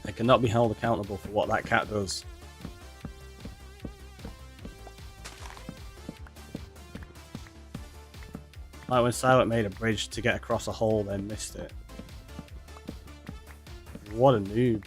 I cannot be held accountable for what that cat does. Like when Silent made a bridge to get across a hole, then missed it. What a noob.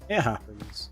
It happens.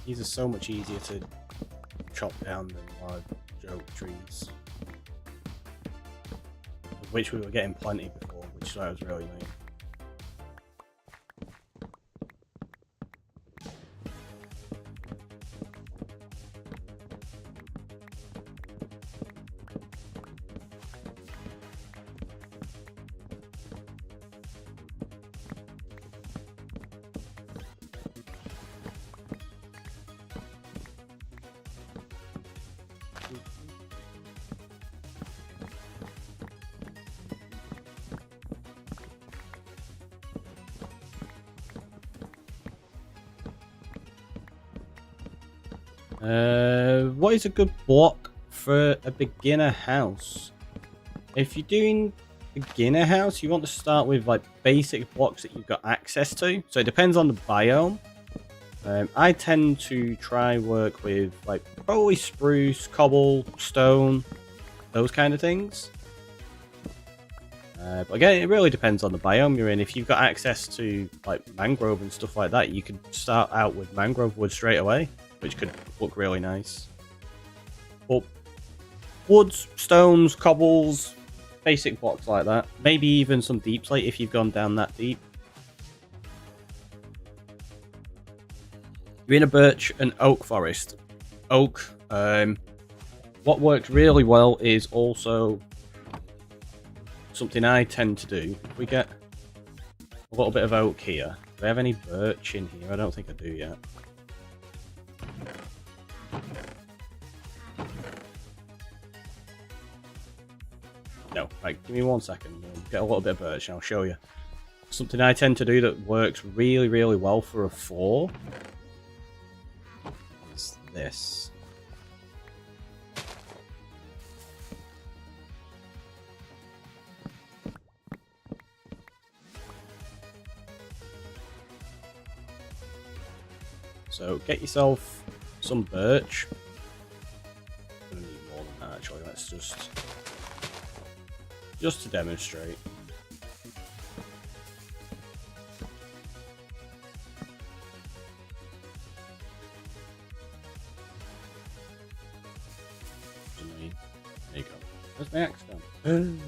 These are so much easier to chop down than large oak trees, of which we were getting plenty before, which I was really nice. What is a good block for a beginner house? If you're doing beginner house, you want to start with like basic blocks that you've got access to. So it depends on the biome. I tend to try work with like probably spruce, cobble, stone, those kind of things. But again, it really depends on the biome you're in. If you've got access to like mangrove and stuff like that, you could start out with mangrove wood straight away, which could look really nice. But woods, stones, cobbles, basic blocks like that. Maybe even some deep slate if you've gone down that deep. You're in a birch and oak forest. Oak, what works really well is also something I tend to do. If we get a little bit of oak here. Do I have any birch in here? I don't think I do yet. No, right, give me 1 second. We'll get a little bit of birch and I'll show you. Something I tend to do that works really, really well for a 4 is this. So get yourself some birch. I'm gonna need more than that actually. Let's just to demonstrate. There you go. Where's my axe gone? In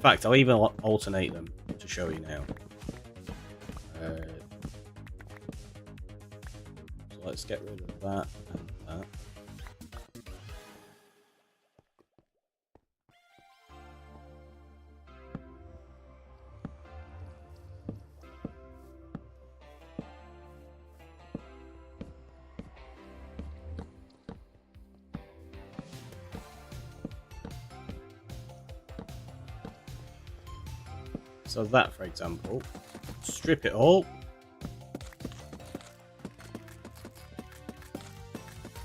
fact, I'll even alternate them to show you now. So let's get rid of that and that. So that, for example, strip it all.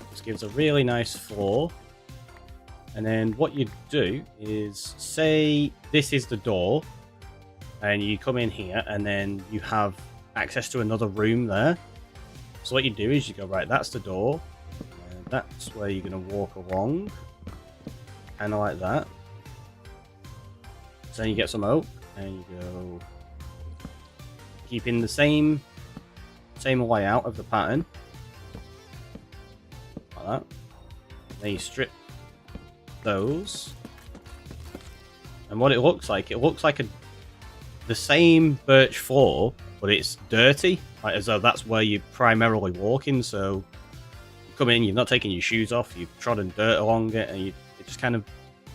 This gives a really nice floor. And then what you do is, say this is the door, and you come in here, and then you have access to another room there. So what you do is you go, right, that's the door, and that's where you're going to walk along, kind of like that. So then you get some oak. And you go keeping the same layout of the pattern like that. Then you strip those, and what it looks like the same birch floor, but it's dirty, like as though that's where you're primarily walking. So you come in, you're not taking your shoes off, you've trodden dirt along it, and it just kind of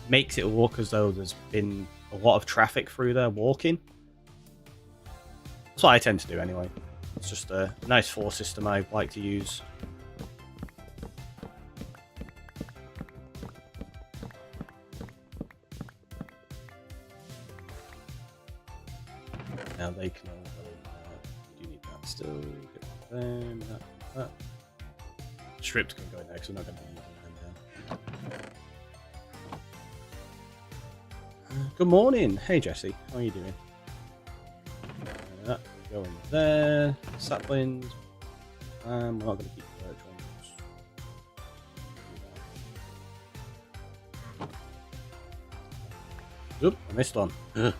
makes it look as though there's been a lot of traffic through there walking. That's what I tend to do anyway. It's just a nice floor system I like to use. Now they can all go in there. You do need that still. Get them, that. Strips can go in there because we're not going to be using them now. Good morning. Hey Jesse, how are you doing? That go in there. Saplings. We're not going to keep the birch ones. Oop, I missed one. Got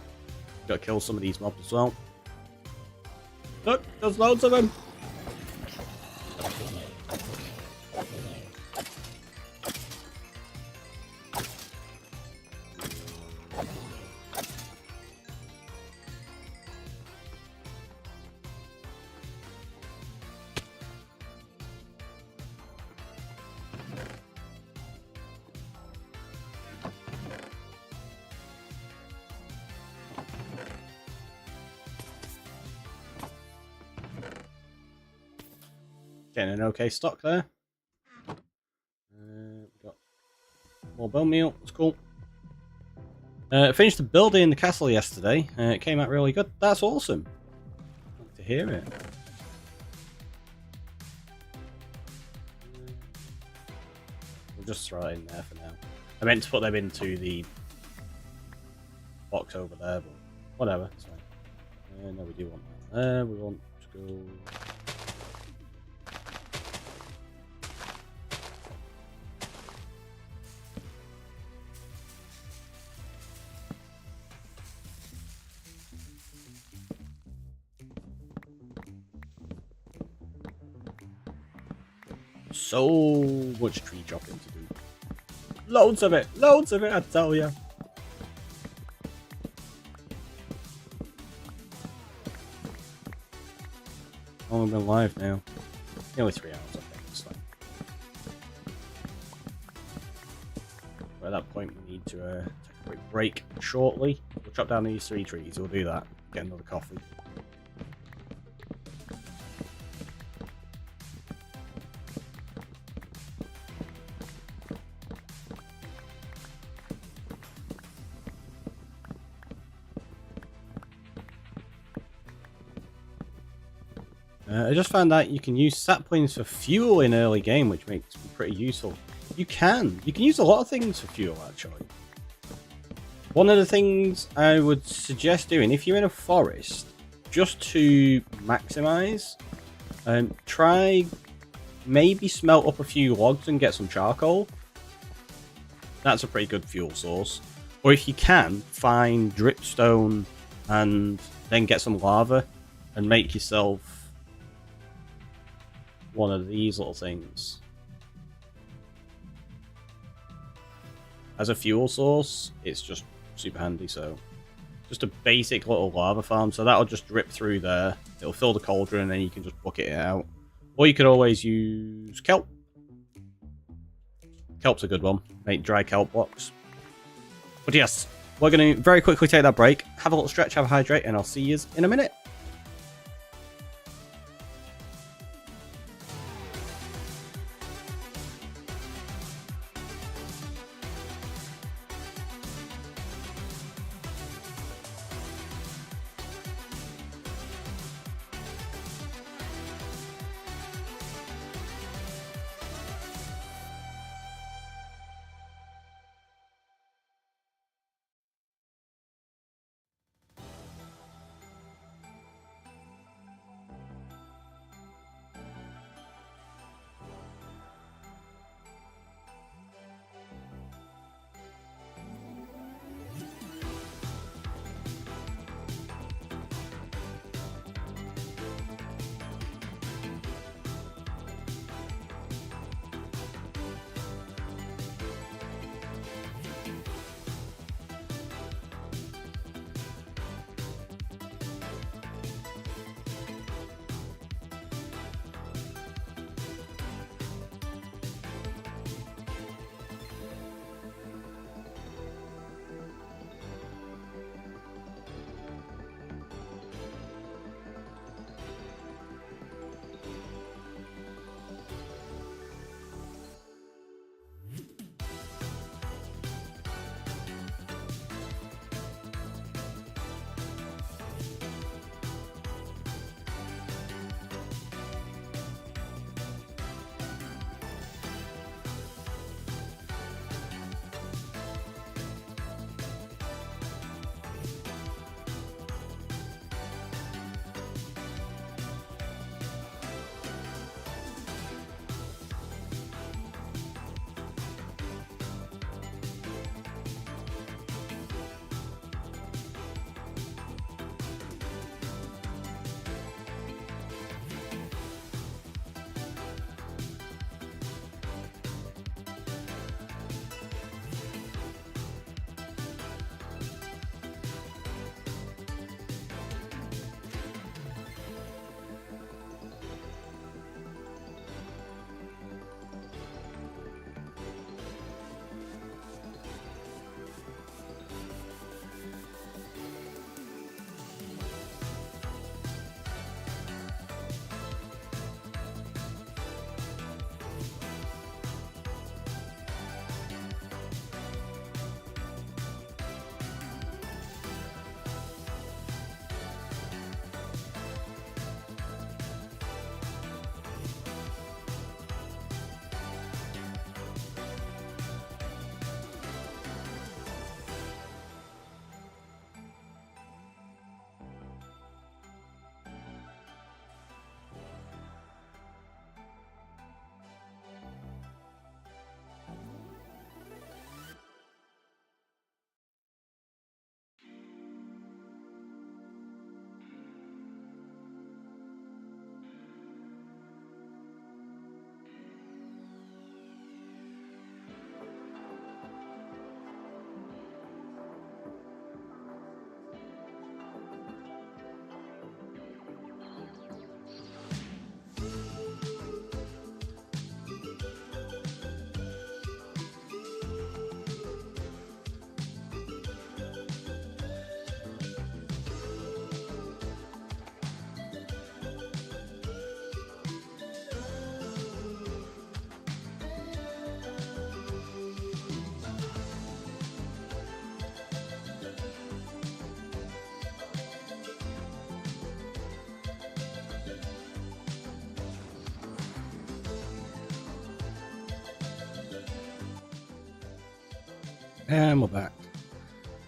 to kill some of these mobs as well. Look, there's loads of them. Getting an okay stock there. Got more bone meal. That's cool. Finished the building in the castle yesterday. It came out really good. That's awesome. Like to hear it. We'll just throw it in there for now. I meant to put them into the box over there, but whatever. It's fine. No, we do want that there. We want to go. So much tree chopping to do. Loads of it, I tell you. Oh, we've been live now. Nearly 3 hours, I think. It's fine. At that point, we need to take a quick break shortly. We'll chop down these 3 trees. We'll do that. Get another coffee. I just found out you can use saplings for fuel in early game, which makes it pretty useful. You can use a lot of things for fuel, actually. One of the things I would suggest doing, if you're in a forest, just to maximize, try maybe smelt up a few logs and get some charcoal. That's a pretty good fuel source. Or if you can, find dripstone and then get some lava and make yourself one of these little things as a fuel source. It's just super handy. So just a basic little lava farm, so that'll just drip through there, it'll fill the cauldron, and then you can just bucket it out. Or you could always use kelp. Kelp's a good one. Make dry kelp blocks. But yes, we're going to very quickly take that break, have a little stretch, have a hydrate, and I'll see you in a minute. And we're back.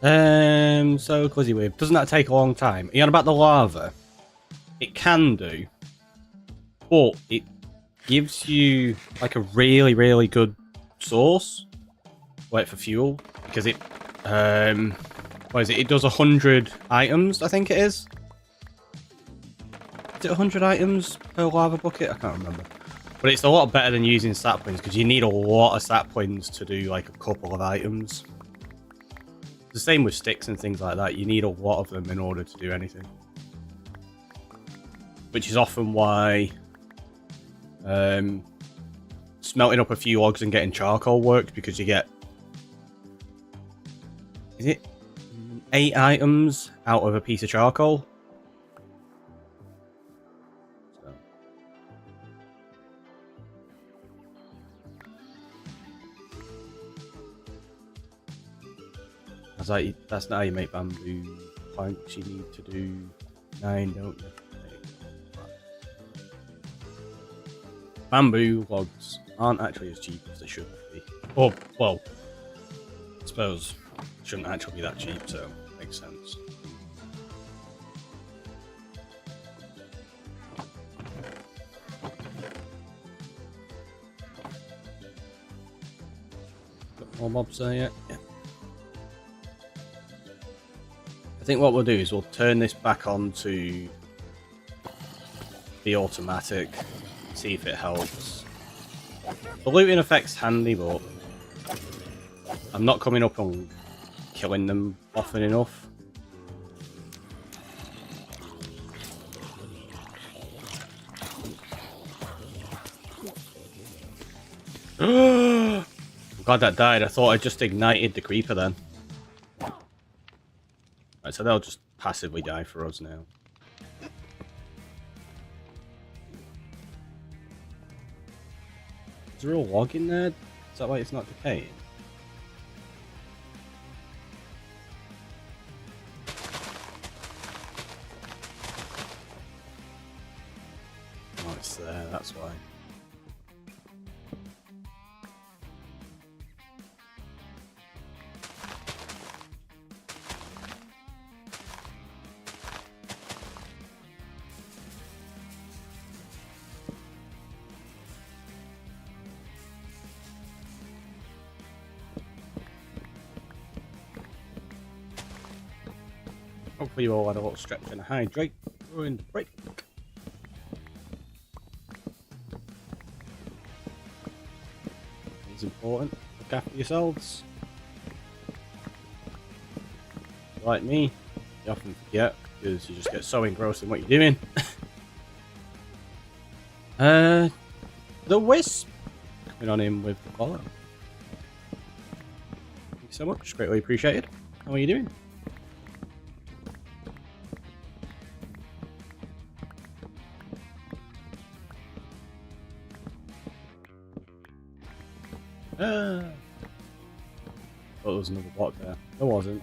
So Glizzy Wave, doesn't that take a long time? Are you on about the lava? It can do, but it gives you like a really, really good source. Wait for fuel because it, what is it? It does 100 items, I think it is. Is it 100 items per lava bucket? I can't remember. But it's a lot better than using sap coins because you need a lot of sap coins to do like a couple of items. The same with sticks and things like that. You need a lot of them in order to do anything. Which is often why smelting up a few logs and getting charcoal works, because you get, is it 8 items out of a piece of charcoal? So. I was like, that's not how you make bamboo planks. You need to do 9, don't you? Bamboo logs aren't actually as cheap as they should be. Or, well, I suppose it shouldn't actually be that cheap, so it makes sense. Got more mobs there yet? Yeah. I think what we'll do is we'll turn this back on to the automatic. See if it helps. The looting effect's handy, but I'm not coming up and killing them often enough. I'm glad that died. I thought I just ignited the creeper then. Right, so they'll just passively die for us now. Is there a log in there? Is that why it's not decaying? Oh, it's there, that's why. Hopefully you all had a little stretch and a hydrate during the break. It's important. Look after yourselves. Like me, you often forget because you just get so engrossed in what you're doing. The Wisp coming on in with the follow. Thank you so much, greatly appreciated. How are you doing? Oh, there was another block there. There wasn't.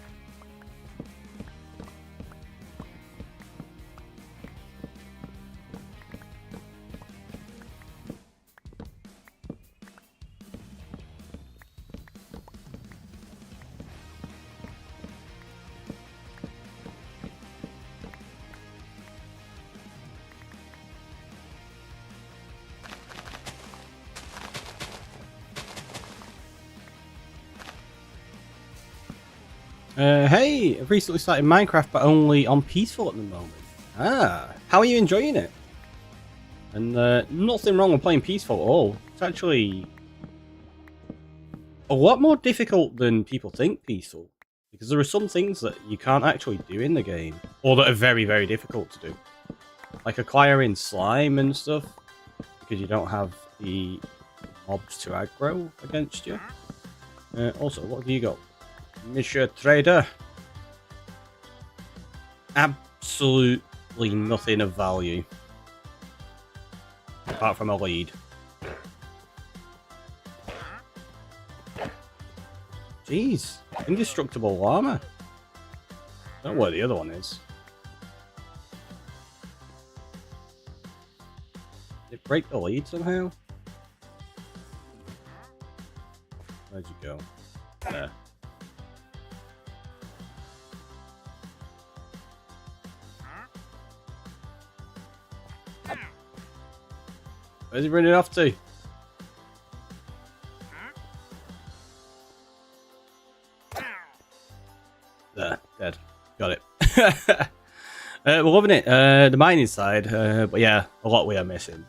Hey, I've recently started Minecraft, but only on peaceful at the moment. Ah, how are you enjoying it? And nothing wrong with playing peaceful at all. It's actually a lot more difficult than people think peaceful, because there are some things that you can't actually do in the game, or that are very, very difficult to do. Like acquiring slime and stuff, because you don't have the mobs to aggro against you. Also, what have you got? Monsieur Trader. Absolutely nothing of value. Apart from a lead. Jeez. Indestructible armor. I don't know where the other one is. Did it break the lead somehow? Where'd you go? There. Where's he running off to? There, dead. Got it. We're loving it. The mining side, but yeah, a lot we are missing.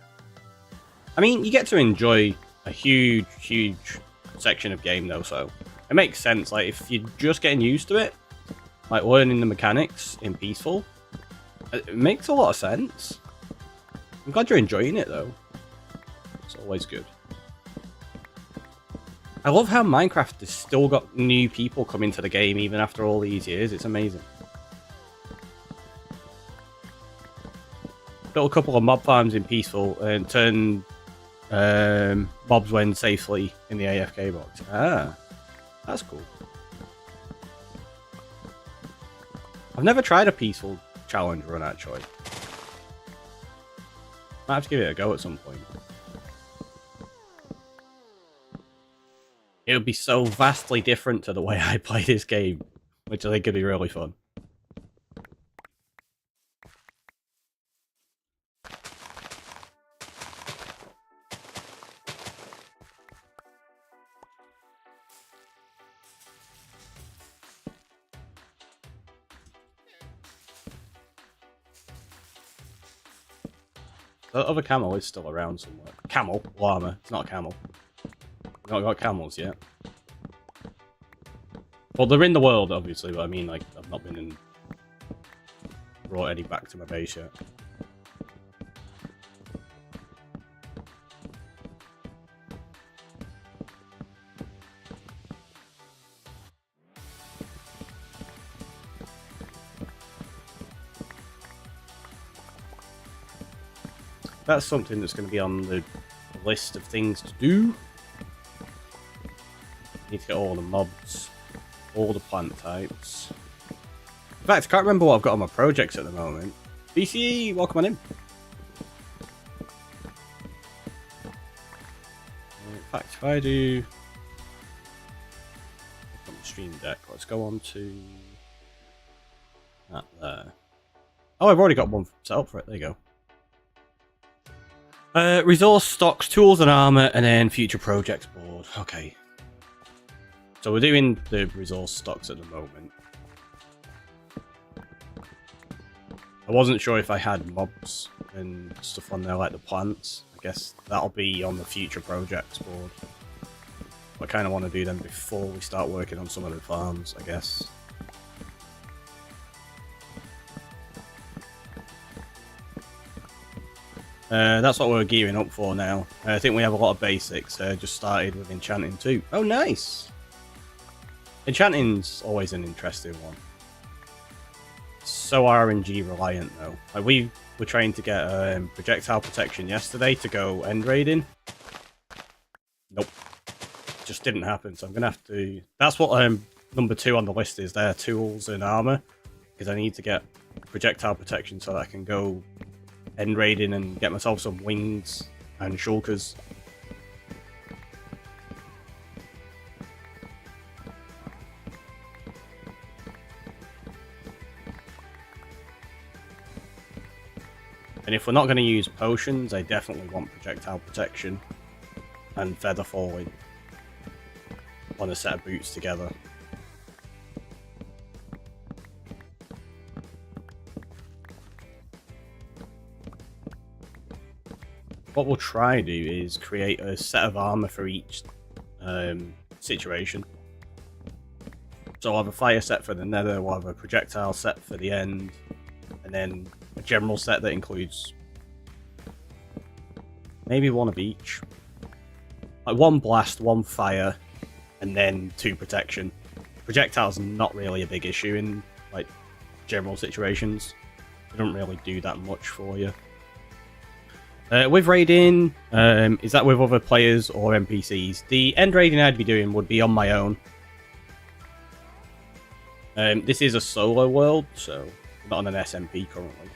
I mean, you get to enjoy a huge, huge section of game though, so it makes sense. Like, if you're just getting used to it, like learning the mechanics in Peaceful, it makes a lot of sense. I'm glad you're enjoying it though. It's always good. I love how Minecraft has still got new people coming to the game even after all these years. It's amazing. Built a couple of mob farms in Peaceful and turned mobs when safely in the AFK box. Ah, that's cool. I've never tried a Peaceful challenge run actually. Might have to give it a go at some point. It would be so vastly different to the way I play this game, which I think could be really fun. The other camel is still around somewhere. Camel? Llama. It's not a camel. We've not got camels yet. Well, they're in the world, obviously, but I mean, like, I've not been in... brought any back to my base yet. That's something that's going to be on the list of things to do. Need to get all the mobs, all the plant types. In fact, I can't remember what I've got on my projects at the moment. BCE, welcome on in. In fact, if I do... on the stream deck, let's go on to... that there. Oh, I've already got one set up for it. There you go. Resource, stocks, tools and armor, and then future projects board. Okay. So we're doing the resource stocks at the moment. I wasn't sure if I had mobs and stuff on there like the plants. I guess that'll be on the future projects board. I kind of want to do them before we start working on some of the farms, I guess. That's what we're gearing up for now. I think we have a lot of basics. Just started with enchanting too. Oh, nice! Enchanting's always an interesting one. So RNG reliant though. Like we were trying to get projectile protection yesterday to go end raiding. Nope. Just didn't happen, so I'm gonna have to... That's what number 2 on the list is there, tools and armor. Because I need to get projectile protection so that I can go end raiding and get myself some wings and shulkers. And if we're not going to use potions, I definitely want projectile protection and feather falling on a set of boots together. What we'll try to do is create a set of armor for each situation. So I'll have a fire set for the nether, we'll have a projectile set for the end, and then a general set that includes maybe one of each. Like 1 blast, 1 fire, and then 2 protection. Projectiles not really a big issue in like general situations. They don't really do that much for you. With raiding, is that with other players or NPCs? The end raiding I'd be doing would be on my own. This is a solo world, so I'm not on an SMP currently.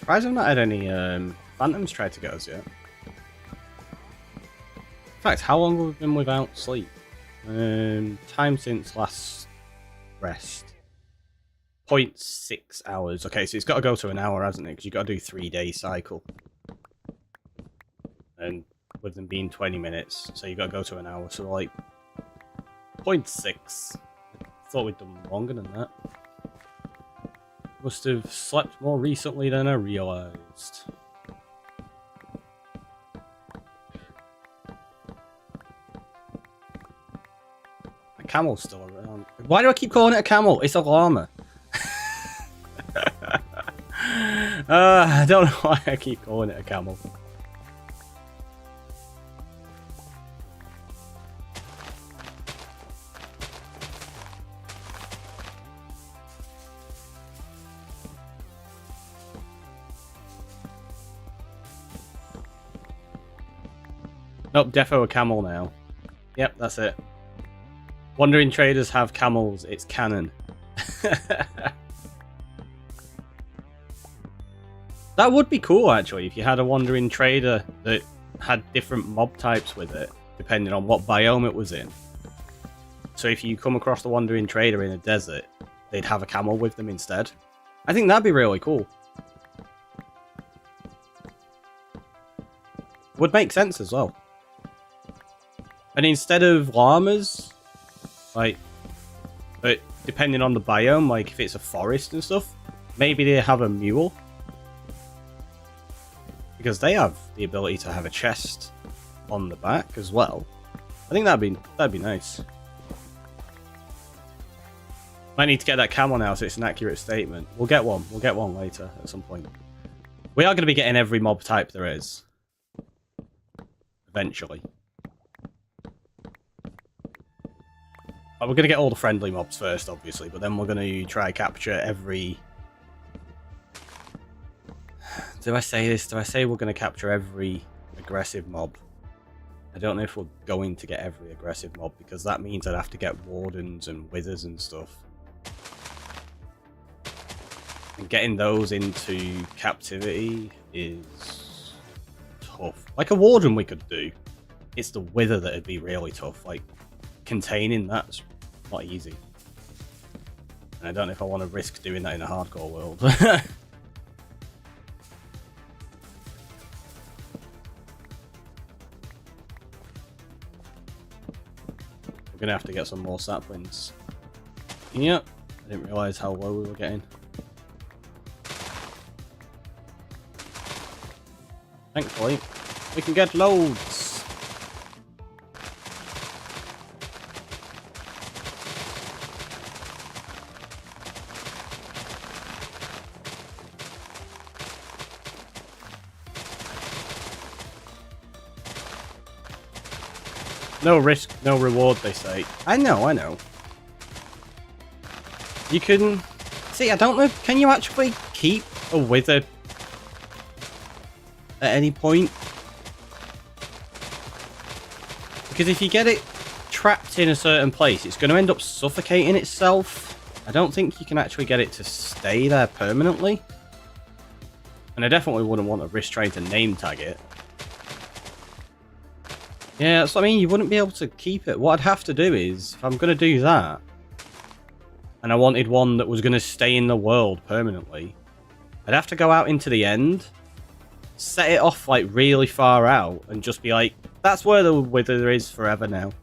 Surprised I've not had any phantoms try to get us yet. In fact, how long have we been without sleep? Time since last rest. 0.6 hours. Okay, so it's got to go to an hour, hasn't it? Because you've got to do 3-day cycle. And with them being 20 minutes, so you've got to go to an hour. So like 0.6. I thought we'd done longer than that. Must have slept more recently than I realised. A camel's still around. Why do I keep calling it a camel? It's a llama. I don't know why I keep calling it a camel. Nope, defo a camel now. Yep, that's it. Wandering traders have camels, it's canon. That would be cool, actually, if you had a wandering trader that had different mob types with it, depending on what biome it was in. So if you come across the wandering trader in a desert, they'd have a camel with them instead. I think that'd be really cool. Would make sense as well. And instead of llamas, like, but depending on the biome, like if it's a forest and stuff, maybe they have a mule. Because they have the ability to have a chest on the back as well. I think that'd be nice. Might need to get that camel now so it's an accurate statement. We'll get one. We'll get one later at some point. We are going to be getting every mob type there is. Eventually. We're going to get all the friendly mobs first, obviously, but then we're going to try capture every... Do I say this? Do I say we're going to capture every aggressive mob? I don't know if we're going to get every aggressive mob, because that means I'd have to get wardens and withers and stuff. And getting those into captivity is tough. Like a warden we could do. It's the wither that'd be really tough. Like, containing that's not easy. And I don't know if I want to risk doing that in a hardcore world. We're gonna have to get some more saplings. Yep, I didn't realise how low we were getting. Thankfully, we can get loads. No risk, no reward, they say. I know, I know. You can... See, I don't know, can you actually keep a wither at any point? Because if you get it trapped in a certain place, it's going to end up suffocating itself. I don't think you can actually get it to stay there permanently. And I definitely wouldn't want to risk trying to name tag it. Yeah, that's what I mean, you wouldn't be able to keep it. What I'd have to do is, if I'm going to do that, and I wanted one that was going to stay in the world permanently, I'd have to go out into the end, set it off like really far out, and just be like, that's where the wither is forever now.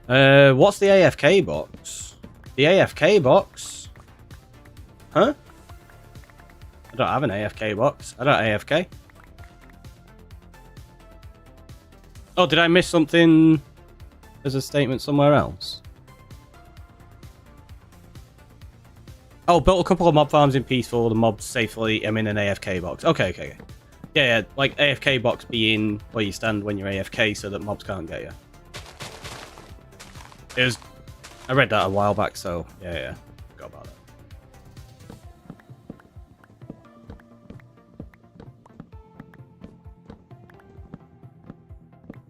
What's the AFK box? The AFK box? Huh? I don't have an AFK box. I don't AFK. Oh, did I miss something as a statement somewhere else? Oh, built a couple of mob farms in peaceful, the mobs safely. I'm in an AFK box. Okay. Yeah, like AFK box being where you stand when you're AFK so that mobs can't get you. I read that a while back, so yeah. Forgot about that.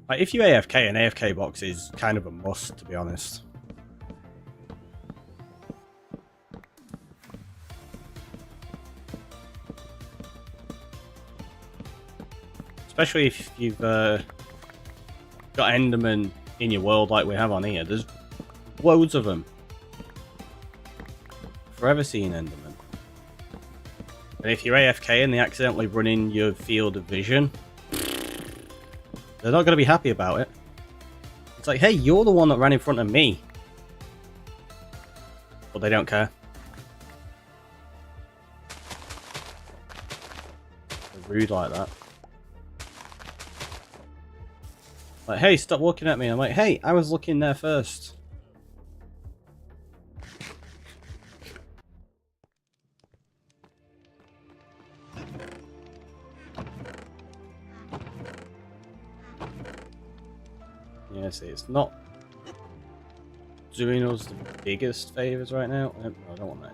Like, if you AFK, an AFK box is kind of a must, to be honest. especially if you've got Enderman in your world like we have on here. There's loads of them. Forever seeing Enderman. And if you're AFK and they accidentally run in your field of vision, they're not going to be happy about it. It's like, hey, you're the one that ran in front of me. But they don't care. They're rude like that. Like, hey, stop looking at me. I'm like, hey, I was looking there first. Yeah, see, it's not doing us the biggest favors right now. No, I don't want that.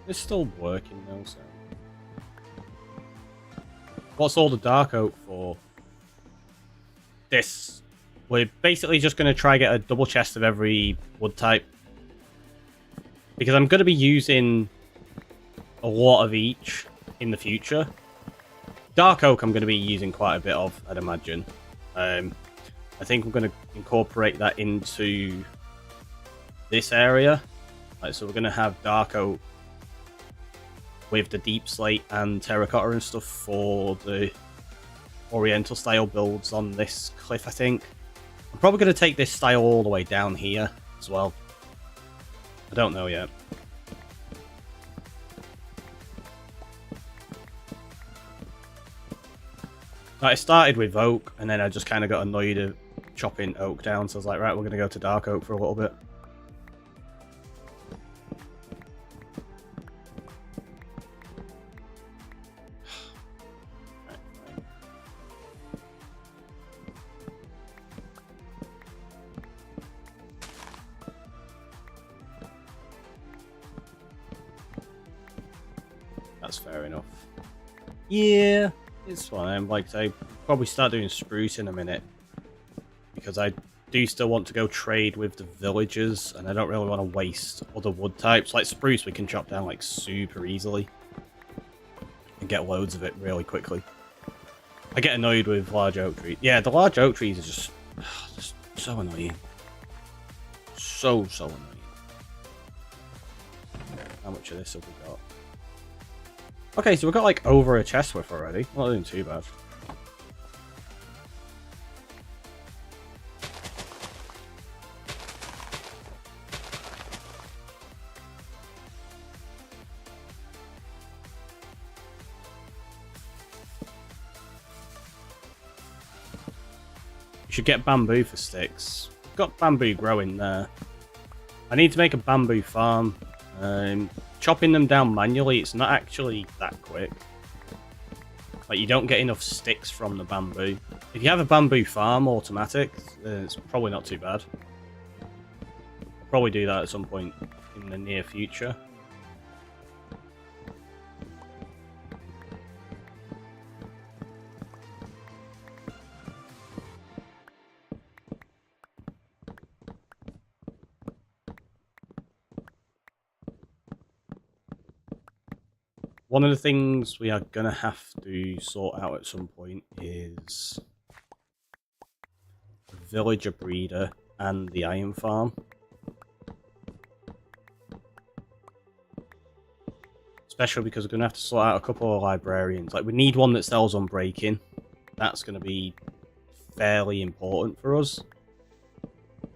It's still working though, so. What's all the dark oak for? This. We're basically just going to try get a double chest of every wood type. Because I'm going to be using a lot of each in the future. Dark oak I'm going to be using quite a bit of, I'd imagine. I think I'm going to incorporate that into this area. Like, so we're going to have dark oak with the deep slate and terracotta and stuff for the oriental style builds on this cliff, I think. I'm probably going to take this style all the way down here as well. I don't know yet. I started with oak, and then I just kind of got annoyed at chopping oak down, so I was like, right, we're going to go to dark oak for a little bit. That's fair enough. Yeah, it's fine. Like I say, probably start doing spruce in a minute. Because I do still want to go trade with the villagers, and I don't really want to waste other wood types. Like spruce we can chop down like super easily. And get loads of it really quickly. I get annoyed with large oak trees. Yeah, the large oak trees are just so annoying. So annoying. How much of this have we got? Okay, so we've got like over a chest worth already. Not doing too bad. You should get bamboo for sticks. I've got bamboo growing there. I need to make a bamboo farm. Chopping them down manually, it's not actually that quick. Like, you don't get enough sticks from the bamboo. If you have a bamboo farm automatic, then it's probably not too bad. I'll probably do that at some point in the near future. One of the things we are going to have to sort out at some point is the villager breeder and the iron farm. Especially because we're going to have to sort out a couple of librarians. Like, we need one that sells Unbreaking. That's going to be fairly important for us.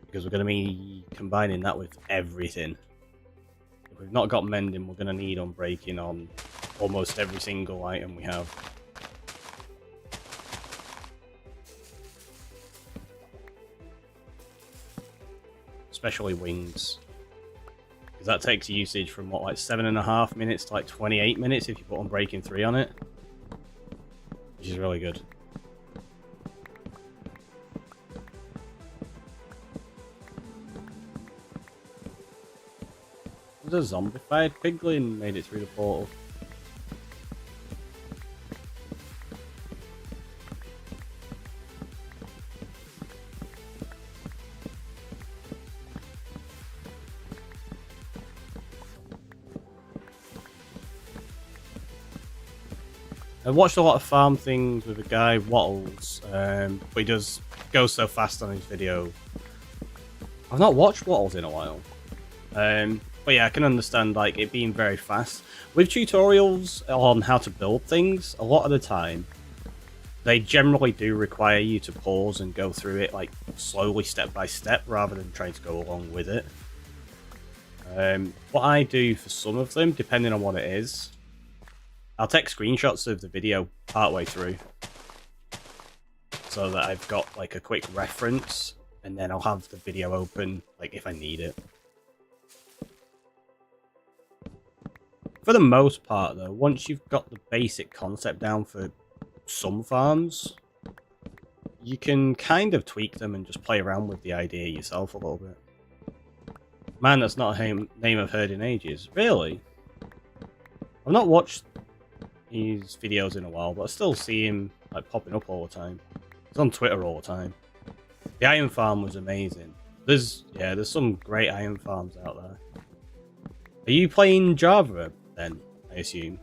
Because we're going to be combining that with everything. If we've not got Mending, we're going to need Unbreaking on almost every single item we have. Especially wings. Because that takes usage from what, like 7.5 minutes to like 28 minutes if you put Unbreaking 3 on it. Which is really good. There's a zombified piglin made it through the portal. watched a lot of farm things with a guy, Wattles, but he does go so fast on his video. I've not watched Wattles in a while. But yeah, I can understand like it being very fast. With tutorials on how to build things, a lot of the time, they generally do require you to pause and go through it like slowly, step by step, rather than trying to go along with it. What I do for some of them, depending on what it is, I'll take screenshots of the video partway through, so that I've got like a quick reference, and then I'll have the video open like if I need it. For the most part though, once you've got the basic concept down for some farms, you can kind of tweak them and just play around with the idea yourself a little bit. Man, that's not a name I've heard in ages. Really? I've not watched his videos in a while, but I still see him like popping up all the time. He's on Twitter all the time. The iron farm was amazing. There's some great iron farms out there. Are you playing Java then, I assume?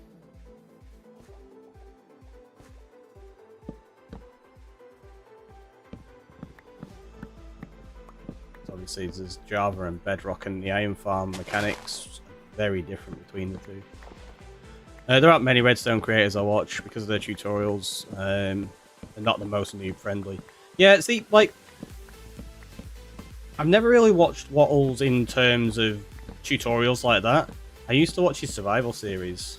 Obviously there's Java and Bedrock, and the iron farm mechanics are very different between the two. There aren't many redstone creators I watch because of their tutorials. They're not the most noob friendly. Yeah, see, like, I've never really watched Wattles in terms of tutorials like that. I used to watch his survival series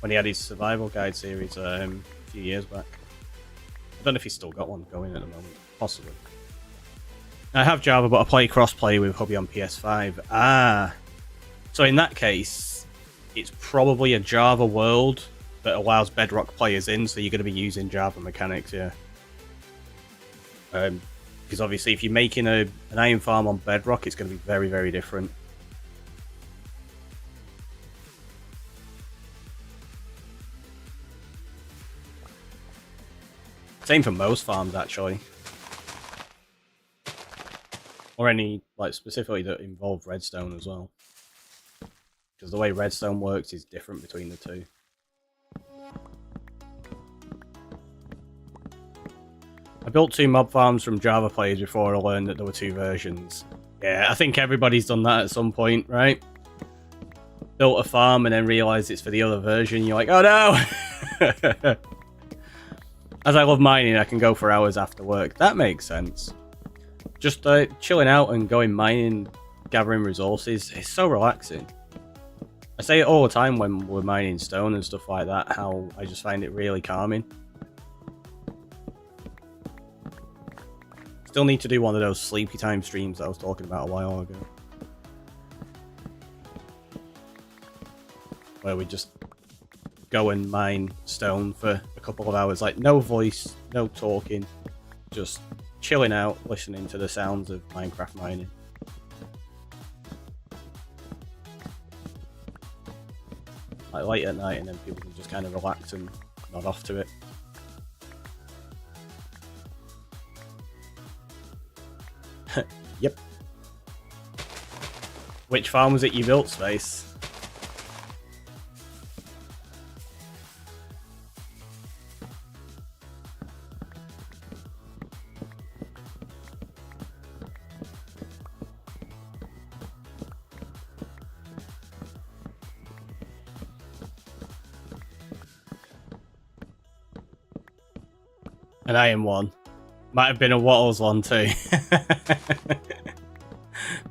when he had his survival guide series a few years back. I don't know if he's still got one going at the moment. Possibly. I have Java, but I play crossplay with hubby on PS5. Ah, so in that case, it's probably a Java world that allows Bedrock players in, so you're going to be using Java mechanics, yeah. Because obviously, if you're making an iron farm on Bedrock, it's going to be very, very different. Same for most farms, actually. Or any, like, specifically that involve redstone as well. Because the way redstone works is different between the two. I built 2 mob farms from Java players before I learned that there were 2 versions. Yeah, I think everybody's done that at some point, right? Built a farm and then realised it's for the other version. You're like, oh no! As I love mining, I can go for hours after work. That makes sense. Just chilling out and going mining, gathering resources, it's so relaxing. I say it all the time when we're mining stone and stuff like that, how I just find it really calming. Still need to do one of those sleepy time streams that I was talking about a while ago. Where we just go and mine stone for a couple of hours. Like, no voice, no talking, just chilling out, listening to the sounds of Minecraft mining. Like late at night, and then people can just kind of relax and nod off to it. Yep. Which farm was it you built, Space? An iron one. Might have been a Wattles one too.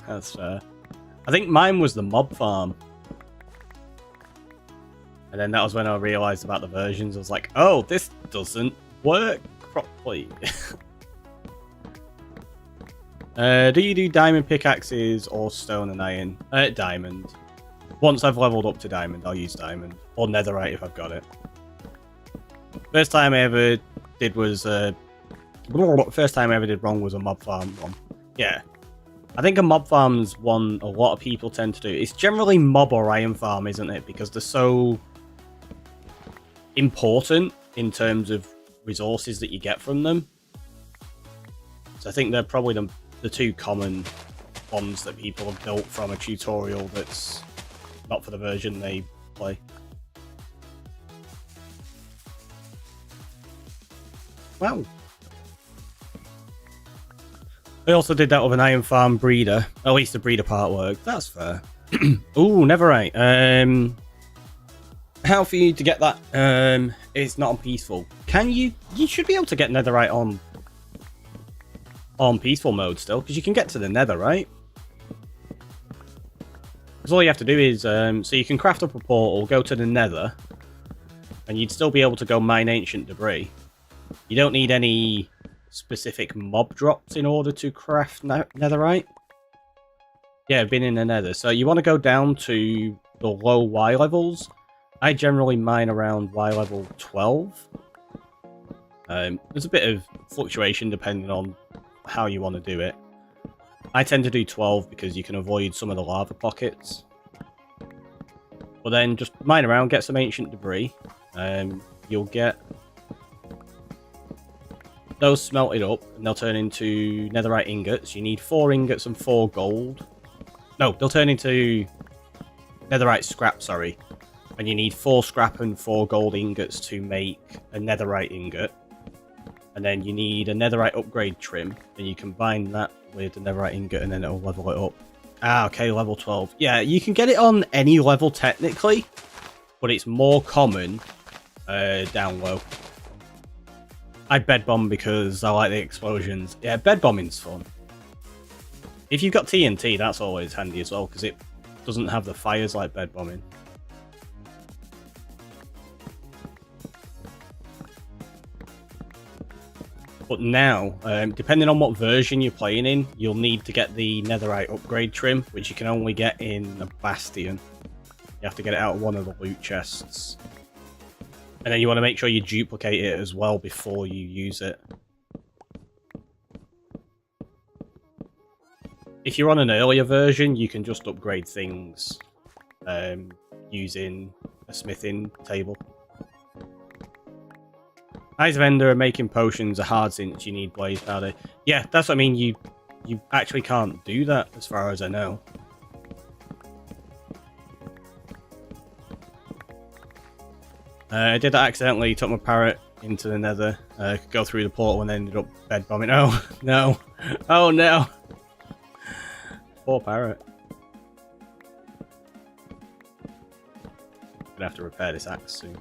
That's fair. I think mine was the mob farm. And then that was when I realised about the versions. I was like, oh, this doesn't work properly. Do you do diamond pickaxes or stone and iron? Diamond. Once I've leveled up to diamond, I'll use diamond. Or netherite if I've got it. First time I ever did was... first time I ever did wrong was a mob farm one. Yeah. I think a mob farm's one a lot of people tend to do. It's generally mob or iron farm, isn't it? Because they're so important in terms of resources that you get from them. So I think they're probably the 2 common ones that people have built from a tutorial that's not for the version they play. Wow. I also did that with an iron farm breeder. At least the breeder part worked. That's fair. Ooh, netherite. How for you to get that? It's not on peaceful. Can you? You should be able to get netherite on peaceful mode still, because you can get to the nether, right? Because all you have to do is, so you can craft up a portal, go to the nether, and you'd still be able to go mine ancient debris. You don't need any specific mob drops in order to craft netherite. Yeah, I've been in the nether. So you want to go down to the low Y levels. I generally mine around Y level 12. There's a bit of fluctuation depending on how you want to do it. I tend to do 12 because you can avoid some of the lava pockets. But then just mine around, get some ancient debris. You'll get those smelted up, and they'll turn into netherite ingots. You need 4 ingots and 4 gold. No, they'll turn into netherite scrap, sorry. And you need 4 scrap and 4 gold ingots to make a netherite ingot. And then you need a netherite upgrade trim, and you combine that with the netherite ingot, and then it'll level it up. Ah, okay, level 12. Yeah, you can get it on any level technically, but it's more common down low. I bed bomb because I like the explosions. Yeah, bed bombing's fun. If you've got TNT, that's always handy as well, because it doesn't have the fires like bed bombing. But now, depending on what version you're playing in, you'll need to get the netherite upgrade trim, which you can only get in a bastion. You have to get it out of one of the loot chests. And then you want to make sure you duplicate it as well before you use it. If you're on an earlier version, you can just upgrade things using a smithing table. Eyes of Ender making potions are hard since you need blaze powder. Yeah, that's what I mean. You actually can't do that as far as I know. I did that accidentally, took my parrot into the nether, could go through the portal and ended up bed bombing. Oh, no. Oh, no. Poor parrot. Gonna have to repair this axe soon.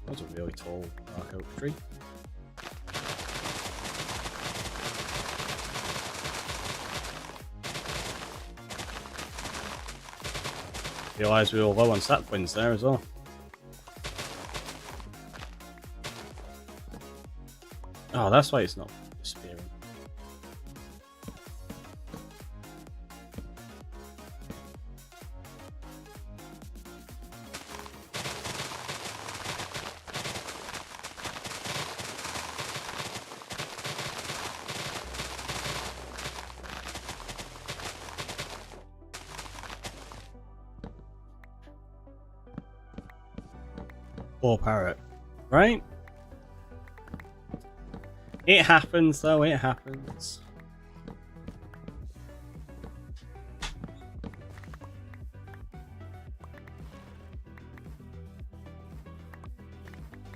That was a really tall dark oak tree. Realise we were low on sap points there as well. Oh, that's why it's not disappearing. Poor parrot, right? It happens though, it happens.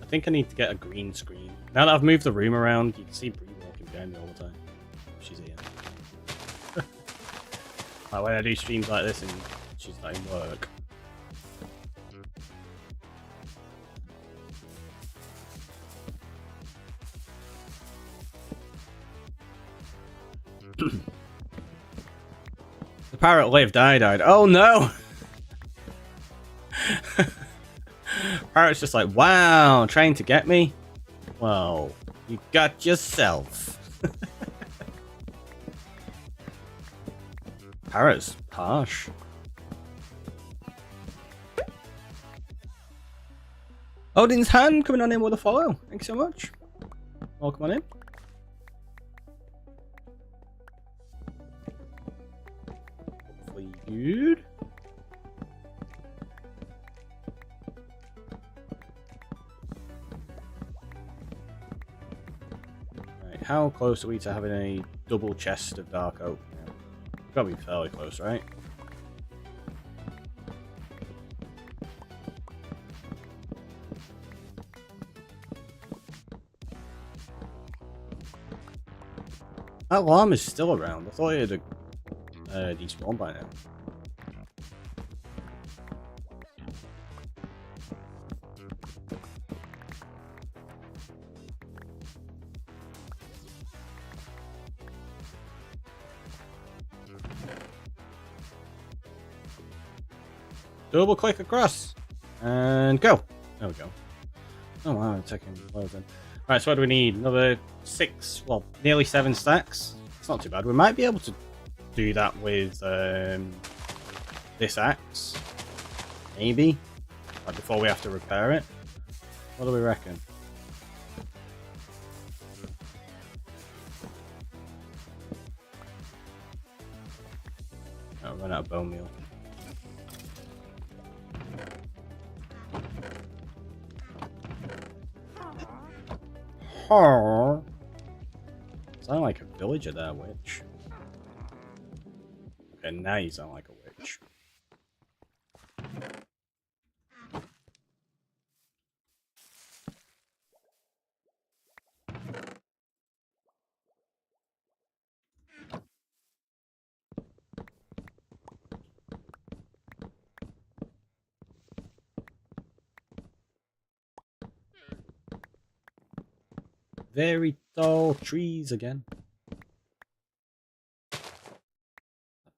I think I need to get a green screen. Now that I've moved the room around, you can see Bree walking behind me all the time. She's here. Like when I do streams like this and she's not in work. The parrot lived, I died. Oh no! Parrot's just like, wow, trying to get me? Well, you got yourself. Parrot's harsh. Odin's hand coming on in with a follow. Thanks so much. Welcome on in. Good. Right, how close are we to having a double chest of dark oak now? Gotta be fairly close, right? That alarm is still around. I thought it had despawned by now. Double click across and go. There we go. Oh wow, I'm taking loads in. Right, so what do we need? Another 6, well, nearly 7 stacks. It's not too bad. We might be able to do that with this axe. Maybe. Like before we have to repair it. What do we reckon? I'll run out of bone meal. Sound like a villager there, witch. Okay, now you sound like a witch. Very tall trees again. That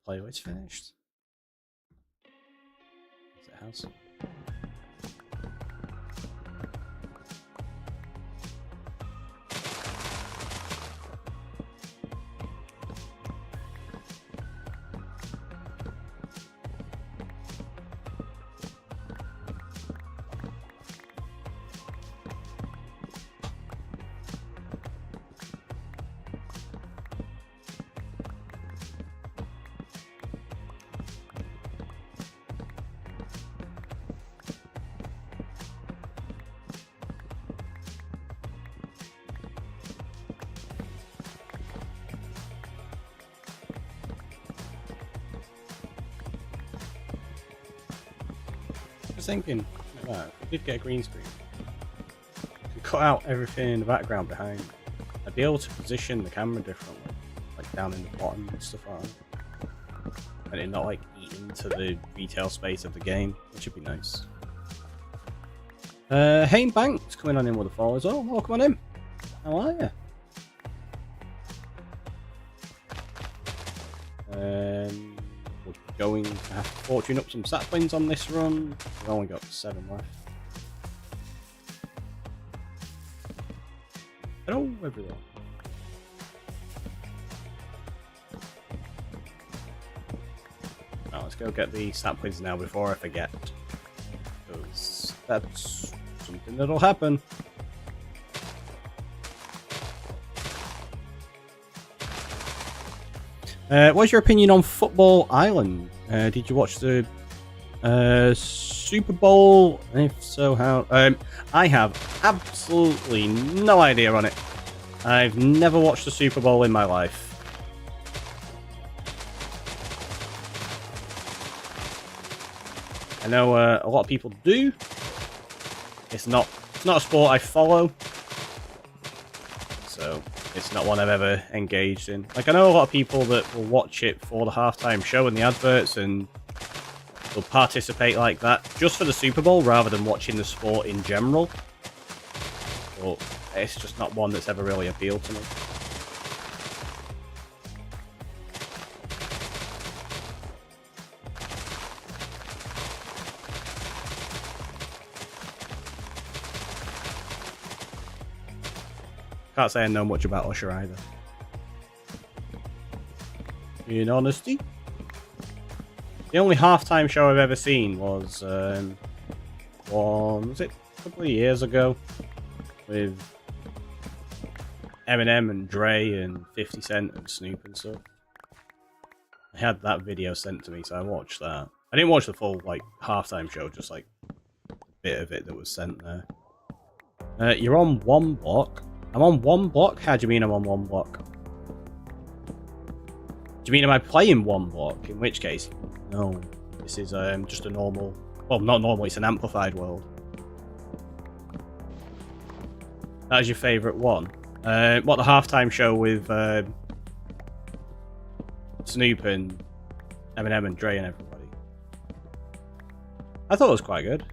playlist finished. Is it house? I was thinking, wow, if we did get a green screen, we could cut out everything in the background behind. I'd be able to position the camera differently, like down in the bottom and stuff like that. And it not like eat into the retail space of the game, which would be nice. Hayne Banks coming on in with a follow as well. Welcome on in. How are you? We're going to have to fortune up some saplings on this run. We've only got 7 left. Hello, everyone. Now let's go get the saplings now before I forget. Because that's something that'll happen. What's your opinion on Football Island? Did you watch the Super Bowl? If so, how? I have absolutely no idea on it. I've never watched the Super Bowl in my life. I know a lot of people do. It's not a sport I follow, so it's not one I've ever engaged in. Like, I know a lot of people that will watch it for the halftime show and the adverts and will participate like that just for the Super Bowl rather than watching the sport in general. But it's just not one that's ever really appealed to me. Can't say I know much about Usher either. In honesty, the only halftime show I've ever seen was a couple of years ago with Eminem and Dre and 50 Cent and Snoop and stuff. I had that video sent to me, so I watched that. I didn't watch the full like halftime show, just like a bit of it that was sent there. You're on 1 block. I'm on 1 block? How do you mean I'm on 1 block? Do you mean am I playing 1 block? In which case, no. This is just a normal... Well, not normal, it's an amplified world. That is your favourite one? What, the halftime show with Snoop and Eminem and Dre and everybody. I thought it was quite good.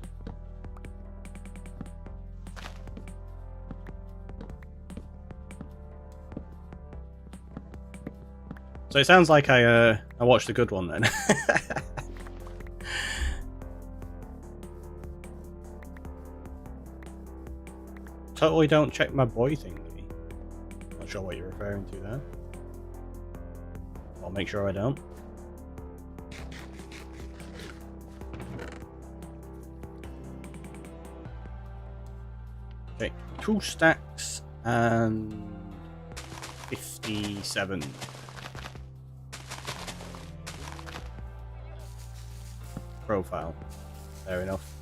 So it sounds like I watched a good one then. Totally don't check my boy thingy. Not sure what you're referring to there. I'll make sure I don't. Okay, 2 stacks and 57. Profile. Fair enough.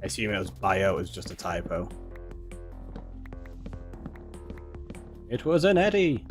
I assume it was bio, it was just a typo. It was an Eddie!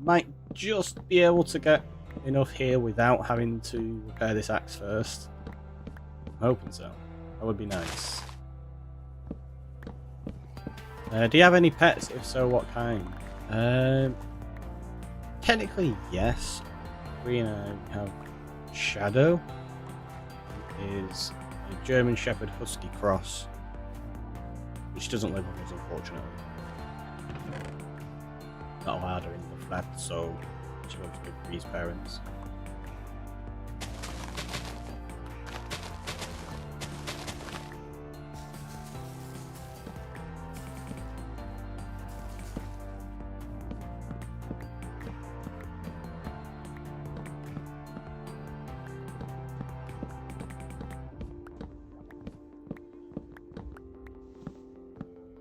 Might just be able to get enough here without having to repair this axe first. I'm hoping so. That would be nice. Do you have any pets? If so, what kind? Technically, yes. We have Shadow. It is a German Shepherd Husky cross, which doesn't live with us, unfortunately. Not allowed her in the flat, so she wants to be his parents.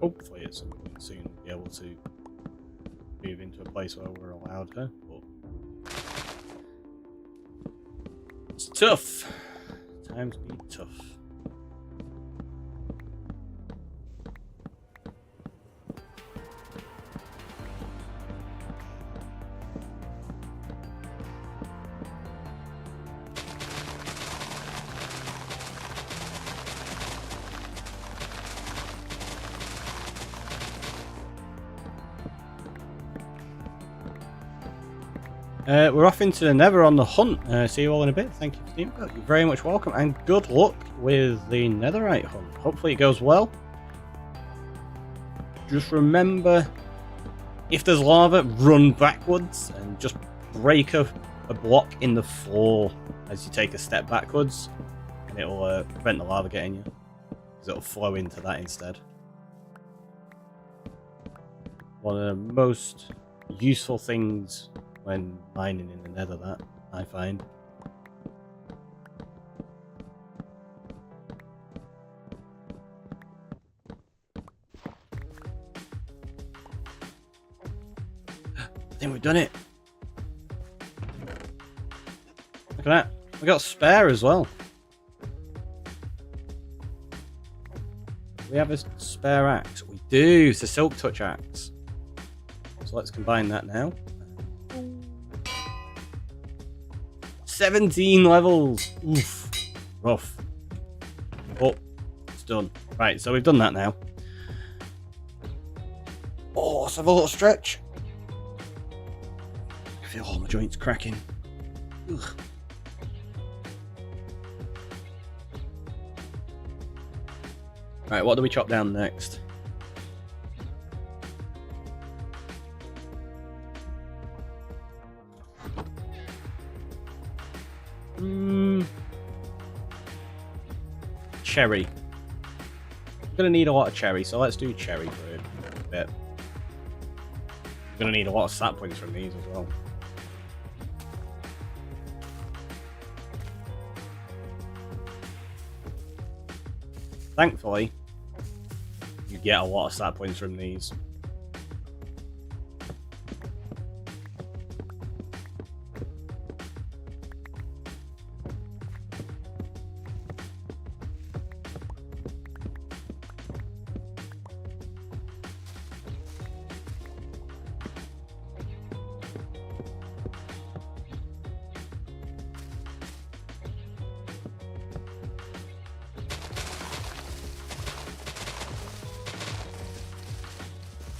Hopefully at some point soon we'll be able to move into a place where we're allowed her, but it's tough. Times be tough. We're off into the Nether on the hunt. See you all in a bit. Thank you for the input. You're very much welcome, and good luck with the Netherite hunt. Hopefully it goes well. Just remember, if there's lava, run backwards and just break a block in the floor as you take a step backwards, and it'll prevent the lava getting you, because it'll flow into that instead. One of the most useful things when mining in the Nether, that I find. I think we've done it. Look at that. We got spare as well. We have a spare axe. We do. It's a silk touch axe. So let's combine that now. 17 levels. Oof. Rough. Oh, it's done. Right, so we've done that now. Oh, let's have a little stretch. I feel all my joints cracking. Ugh. Right, what do we chop down next? Cherry. I'm gonna need a lot of cherry, so let's do cherry for a bit. I'm gonna need a lot of stat points from these as well. thankfully, you get a lot of stat points from these.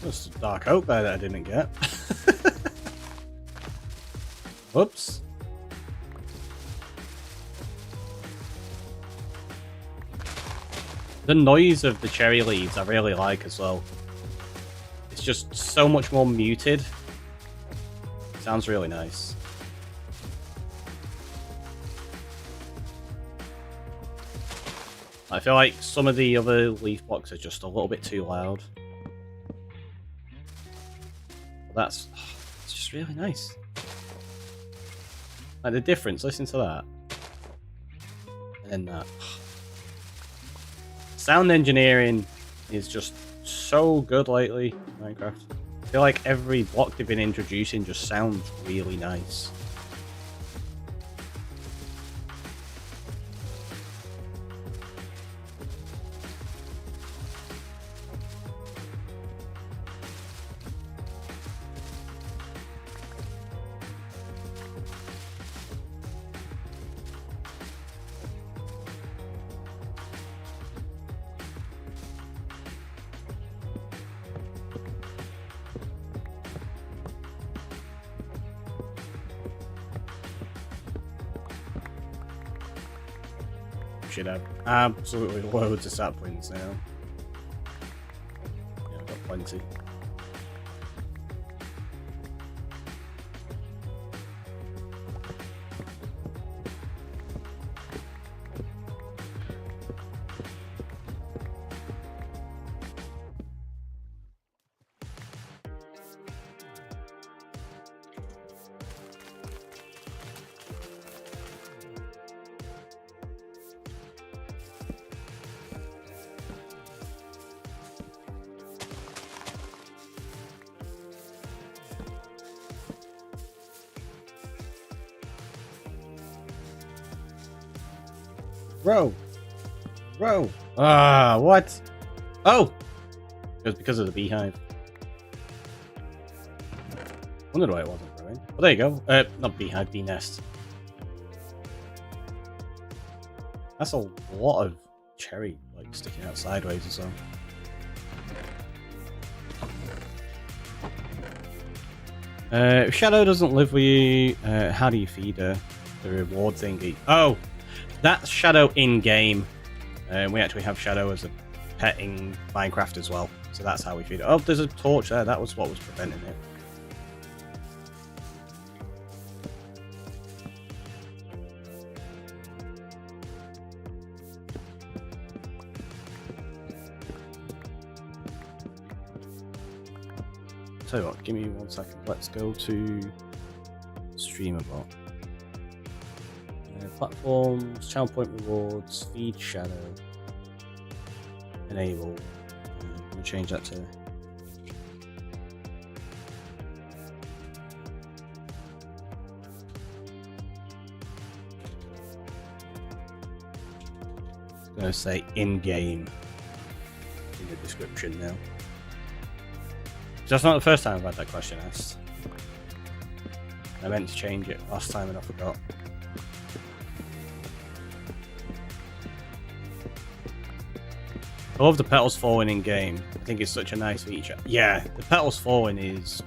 There's a dark oak there that I didn't get. Whoops. The noise of the cherry leaves I really like as well. It's just so much more muted. Sounds really nice. I feel like some of the other leaf blocks are just a little bit too loud. That's it's just really nice. Like the difference, listen to that. And then that. Sound engineering is just so good lately in Minecraft. I feel like every block they've been introducing just sounds really nice. Should have absolutely loads of stat points now. Yeah, I've got plenty. Row! Row! Ah, what? Oh! It was because of the beehive. Wondered why it wasn't growing. Well, there you go. Not beehive, bee nest. That's a lot of cherry, like, sticking out sideways or so. If Shadow doesn't live with you, how do you feed her? The reward thingy. Oh! That's Shadow in-game. We actually have Shadow as a pet in Minecraft as well. So that's how we feed it. Oh, there's a torch there. That was what was preventing it. Tell you what, give me 1 second. Let's go to Streamer Bot. Platforms, channel point rewards, feed shadow, enable. I'm going to change that to I'm going to say in-game in the description now. That's not the first time I've had that question asked. I meant to change it last time and I forgot. I love the petals falling in game. I think it's such a nice feature. Yeah, the petals falling is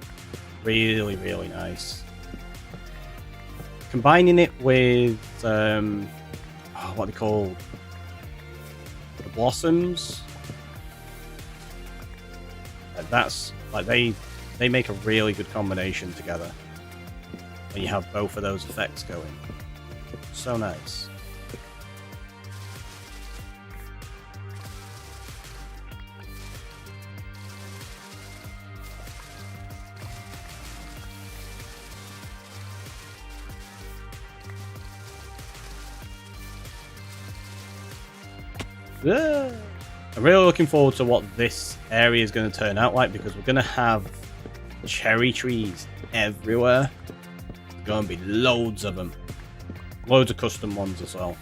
really, really nice. Combining it with what they call the blossoms. That's like they make a really good combination together. When you have both of those effects going. So nice. I'm really looking forward to what this area is going to turn out like, because we're going to have cherry trees everywhere. There's going to be loads of them. Loads of custom ones as well.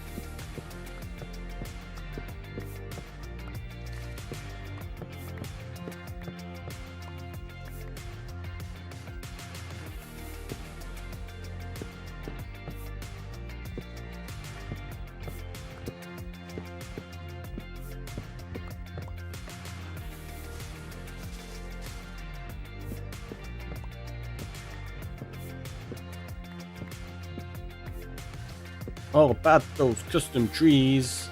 All about those custom trees.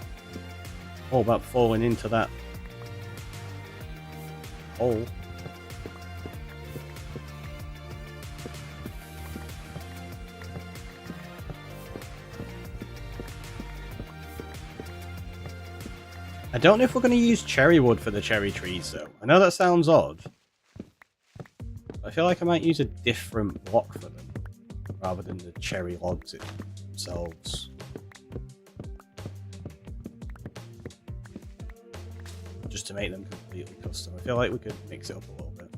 All about falling into that hole. I don't know if we're going to use cherry wood for the cherry trees though. I know that sounds odd. I feel like I might use a different block for them rather than the cherry logs themselves. Just to make them completely custom. I feel like we could mix it up a little bit.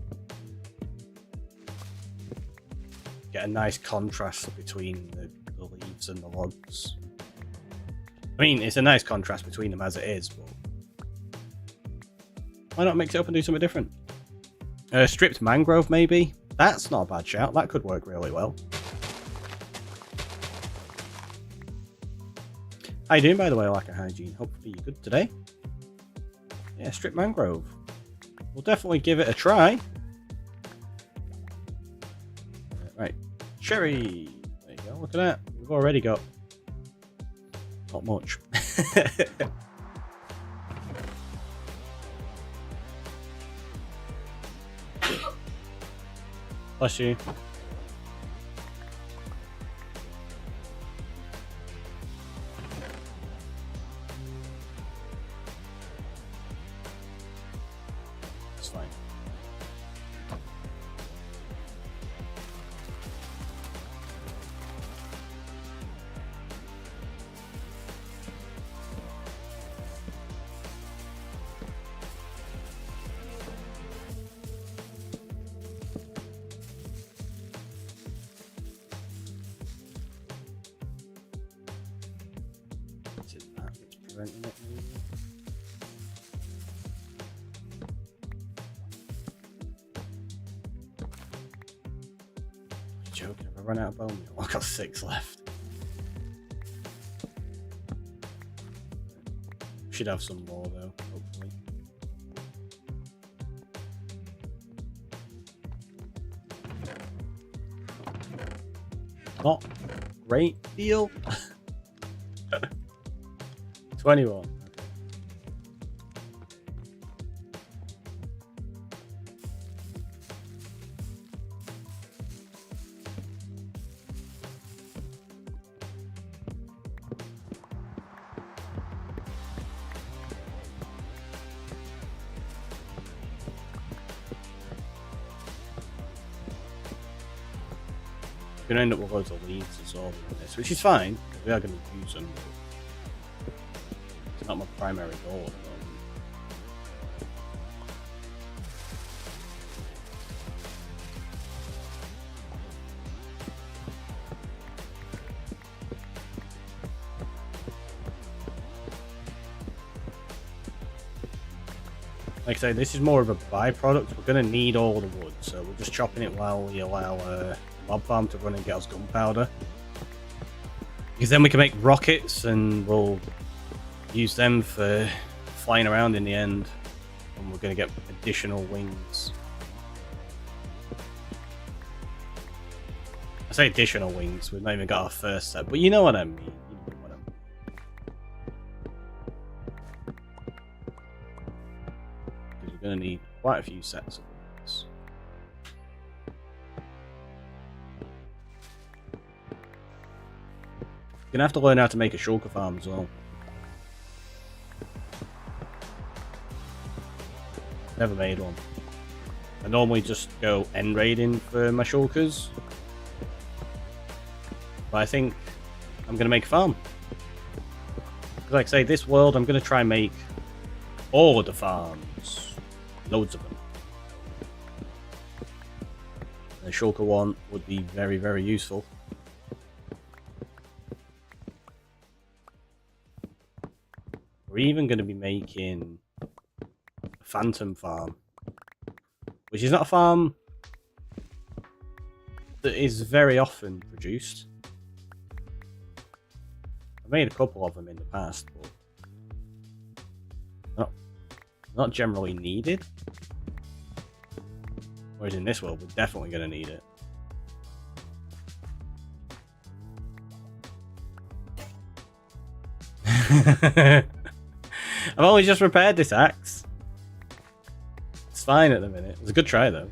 Get a nice contrast between the leaves and the logs. I mean, it's a nice contrast between them as it is, but why not mix it up and do something different? Stripped mangrove, maybe? That's not a bad shout. That could work really well. How you doing, by the way, Like a Hygiene? Hopefully you're good today. Yeah, stripped mangrove. We'll definitely give it a try. Right. Cherry. There you go. Look at that. We've already got not much. Bless you. It's fine. Preventing it, maybe? I'm joking, if I run out of bone meal, I've got 6 left. Should have some more though, hopefully. Not great deal. 21. Okay. We're gonna end up with loads of leaves as well in this, which is fine. We are gonna use them. Not my primary goal at the moment. Like I say, this is more of a byproduct. We're going to need all the wood, so we're just chopping it while we allow mob farm to run and get us gunpowder. Because then we can make rockets and we'll use them for flying around in the end, and we're going to get additional wings. I say additional wings, we've not even got our first set, but you know what I mean. You know what I mean. Because we're going to need quite a few sets of wings. You're going to have to learn how to make a shulker farm as well. Never made one. I normally just go end raiding for my shulkers. But I think I'm going to make a farm. Like I say, this world I'm going to try and make all of the farms. Loads of them. The shulker one would be very, very useful. We're even going to be making a phantom farm, which is not a farm that is very often produced. I've made a couple of them in the past, but not generally needed. Whereas in this world, we're definitely going to need it. I've only just repaired this axe. It's fine at the minute. It was a good try though.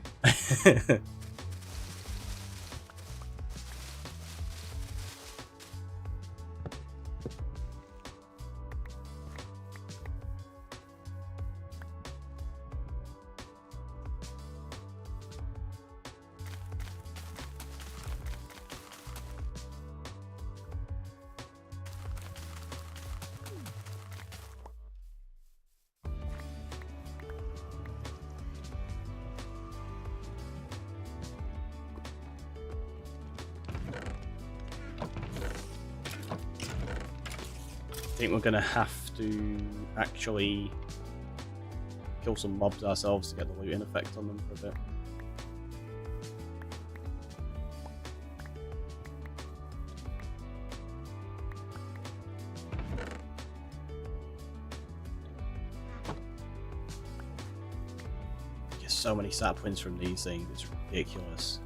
I think we're gonna have to actually kill some mobs ourselves to get the looting effect on them for a bit. Get so many saplings from these things, it's ridiculous.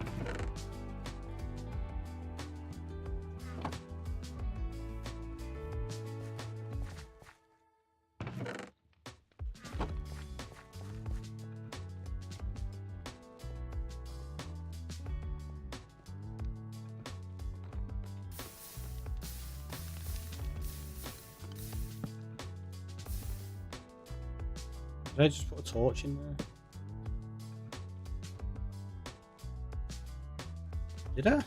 Did I just put a torch in there? Did I?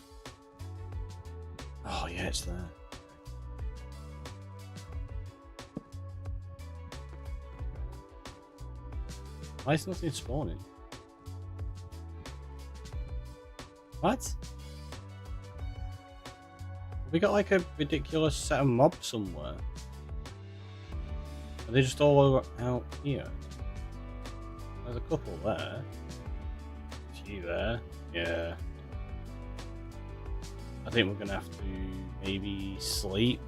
Oh yeah, it's there. Why is nothing spawning? What? Have we got like a ridiculous set of mobs somewhere? Are they just all out here? There's a couple there. A few there. Yeah. I think we're gonna have to maybe sleep.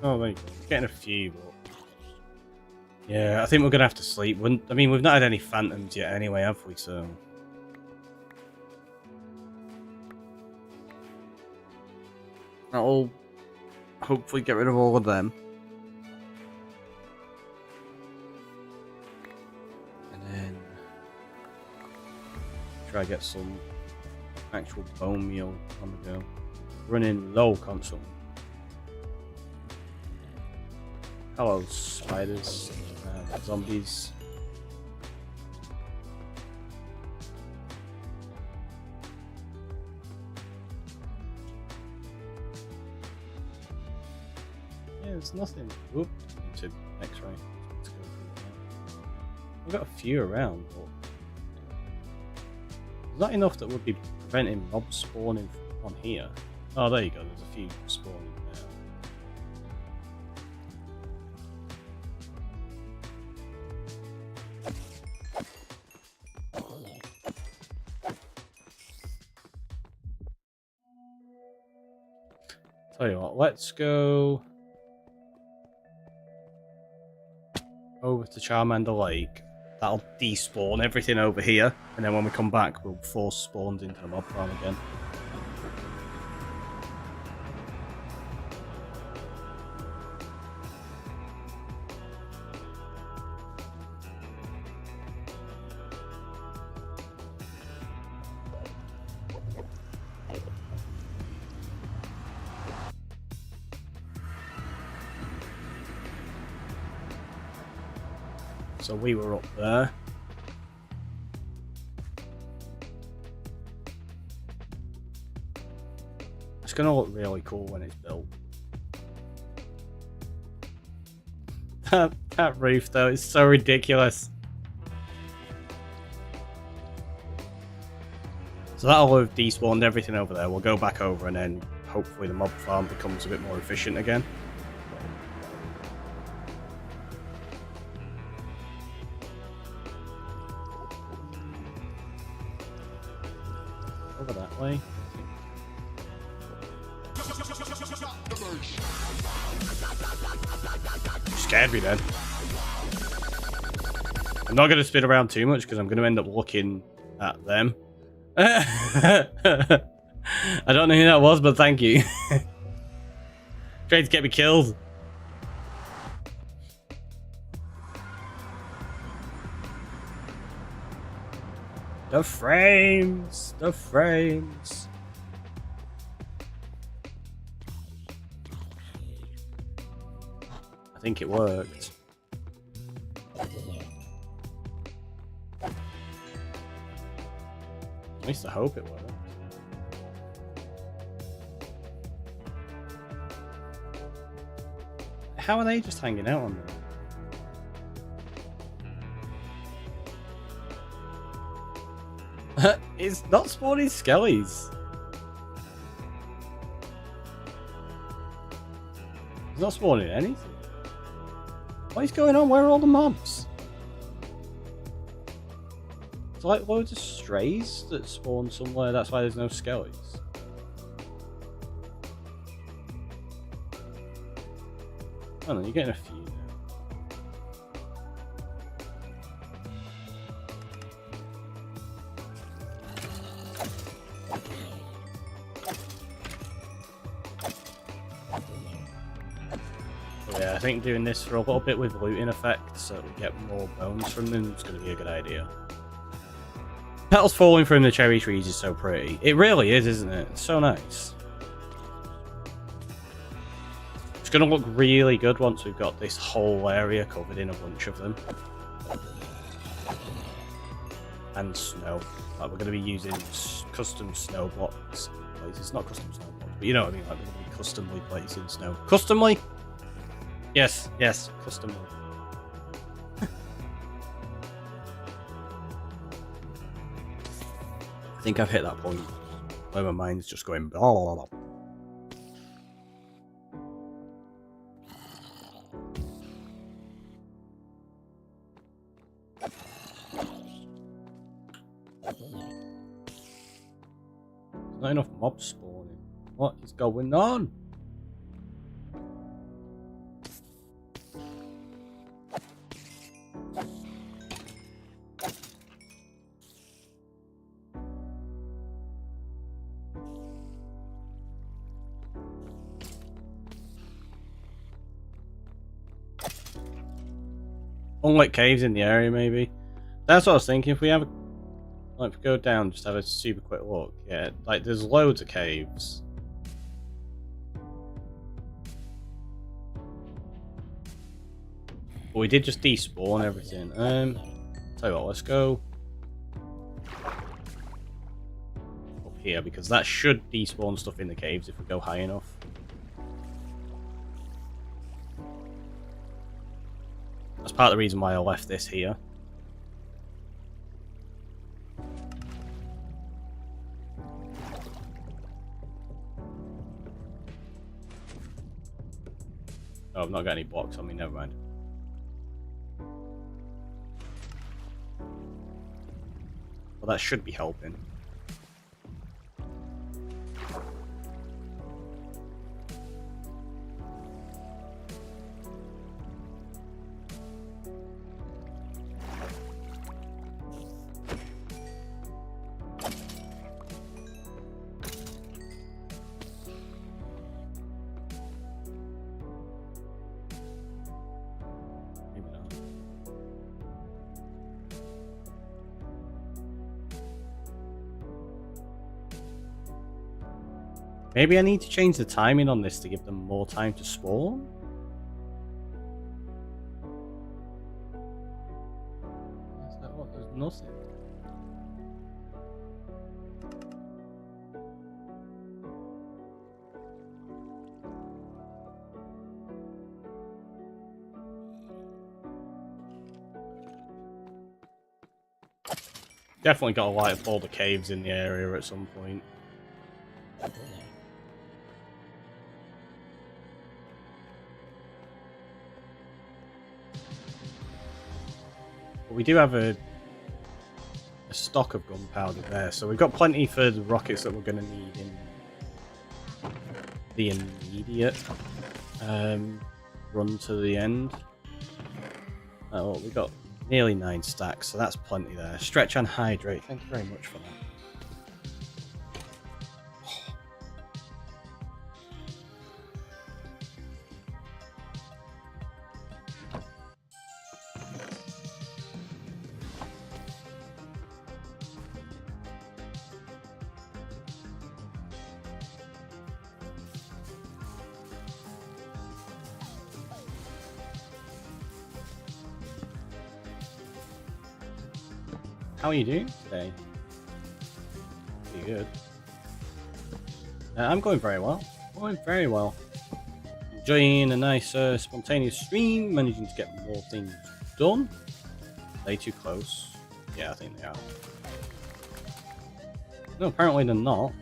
Oh, there you go. Getting a few, but yeah, I think we're gonna have to sleep. I mean, we've not had any phantoms yet, anyway, have we? So that'll hopefully get rid of all of them. And then try to get some actual bone meal on the go. Running low constantly. Hello, spiders, zombies. Yeah, there's nothing. Oop, to X-ray. Let's go through that. We've got a few around, but there's not enough that would be preventing mobs spawning on here. Oh, there you go. There's a few spawning now. Tell you what, let's go over to Charmander Lake. That'll despawn everything over here, and then when we come back, we'll force spawns into the mob farm again. So we were up there. I It's gonna look really cool when it's built. That roof though is so ridiculous. So that'll have despawned everything over there. We'll go back over and then hopefully the mob farm becomes a bit more efficient again. Over that way. You scared me then. I'm not going to spin around too much because I'm going to end up looking at them. I don't know who that was, but thank you. Trying to get me killed. The frames! The frames! I think it worked. At least I hope it worked. How are they just hanging out on there? It's not spawning skellies. It's not spawning anything. What is going on? Where are all the mobs? It's like loads of strays that spawn somewhere. That's why there's no skellies. Oh no, you're getting a few now. Yeah, I think doing this for a little bit with looting effect so that we get more bones from them is going to be a good idea. Petals falling from the cherry trees is so pretty. It really is, isn't it? It's so nice. It's going to look really good once we've got this whole area covered in a bunch of them. And snow. Like, we're going to be using custom snow blocks. It's not custom snow blocks, but you know what I mean. Like, we're going to be customly placing snow. Customly? Yes, yes, customly. I think I've hit that point where my mind's just going blah, blah, blah. There's not enough mobs spawning. What is going on? Unlit caves in the area, maybe. That's what I was thinking. If we have a, like, if we go down, just have a super quick look. Yeah, like there's loads of caves. But we did just despawn everything. Tell you what, let's go up here because that should despawn stuff in the caves if we go high enough. That's part of the reason why I left this here. Oh, I've not got any blocks on me, never mind. Well, that should be helping. Maybe I need to change the timing on this to give them more time to spawn? Is that what? There's nothing. Definitely got to light up all the caves in the area at some point. But we do have a stock of gunpowder there, so we've got plenty for the rockets that we're going to need in the immediate run to the end. Oh, we've got nearly 9 stacks, so that's plenty there. Stretch and hydrate, thank you very much for that. How are you doing today? Pretty good. I'm going very well. Going very well. Enjoying a nice spontaneous stream, managing to get more things done. Are they too close? Yeah, I think they are. No, apparently they're not.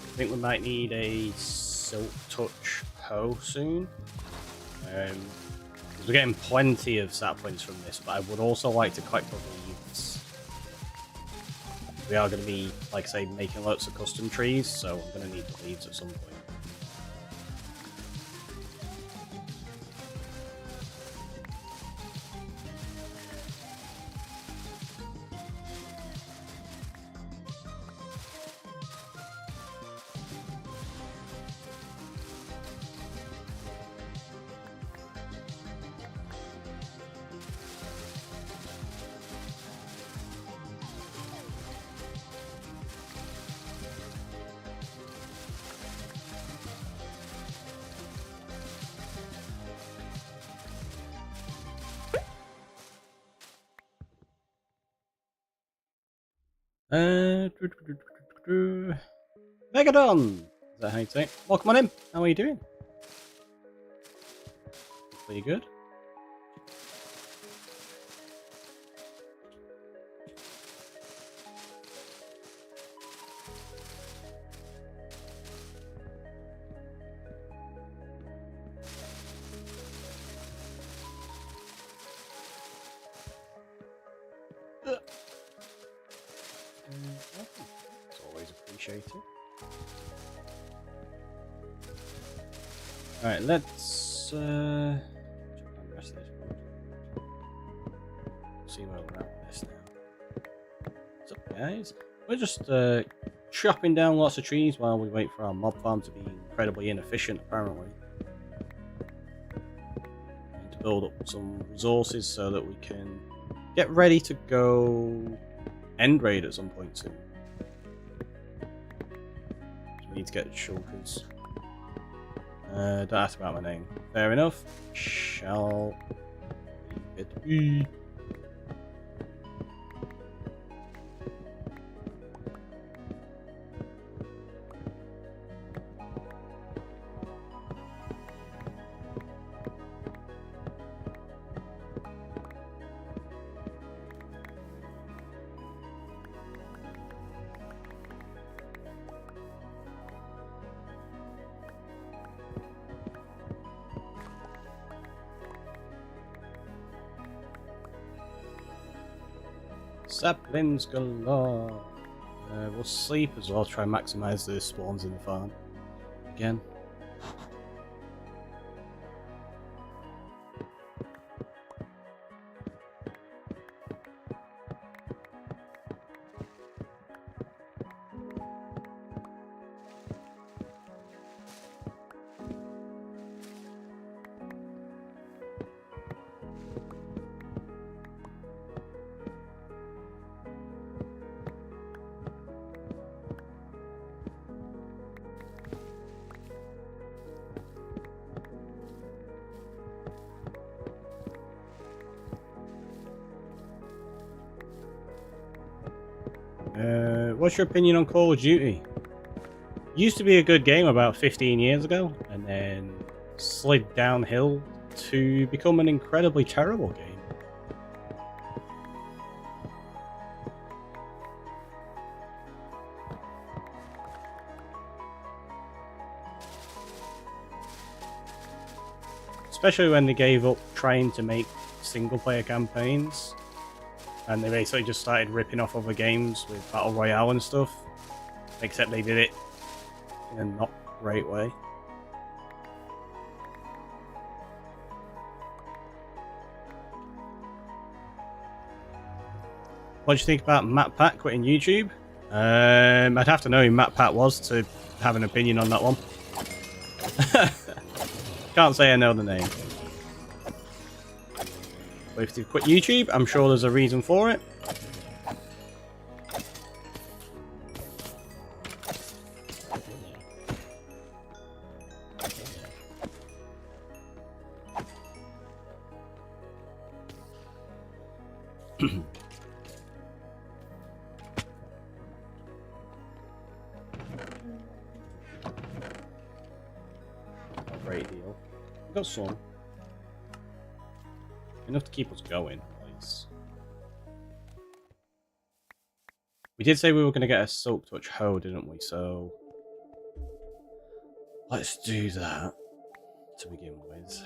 I think we might need a Silk Touch hoe soon. We're getting plenty of stat points from this, but I would also like to collect the leaves. We are going to be, like I say, making lots of custom trees, so I'm going to need the leaves at some point. Megadon! Is that how you say it? Welcome on in. How are you doing? Pretty good. It's always appreciated. Alright, let's check on the rest of this board. See where we're at with this now. What's up, guys? We're just chopping down lots of trees while we wait for our mob farm to be incredibly inefficient, apparently. And to build up some resources so that we can get ready to go end raid at some point soon. So we need to get shulkers. Don't ask about my name. Fair enough. Shall it be? Saplings galore. We'll sleep as well, try and maximize the spawns in the farm. Again. what's your opinion on Call of Duty? Used to be a good game about 15 years ago, and then slid downhill to become an incredibly terrible game. Especially when they gave up trying to make single-player campaigns, and they basically just started ripping off other games with Battle Royale and stuff, except they did it in a not great way. What do you think about Matt Pat quitting YouTube? I'd have to know who Matt Pat was to have an opinion on that one. Can't say I know the name. But if they quit YouTube, I'm sure there's a reason for it. Great deal. Got some. Enough to keep us going, at least. We did say we were going to get a Silk Touch hoe, didn't we? So let's do that to begin with.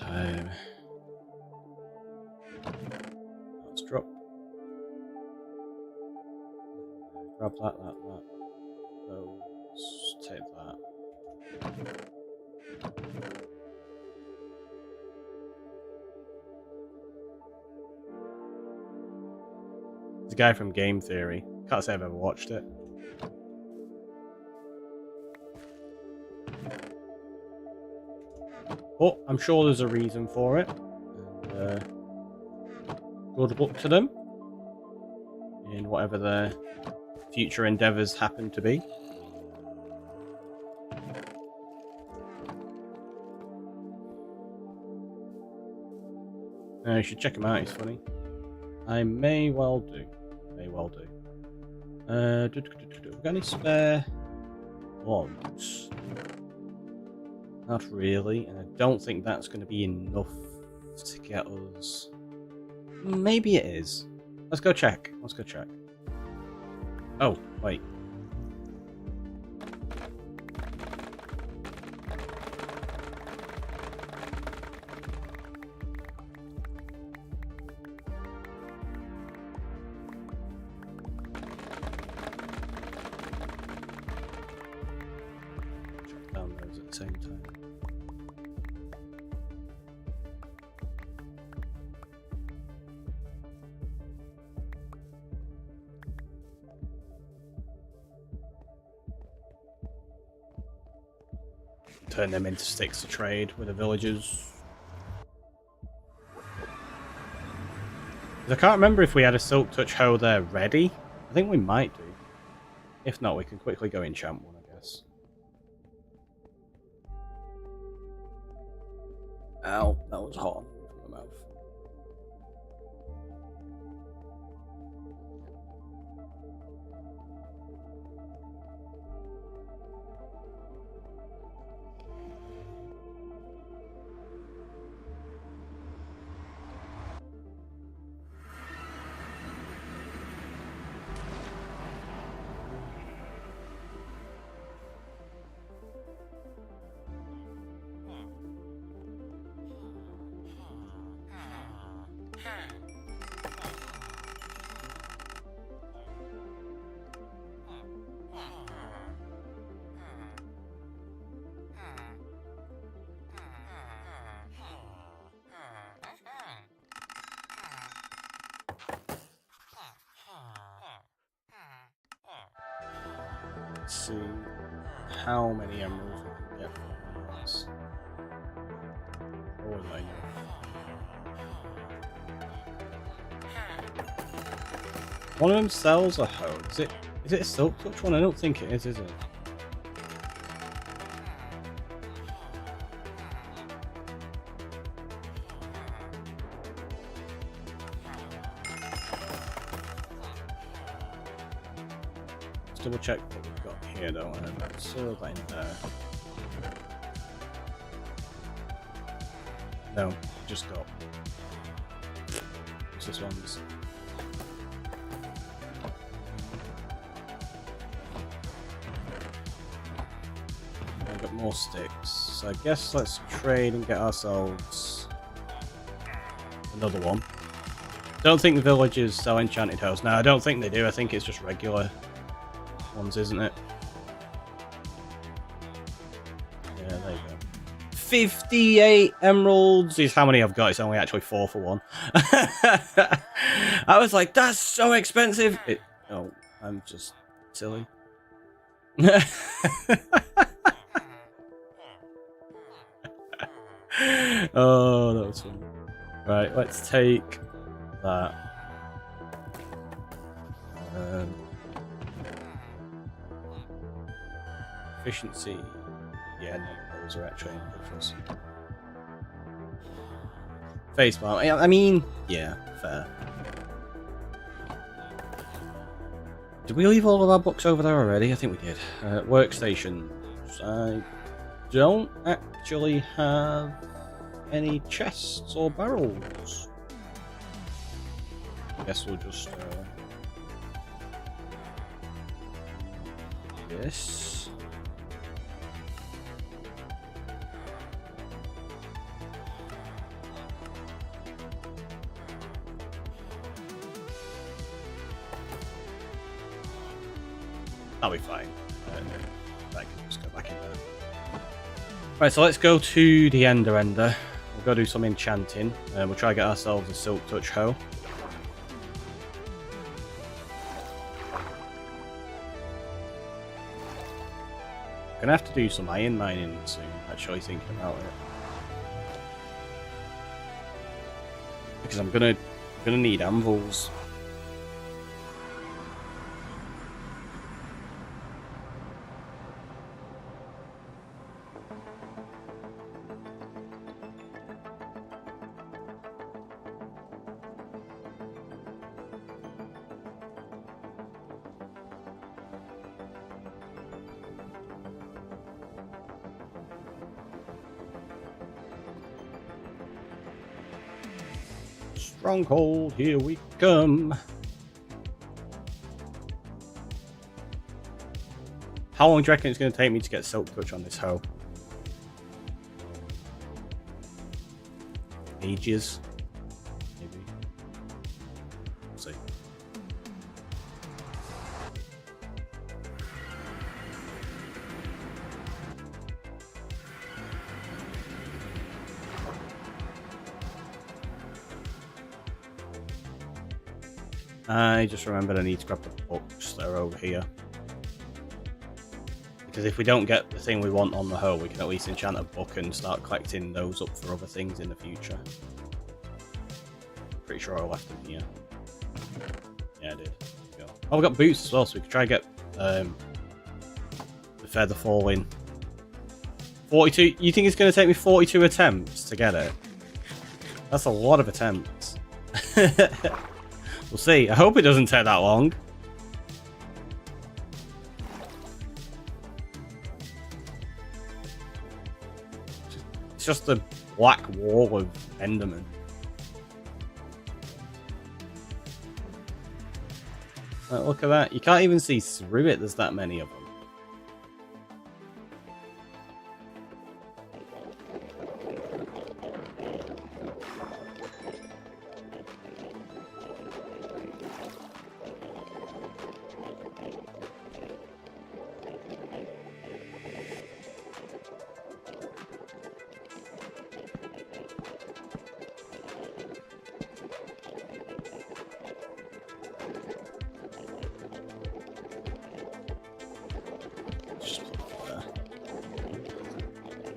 Let's drop. Grab that. Those. Take that. The guy from Game Theory. Can't say I've ever watched it. But I'm sure there's a reason for it. And, good luck to them in whatever their future endeavours happen to be. You should check him out, he's funny. I may well do. Have we got any spare ones? Not really, and I don't think that's going to be enough to get us. Maybe it is. Let's go check. Oh, wait. Down those at the same time. Turn them into sticks to trade with the villagers. I can't remember if we had a Silk Touch hoe there ready. I think we might do. If not, we can quickly go enchant one, I guess. Ow, that was hot from my mouth. Let's see how many emeralds we can get from this. Oh, my. One of them sells a hoe. Is it a Silk Touch one? I don't think it is it? Let's double check what we've got here, don't I? Let's throw that in there. No, just got. What's this one's? I've got more sticks. So I guess let's trade and get ourselves another one. Don't think the villagers sell enchanted hoes. No, I don't think they do. I think it's just regular ones, isn't it? Yeah, there you go. 58 emeralds is how many I've got. It's only actually 4 for 1. I was like, that's so expensive. Oh, I'm just silly. Oh, that was fun. Right, let's take that. Efficiency. Yeah, none of those are actually any good for us. Face palm. I mean, yeah, fair. Did we leave all of our books over there already? I think we did. Workstations. I don't actually have any chests or barrels. I guess we'll just this. That'll be fine. That can just go back in there. Right, so let's go to the Ender. We'll go do some enchanting. We'll try to get ourselves a Silk Touch hoe. Gonna have to do some iron mining soon, actually thinking about it. Because I'm gonna need anvils. Stronghold, here we come. How long do you reckon it's going to take me to get Silk Touch on this hoe? Ages? Maybe. We'll see. I just remembered I need to grab the books that are over here. Because if we don't get the thing we want on the hoe, we can at least enchant a book and start collecting those up for other things in the future. Pretty sure I left them here. Yeah, I did. There we go. Oh, we got boots as well, so we could try and get the feather falling. 42. You think it's going to take me 42 attempts to get it? That's a lot of attempts. We'll see. I hope it doesn't take that long. It's just the black wall of Enderman. Look at that. You can't even see through it. There's that many of them.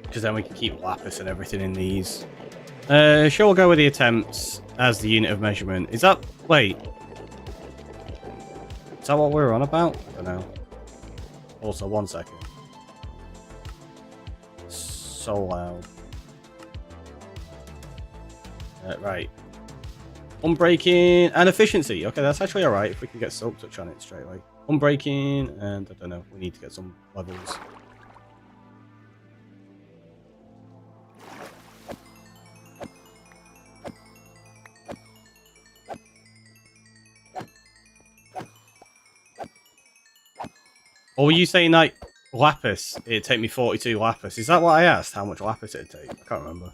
Because then we can keep lapis and everything in these. Sure, we'll go with the attempts as the unit of measurement. Is that... Wait. Is that what we were on about? I don't know. Also, 1 second. So loud. Right. Unbreaking and efficiency. Okay, that's actually alright if we can get Silk Touch on it straight away. Unbreaking, and I don't know, we need to get some levels. Or were you saying like lapis? It'd take me 42 lapis. Is that what I asked? How much lapis it'd take? I can't remember.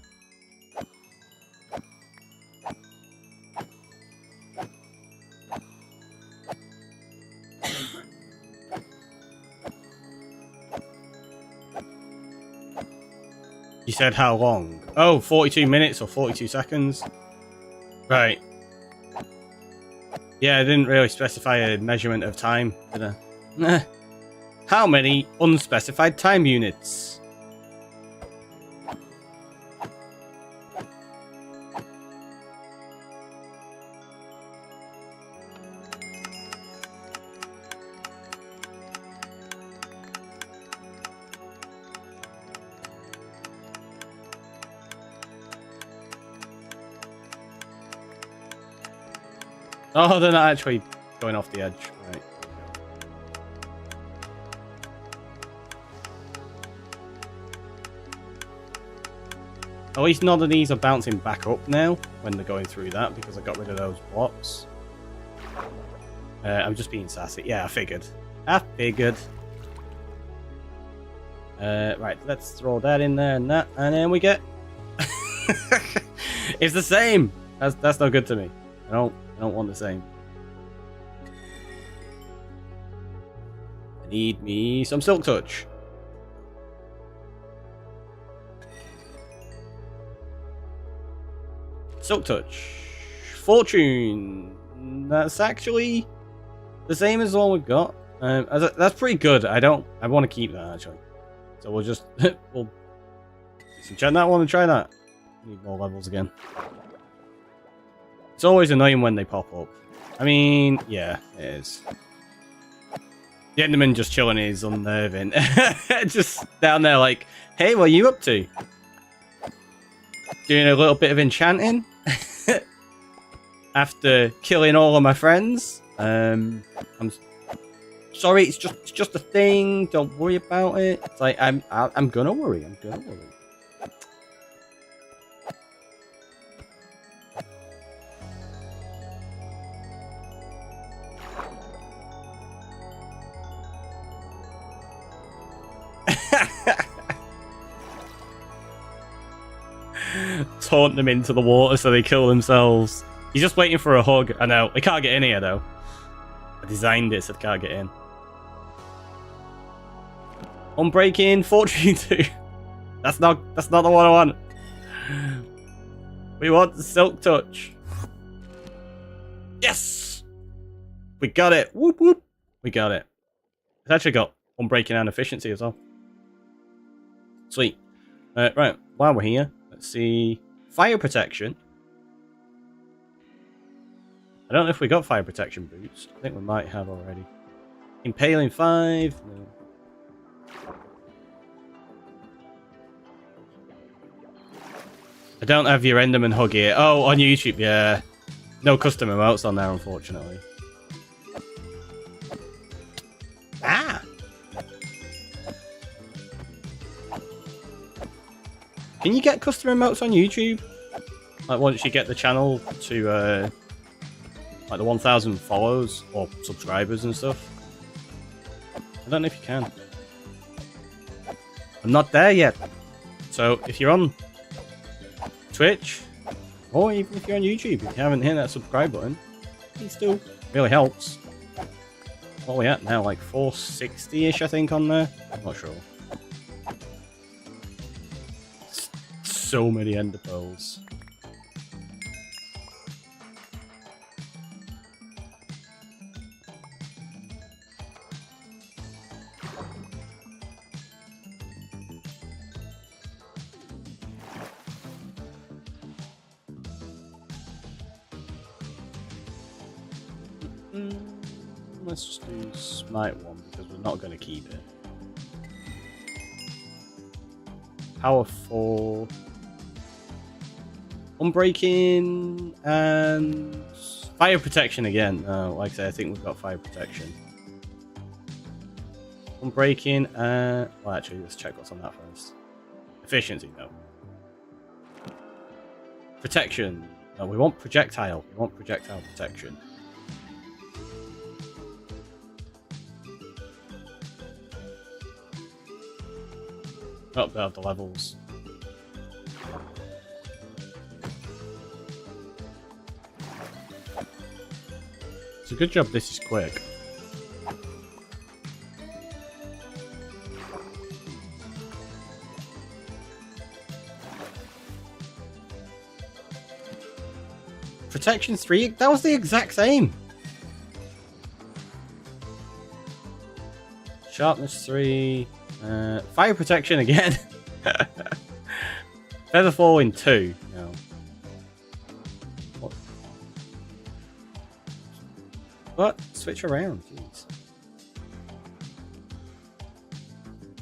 You said how long? Oh, 42 minutes or 42 seconds. Right. Yeah, I didn't really specify a measurement of time, did I? How many unspecified time units? Oh, they're not actually going off the edge. Right. At least none of these are bouncing back up now when they're going through that because I got rid of those blocks. I'm just being sassy. Yeah, I figured. Right, let's throw that in there and that, and then we get... It's the same! That's not good to me. I don't want the same. I need me some Silk Touch. Silk Touch. Fortune. That's actually the same as the one we've got. That's pretty good. I want to keep that actually. So we'll just we'll check that one and try that. Need more levels again. It's always annoying when they pop up. I mean, yeah, it is. The Enderman just chilling is unnerving. Just down there like, hey, what are you up to? Doing a little bit of enchanting. After killing all of my friends. I'm sorry, it's just a thing. Don't worry about it. It's like I'm gonna worry. I'm gonna worry. Taunt them into the water so they kill themselves. He's just waiting for a hug. I know. They can't get in here though. I designed it so they can't get in. Unbreaking, Fortune 2. That's not the one I want. We want the Silk Touch. Yes! We got it. Whoop whoop. We got it. It's actually got Unbreaking and Efficiency as well. Sweet. Right, while we're here, let's see. Fire Protection. I don't know if we got Fire Protection boots. I think we might have already. Impaling 5. No. I don't have your Enderman hug here. Oh, on YouTube, yeah. No custom emotes on there, unfortunately. Ah! Can you get custom emotes on YouTube? Like once you get the channel to like the 1,000 follows or subscribers and stuff? I don't know if you can. I'm not there yet. So if you're on Twitch, or even if you're on YouTube, if you haven't hit that subscribe button, it still really helps. What are we at now? Like 460-ish, I think, on there? I'm not sure. So many ender pearls. Let's just do Smite 1 because we're not going to keep it. Power 4. Unbreaking and Fire Protection again. Like I said, I think we've got Fire Protection. Unbreaking. Well, actually, let's check what's on that first. Efficiency, no. Protection. No, we want projectile. We want projectile protection. Oh, they have the levels. It's a good job this is quick. Protection 3? That was the exact same! Sharpness 3... fire protection again. Feather falling 2. No. What? Switch around, jeez.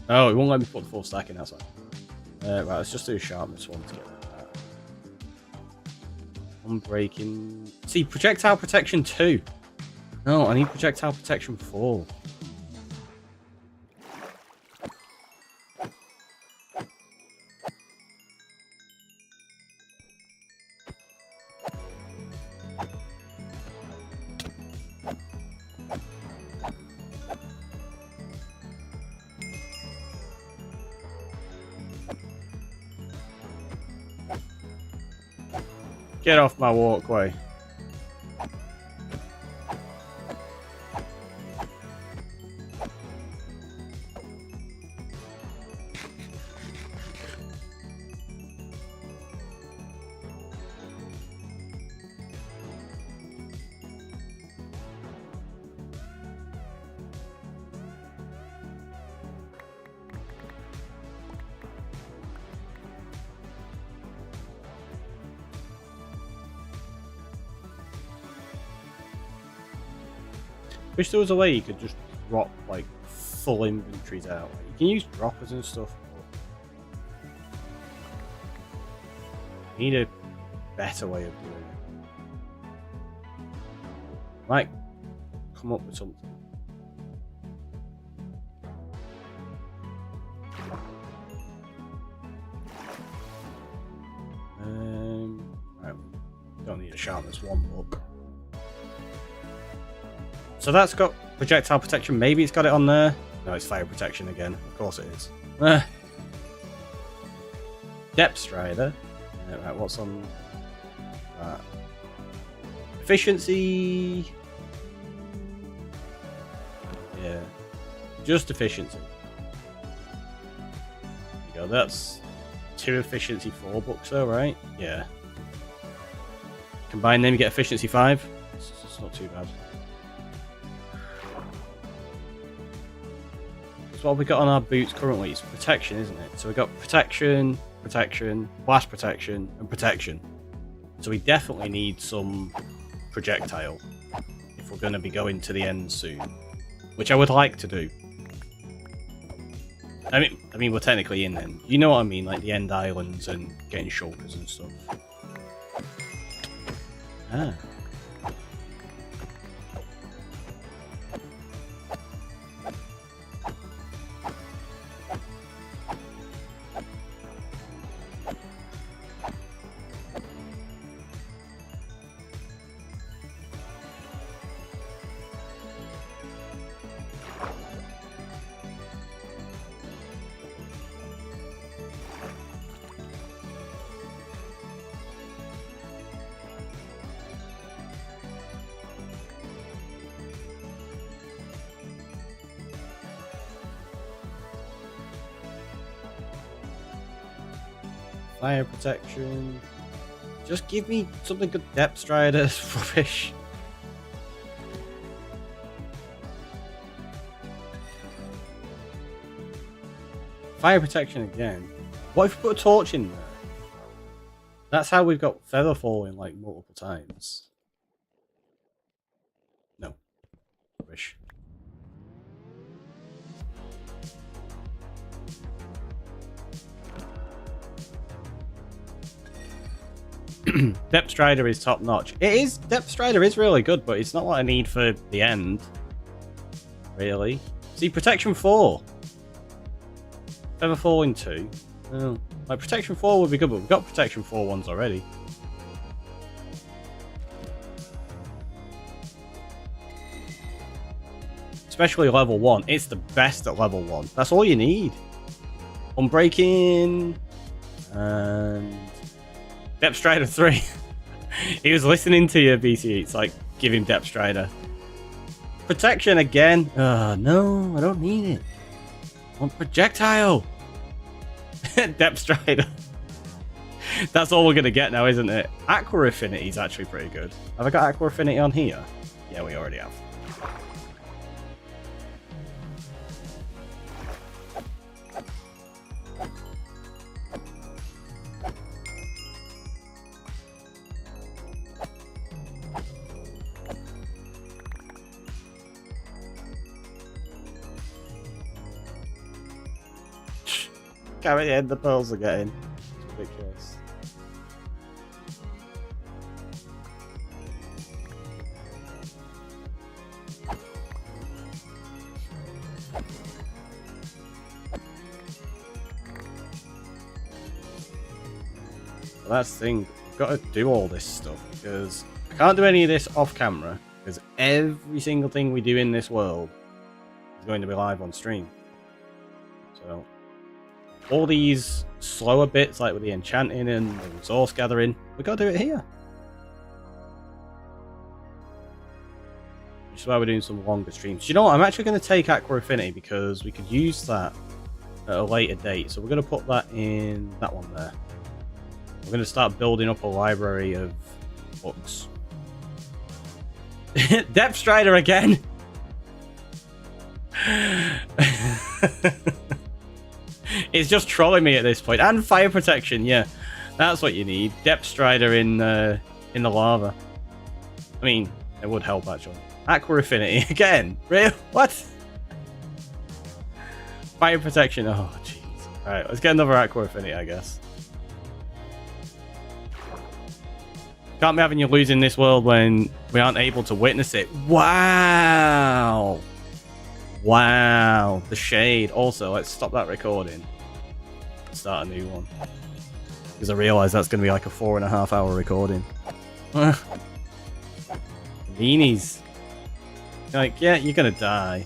Oh, it won't let me put the full stack in, that's why. Right, let's just do sharpness 1 to get rid of that. Unbreaking. See, projectile protection 2. No, I need projectile protection 4. Get off my walkway. Wish there was a way you could just drop like full inventories out. You can use droppers and stuff. But need a better way of doing it. Like, come up with something. Right, don't need a sharpness 1 book. So that's got projectile protection. Maybe it's got it on there. No, it's fire protection again. Of course it is. Depth Strider. Right, what's on that? Efficiency. Yeah. Just efficiency. There you go. That's 2 efficiency 4 books though, right? Yeah. Combine them, you get efficiency 5. It's not too bad. So what we got on our boots currently is protection, isn't it? So we got protection, protection, blast protection, and protection. So we definitely need some projectile if we're going to be going to the end soon, which I would like to do. I mean, we're technically in then. You know what I mean, like the end islands and getting shulkers and stuff. Ah. Fire protection. Just give me something good. Depth Strider. Rubbish. Fire protection again. What if we put a torch in there? That's how we've got feather falling like multiple times. No. Rubbish. Depth Strider is top notch. It is. Depth Strider is really good, but it's not what I need for the end. Really. See, protection 4. Feather falling 2. Oh, like protection 4 would be good, but we've got protection 4 ones already. Especially level 1. It's the best at level 1. That's all you need. Unbreaking. And Depth Strider 3. He was listening to you, BC. It's like, give him Depth Strider. Protection again. No, I don't need it. I want projectile. Depth Strider. That's all we're going to get now, isn't it? Aqua Affinity is actually pretty good. Have I got Aqua Affinity on here? Yeah, we already have. How many end the pearls are getting? It's ridiculous. Well, that's the thing. We've got to do all this stuff because I can't do any of this off camera because every single thing we do in this world is going to be live on stream. So all these slower bits, like with the enchanting and the resource gathering, we got to do it here. Which is why we're doing some longer streams. You know what? I'm actually going to take Aqua Affinity because we could use that at a later date. So we're going to put that in that one there. We're going to start building up a library of books. Depth Strider again! It's just trolling me at this point. And fire protection, yeah. That's what you need. Depth Strider in the lava. I mean, it would help actually. Aqua Affinity again. Real? What? Fire protection. Oh jeez. Alright, let's get another Aqua Affinity, I guess. Can't be having you lose in this world when we aren't able to witness it. Wow. Wow, the shade. Also, let's stop that recording. Start a new one. Because I realise that's going to be like a 4.5 hour recording. Beanies. Like, yeah, you're going to die.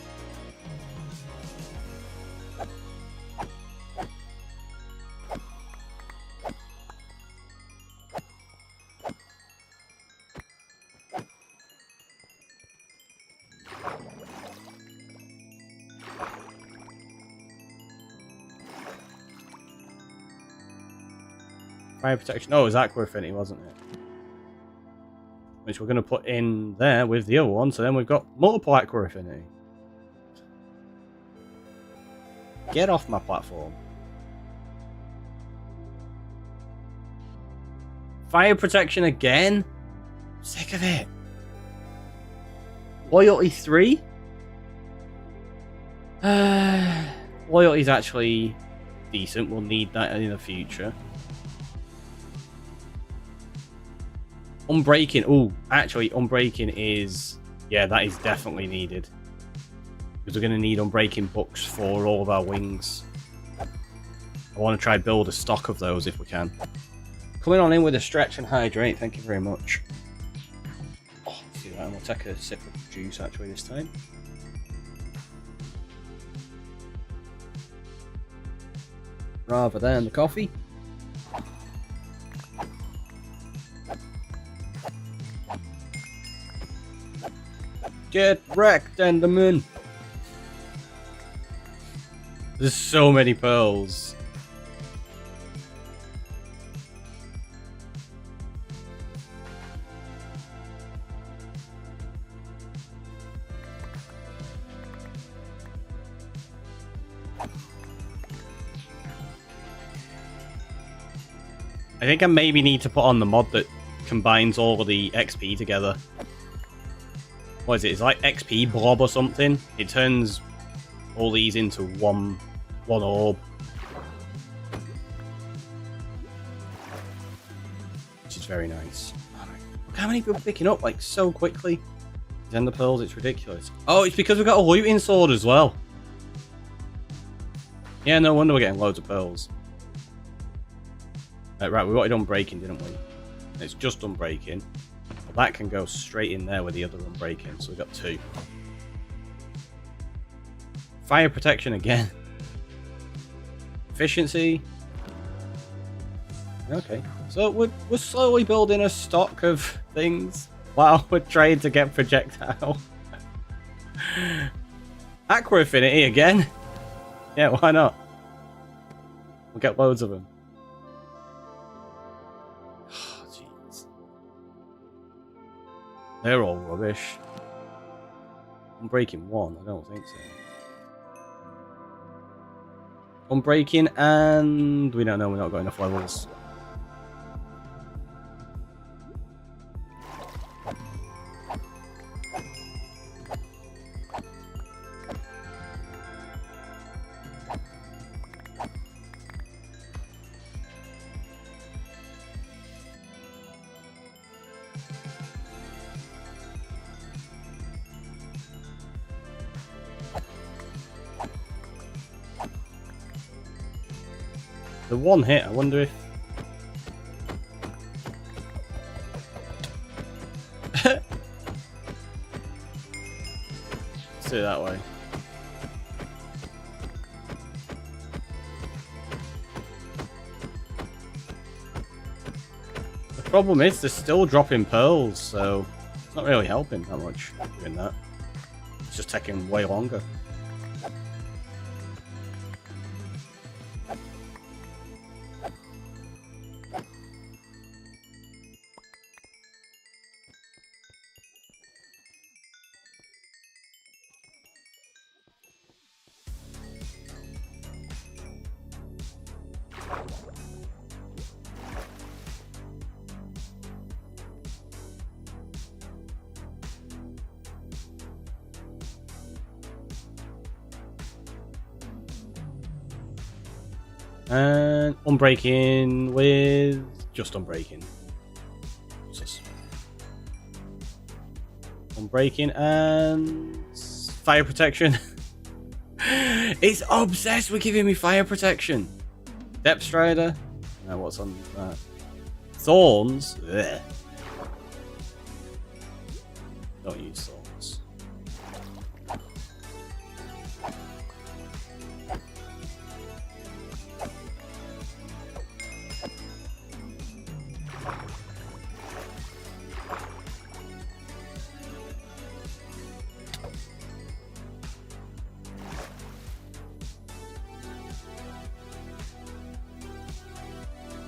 Fire protection. Oh, it was Aqua Affinity, wasn't it? Which we're going to put in there with the other one, so then we've got multiple Aqua Affinity. Get off my platform. Fire protection again? I'm sick of it. Loyalty 3? Loyalty's actually decent. We'll need that in the future. Unbreaking. Oh, actually, Unbreaking is... Yeah, that is definitely needed. Because we're going to need Unbreaking books for all of our wings. I want to try build a stock of those if we can. Coming on in with a stretch and hydrate. Thank you very much. Oh, let's do that. And we'll take a sip of juice actually this time. Rather than the coffee. Get wrecked, Enderman! There's so many pearls. I think I maybe need to put on the mod that combines all of the XP together. What is it? It's like XP blob or something. It turns all these into one orb. Which is very nice. Look how many people are picking up like so quickly. Ender pearls, it's ridiculous. Oh, it's because we've got a looting sword as well. Yeah, no wonder we're getting loads of pearls. Right, we wanted unbreaking, didn't we? It's just unbreaking. Well, that can go straight in there with the other unbreaking, so we've got 2. Fire protection again. Efficiency. Okay, so we're slowly building a stock of things while we're trying to get projectile. Aqua Affinity again. Yeah, why not? We'll get loads of them. Oh, jeez. They're all rubbish. Unbreaking 1? I don't think so. Unbreaking, and we don't know, we're not got enough levels. The one hit, I wonder if... Let's do it that way. The problem is they're still dropping pearls, so it's not really helping that much doing that. It's just taking way longer. And unbreaking with just unbreaking. Unbreaking and fire protection. It's obsessed with giving me fire protection. Depth Strider. Now what's on that? Thorns. Ugh. Don't use thorns.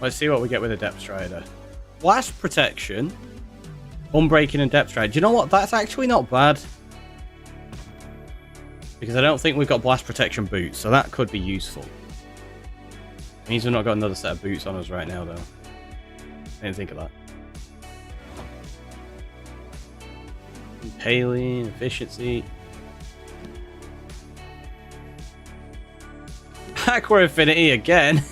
Let's see what we get with a Depth Strider. Blast Protection, Unbreaking and Depth Strider. Do you know what? That's actually not bad. Because I don't think we've got Blast Protection boots, so that could be useful. Means we've not got another set of boots on us right now, though. I didn't think of that. Impaling, Efficiency. Aqua Affinity again.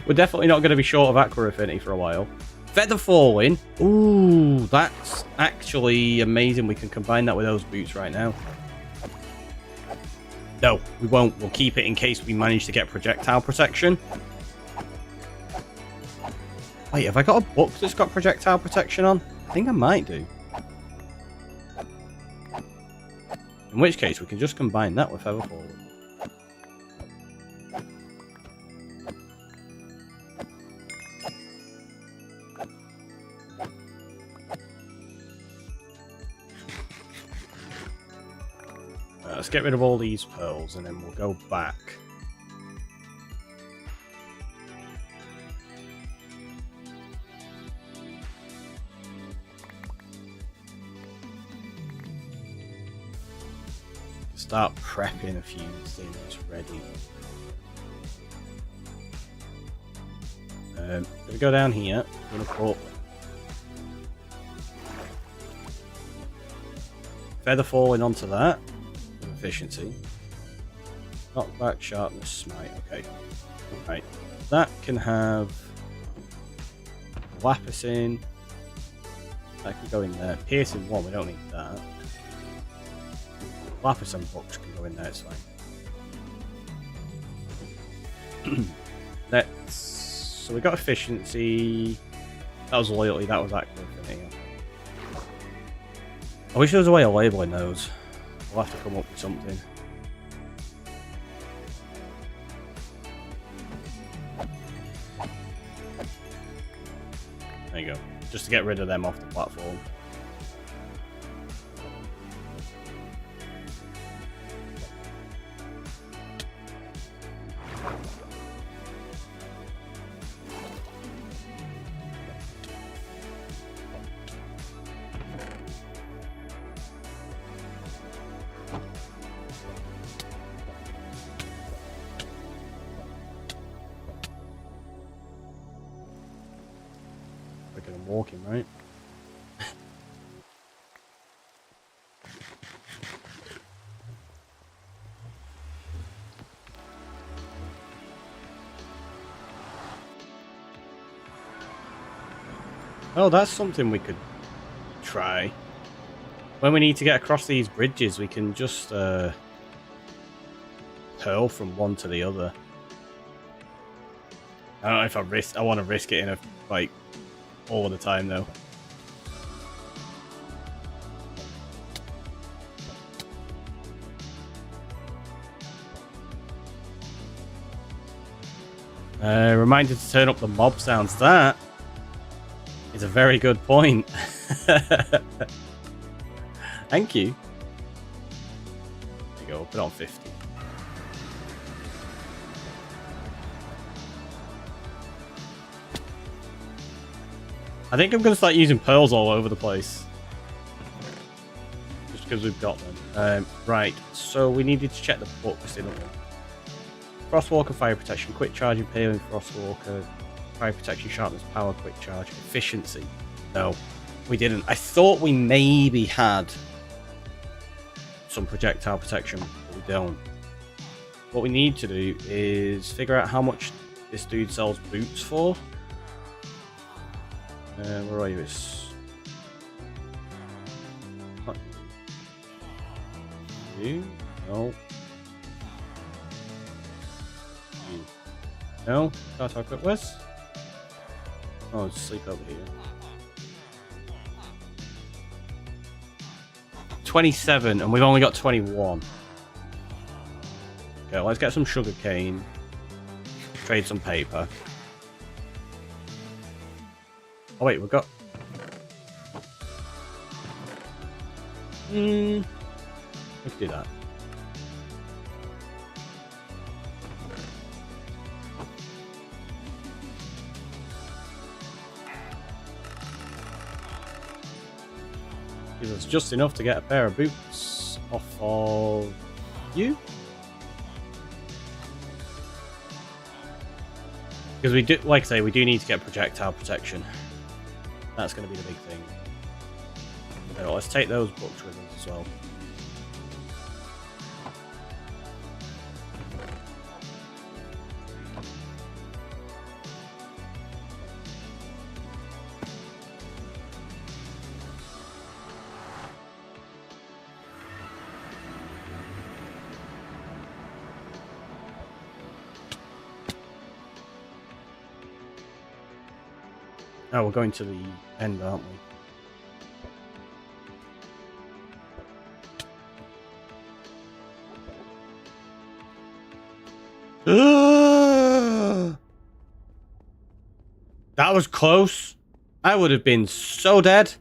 We're definitely not going to be short of Aqua Affinity for a while. Feather Falling. Ooh, that's actually amazing. We can combine that with those boots right now. No, we won't. We'll keep it in case we manage to get projectile protection. Wait, have I got a book that's got projectile protection on? I think I might do. In which case, we can just combine that with Feather Falling. Let's get rid of all these pearls and then we'll go back. Start prepping a few things ready. Gonna go down here. I'm gonna put Feather Falling onto that. Efficiency. Knockback, sharpness, smite. Okay. Right. That can have Lapis in. That can go in there. Piercing 1, we don't need that. Lapis and books can go in there, it's fine. So we got efficiency. That was loyalty. That was active. I wish there was a way of labeling those. We'll have to come up with something. There you go. Just to get rid of them off the platform. Quicker than walking, right? Oh, that's something we could try. When we need to get across these bridges, we can just pearl from one to the other. I don't know if I want to risk it in a like all the time though. Reminder to turn up the mob sounds. That is a very good point. Thank you. There you go, put it on 50. I think I'm going to start using pearls all over the place. Just because we've got them. Right, so we needed to check the books, didn't we? Frostwalker, fire protection, quick charge, impaling Frostwalker, fire protection, sharpness, power, quick charge, efficiency. No, we didn't. I thought we maybe had some projectile protection, but we don't. What we need to do is figure out how much this dude sells boots for. Where are you? It's not you. No. You. No. Can't talk about Wes. Oh, it's sleep over here. 27, and we've only got 21. Okay, let's get some sugar cane. Trade some paper. Oh wait, we've got... we could do that. Gives us just enough to get a pair of boots off of you. Because we do, like I say, we do need to get projectile protection. That's going to be the big thing. Okay, well, let's take those books with us as well. Oh, we're going to the end, aren't we? That was close. I would have been so dead.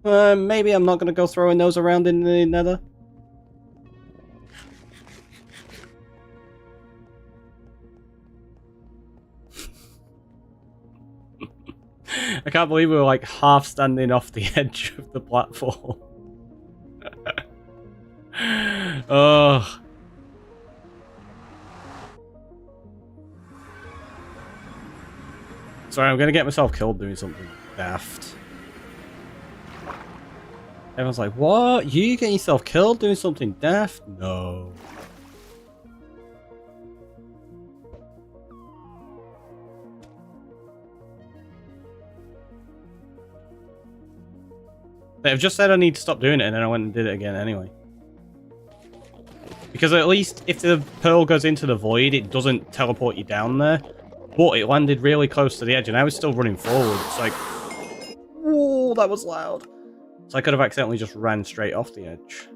Maybe I'm not going to go throwing those around in the nether. I can't believe we were like half standing off the edge of the platform. Oh. Sorry, I'm gonna get myself killed doing something daft. Everyone's like, what? You getting yourself killed doing something daft? No. They've just said I need to stop doing it, and then I went and did it again anyway. Because at least if the pearl goes into the void, it doesn't teleport you down there. But it landed really close to the edge, and I was still running forward. It's like, whoa, that was loud. So I could have accidentally just ran straight off the edge.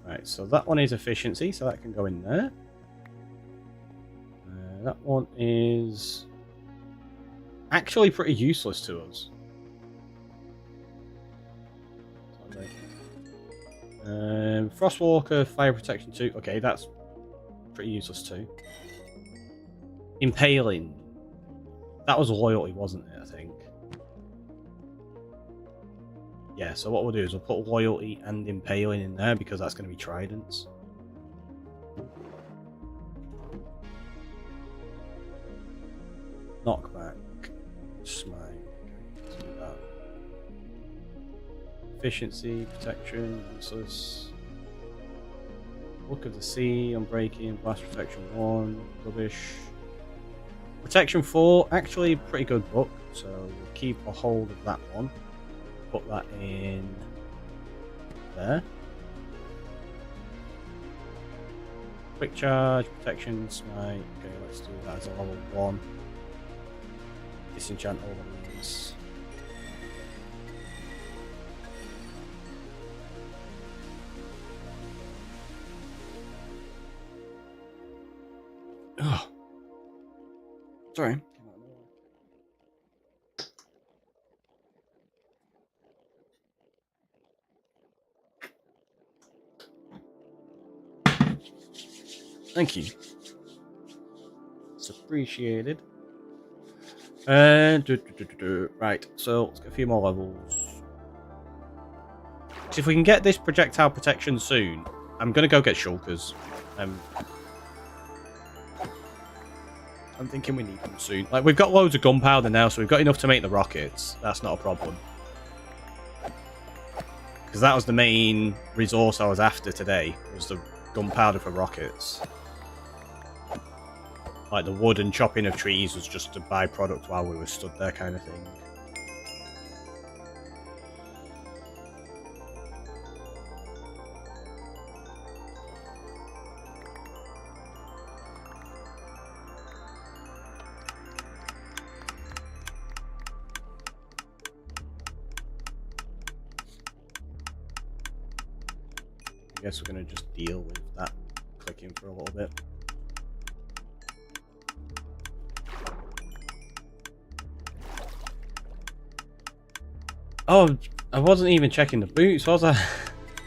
Right, so that one is efficiency, so that can go in there. That one is actually pretty useless to us. Frostwalker, fire protection 2. Okay, that's pretty useless too. Impaling. That was loyalty, wasn't it, I think? Yeah, so what we'll do is we'll put loyalty and impaling in there because that's going to be tridents. Knockback. Smite. Okay, let's do that. Efficiency, protection, useless. Look of the Sea, Unbreaking, Blast Protection 1, rubbish. Protection 4, actually pretty good book, so we'll keep a hold of that one. Put that in there. Quick Charge, Protection, Smite. Okay, let's do that as a level 1. Disenchant all of these. Oh. Sorry. Thank you. It's appreciated. Right, so let's get a few more levels. So if we can get this projectile protection soon, I'm gonna go get shulkers. I'm thinking we need them soon. Like, we've got loads of gunpowder now, so we've got enough to make the rockets. That's not a problem. Because that was the main resource I was after today, was the gunpowder for rockets. Like, the wood and chopping of trees was just a byproduct while we were stood there, kind of thing. I guess we're going to just deal with that clicking for a little bit. Oh, I wasn't even checking the boots, was I?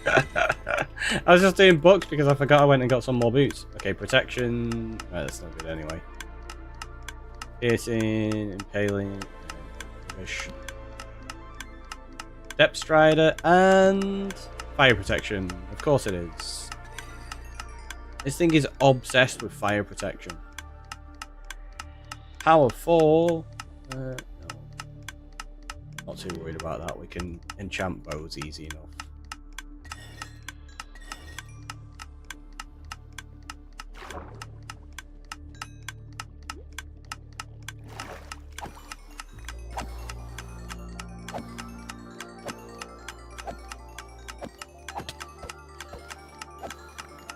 I was just doing books because I forgot I went and got some more boots. Okay, protection. Right, that's not good anyway. Piercing, impaling, rubbish. Depth strider and fire protection. Of course it is. This thing is obsessed with fire protection. Power 4. No. Not too worried about that. We can enchant bows easy enough.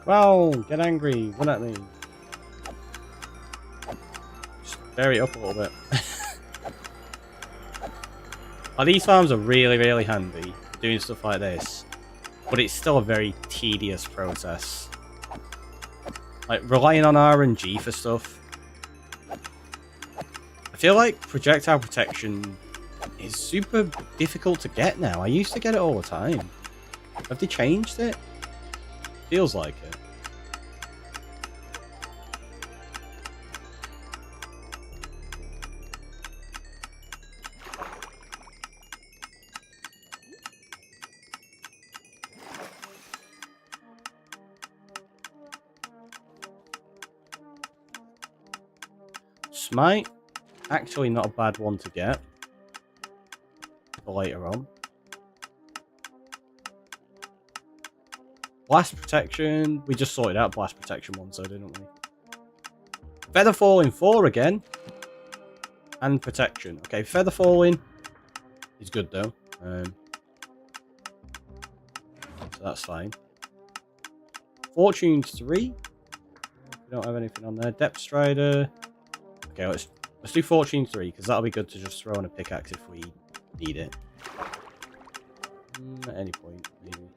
Wow, get angry, run at me. Just vary it up a little bit. Like, these farms are really, really handy doing stuff like this, but it's still a very tedious process. Like, relying on RNG for stuff. I feel like projectile protection is super difficult to get now. I used to get it all the time. Have they changed it? Feels like it. Smite. actually not a bad one to get for later on. Blast protection. We just sorted out blast protection 1, so didn't we? Feather falling 4 again. And protection. Okay, feather falling is good though. So that's fine. Fortune 3. We don't have anything on there. Depth Strider. Okay, let's do Fortune 3 because that'll be good to just throw in a pickaxe if we need it. At any point, maybe.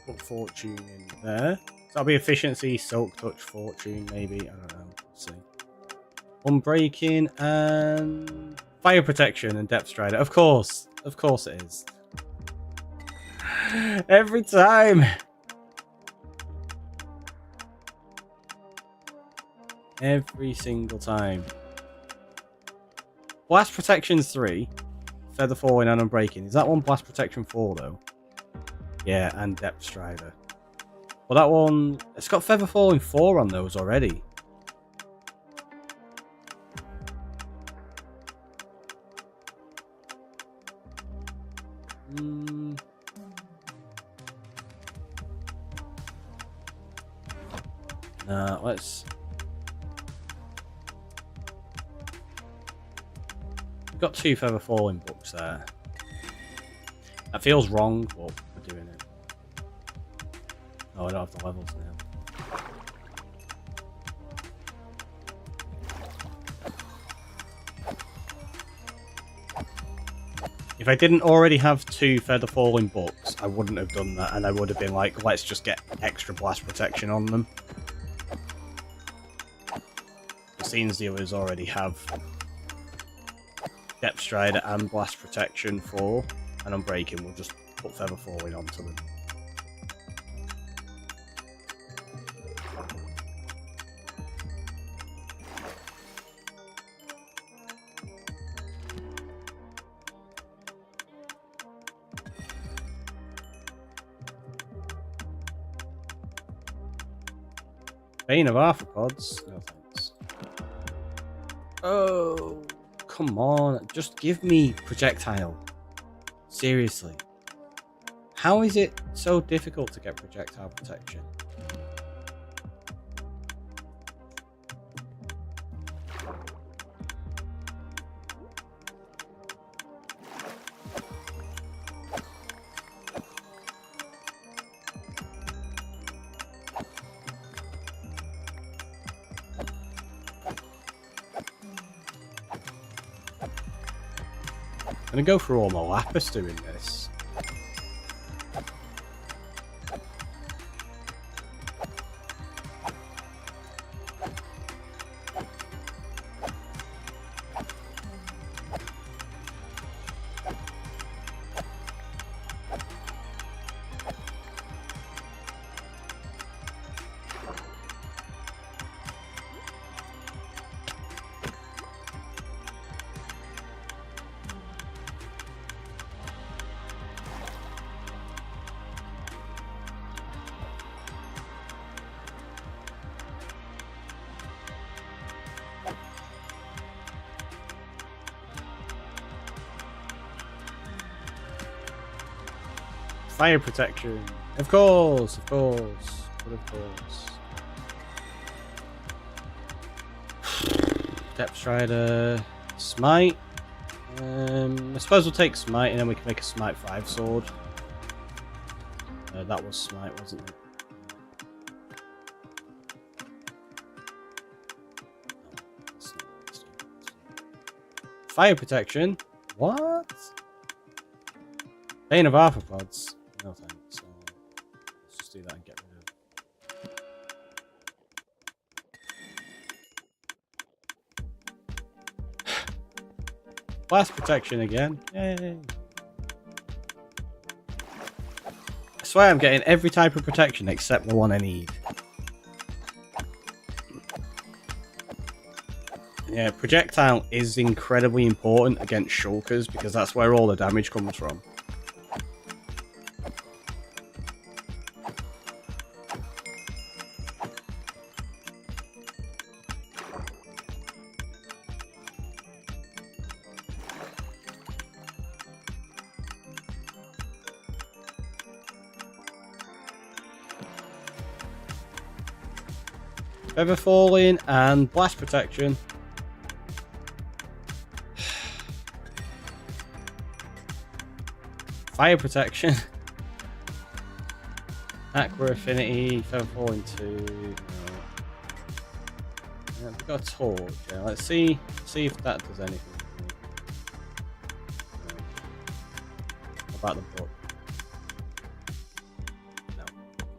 Put fortune in there. So that'll be efficiency, silk touch, fortune, maybe. I don't know. Let's see. Unbreaking and fire protection and depth strider. Of course it is. Every time. Every single time. Blast protection 3, feather falling and unbreaking. Is that one blast protection 4 though? Yeah, and depth strider. Well, that one, it's got feather falling 4 on those already. Nah, let's. We've got 2 feather falling books there. That feels wrong, but we're doing it. Oh, I don't have the levels now. If I didn't already have 2 feather falling books, I wouldn't have done that, and I would have been like, let's just get extra blast protection on them. It seems the others already have depth strider and blast protection 4, and unbreaking. We'll just put feather falling onto them. Bane of arthropods? No thanks. Oh, come on. Just give me projectile. Seriously. How is it so difficult to get projectile protection? I'm gonna go through all my lapis doing this. Fire protection. Of course, but of course. Depth strider, smite. I suppose we'll take Smite and then we can make a Smite 5 sword. That was Smite, wasn't it? Fire protection? What? Bane of arthropods? No thanks. So let's just do that and get rid of. Blast protection again. Yay! I swear I'm getting every type of protection except the one I need. Yeah, projectile is incredibly important against shulkers because that's where all the damage comes from. Feather falling and blast protection. Fire protection. Aqua affinity, feather falling 2. No. Yeah, we've got a torch. Yeah, let's see if that does anything. What about the book? No,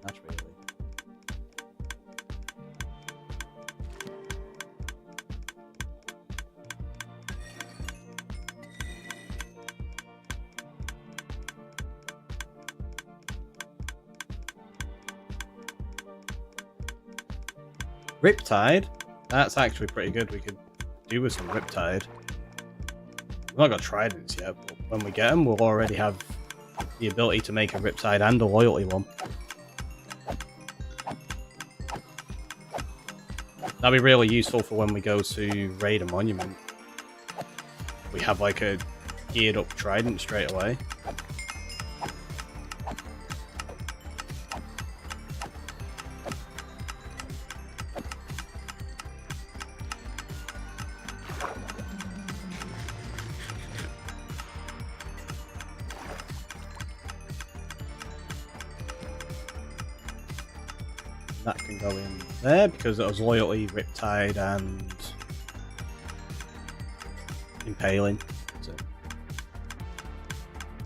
not really. Riptide? That's actually pretty good. We could do with some Riptide. We've not got tridents yet, but when we get them, we'll already have the ability to make a Riptide and a loyalty one. That'd be really useful for when we go to raid a monument. We have like a geared up trident straight away. That can go in there because it was loyalty, Riptide, and impaling. So.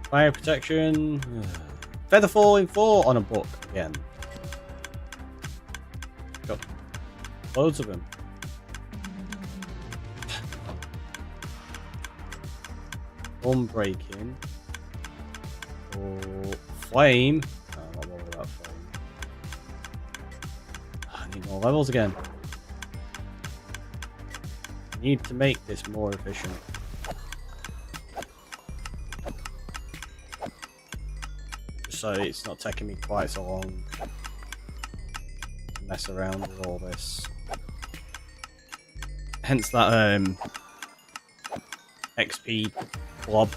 Fire protection, feather falling 4 on a book again. Got loads of them. Unbreaking or flame. No, I'm not worried about flame. I need more levels again. I need to make this more efficient. Just so it's not taking me quite so long to mess around with all this. Hence that XP blob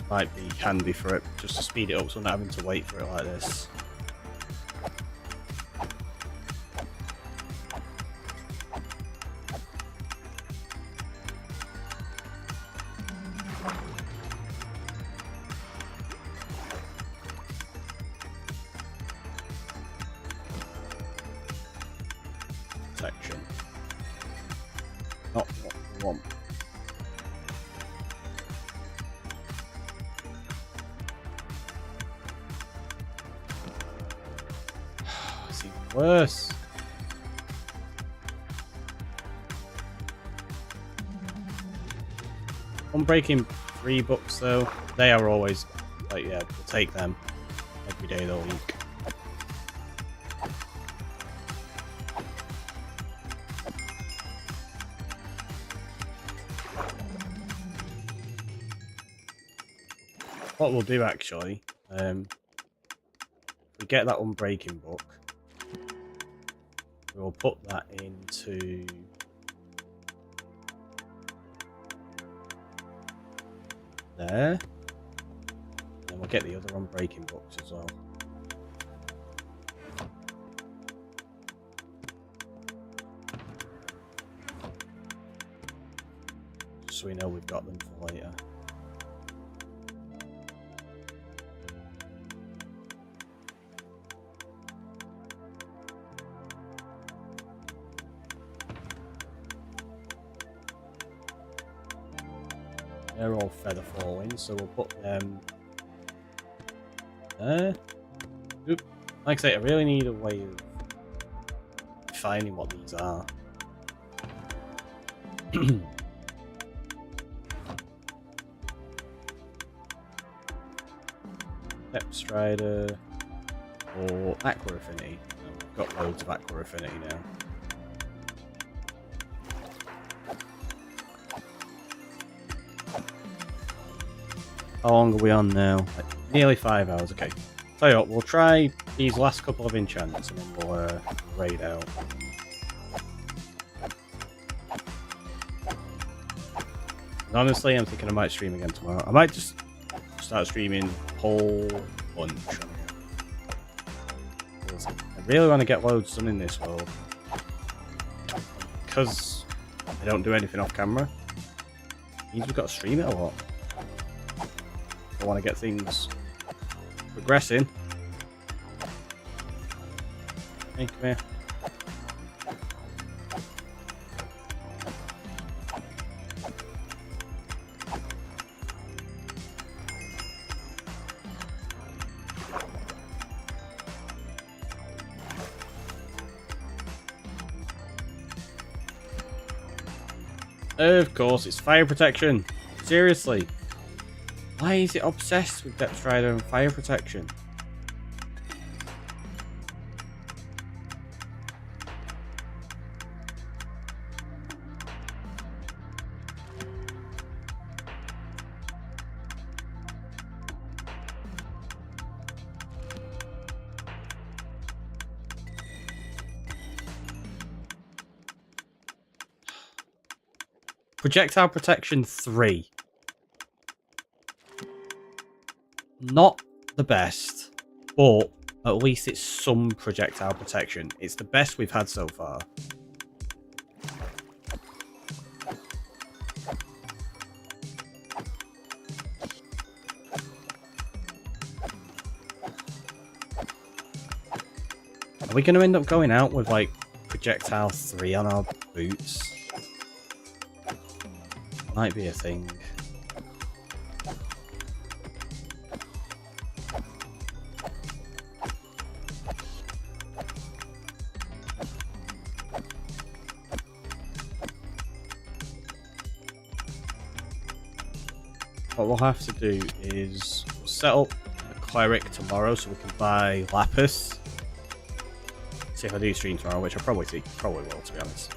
might be handy for it, just to speed it up so I'm not having to wait for it like this. Protection. Not what we want. It's even worse. Unbreaking 3 books though, they are always like, yeah, we'll take them every day of the week. What we'll do actually, we get that Unbreaking book, we'll put that into there, and we'll get the other Unbreaking books as well. Just so we know we've got them for later. They're all feather falling, so we'll put them there. Oop. Like I say, I really need a way of defining what these are. Step Strider or Aqua Affinity. Oh, we've got loads of Aqua Affinity now. How long are we on now? Like, nearly 5 hours. Okay. Tell you what, we'll try these last couple of enchants and then we'll raid out. And honestly, I'm thinking I might stream again tomorrow. I might just start streaming a whole bunch on here. I really want to get loads done in this world. Because I don't do anything off camera, it means we've got to stream it a lot. I want to get things progressing. Hey, come here. Of course, it's fire protection. Seriously. Why is it obsessed with Depth Strider and fire protection? Projectile protection 3. Not the best, but at least it's some projectile protection. It's the best we've had so far. Are we going to end up going out with like projectile 3 on our boots? Might be a thing. What we'll have to do is set up a cleric tomorrow so we can buy lapis. See if I do stream tomorrow, which I probably will, to be honest.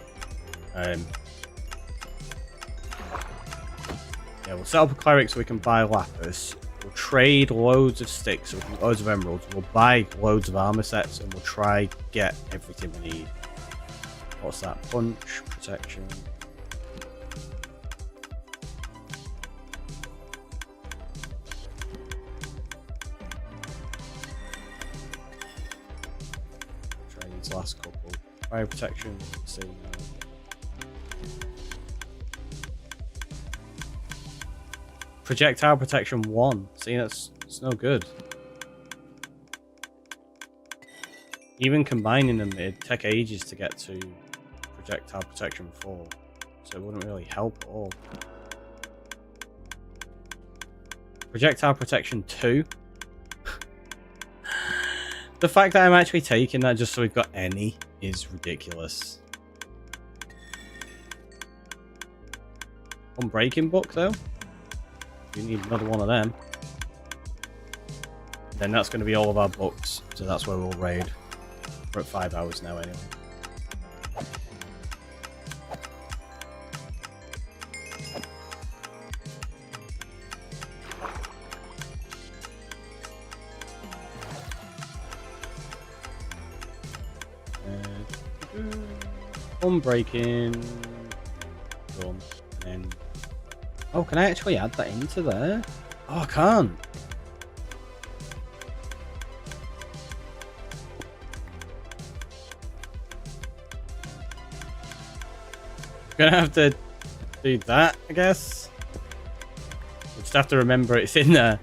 Yeah, we'll set up a cleric so we can buy lapis. We'll trade loads of sticks, so we can get loads of emeralds. We'll buy loads of armor sets, and we'll try get everything we need. What's that? Punch, protection. Try these last couple. Fire protection. Let's see. Projectile protection 1. See, it's no good. Even combining them, it'd take ages to get to projectile protection 4. So it wouldn't really help at all. Projectile protection 2. The fact that I'm actually taking that just so we've got any is ridiculous. Unbreaking book though. We need another one of them. Then that's going to be all of our books, so that's where we'll raid. We're at 5 hours now anyway. Unbreaking. Done. And then... Oh, can I actually add that into there? Oh, I can't. Gonna have to do that, I guess. We just have to remember it's in there.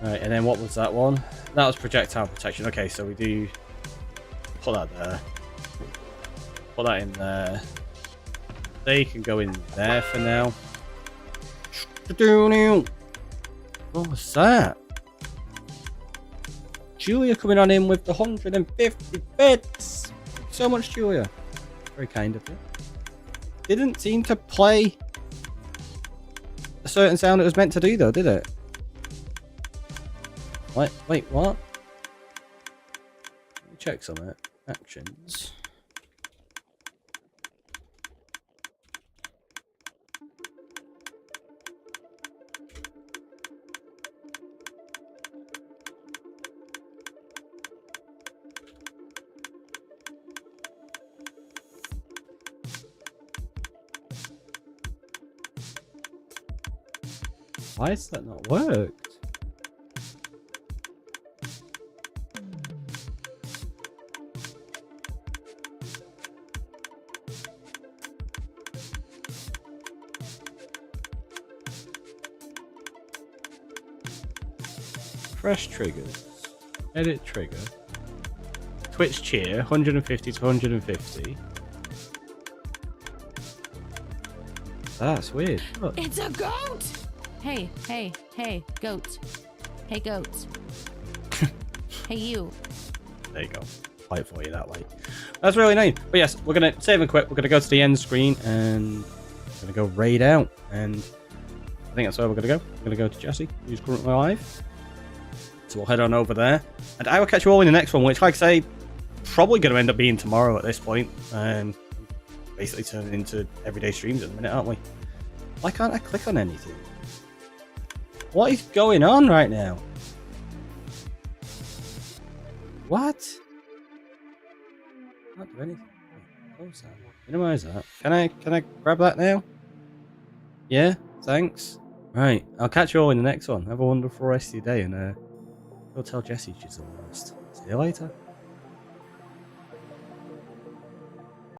Alright, and then what was that one? That was projectile protection. Okay, so we do put that there. Put that in there. They can go in there for now. What was that? Julia coming on in with the 150 bits. Thank you so much, Julia. Very kind of you. Didn't seem to play a certain sound it was meant to do, though, did it? Wait, what? Let me check some of it. Actions. Why has that not worked? Fresh triggers. Edit trigger. Twitch cheer, 150 to 150. That's weird. Look. It's a goat! Hey, goat. Hey, goat. Hey, you. There you go. Fight for you that way. That's really nice. But yes, we're going to save and quit. We're going to go to the end screen and we're going to go raid out. And I think that's where we're going to go. We're going to go to Jesse, who's currently live. So we'll head on over there. And I will catch you all in the next one, which, like I say, probably going to end up being tomorrow at this point. Basically turning into everyday streams at the minute, aren't we? Why can't I click on anything? What is going on right now? What? Can't do anything. Close that. Minimize that. Can I grab that now? Yeah, thanks. Right, I'll catch you all in the next one. Have a wonderful rest of your day, and go tell Jessie she's the worst. See you later.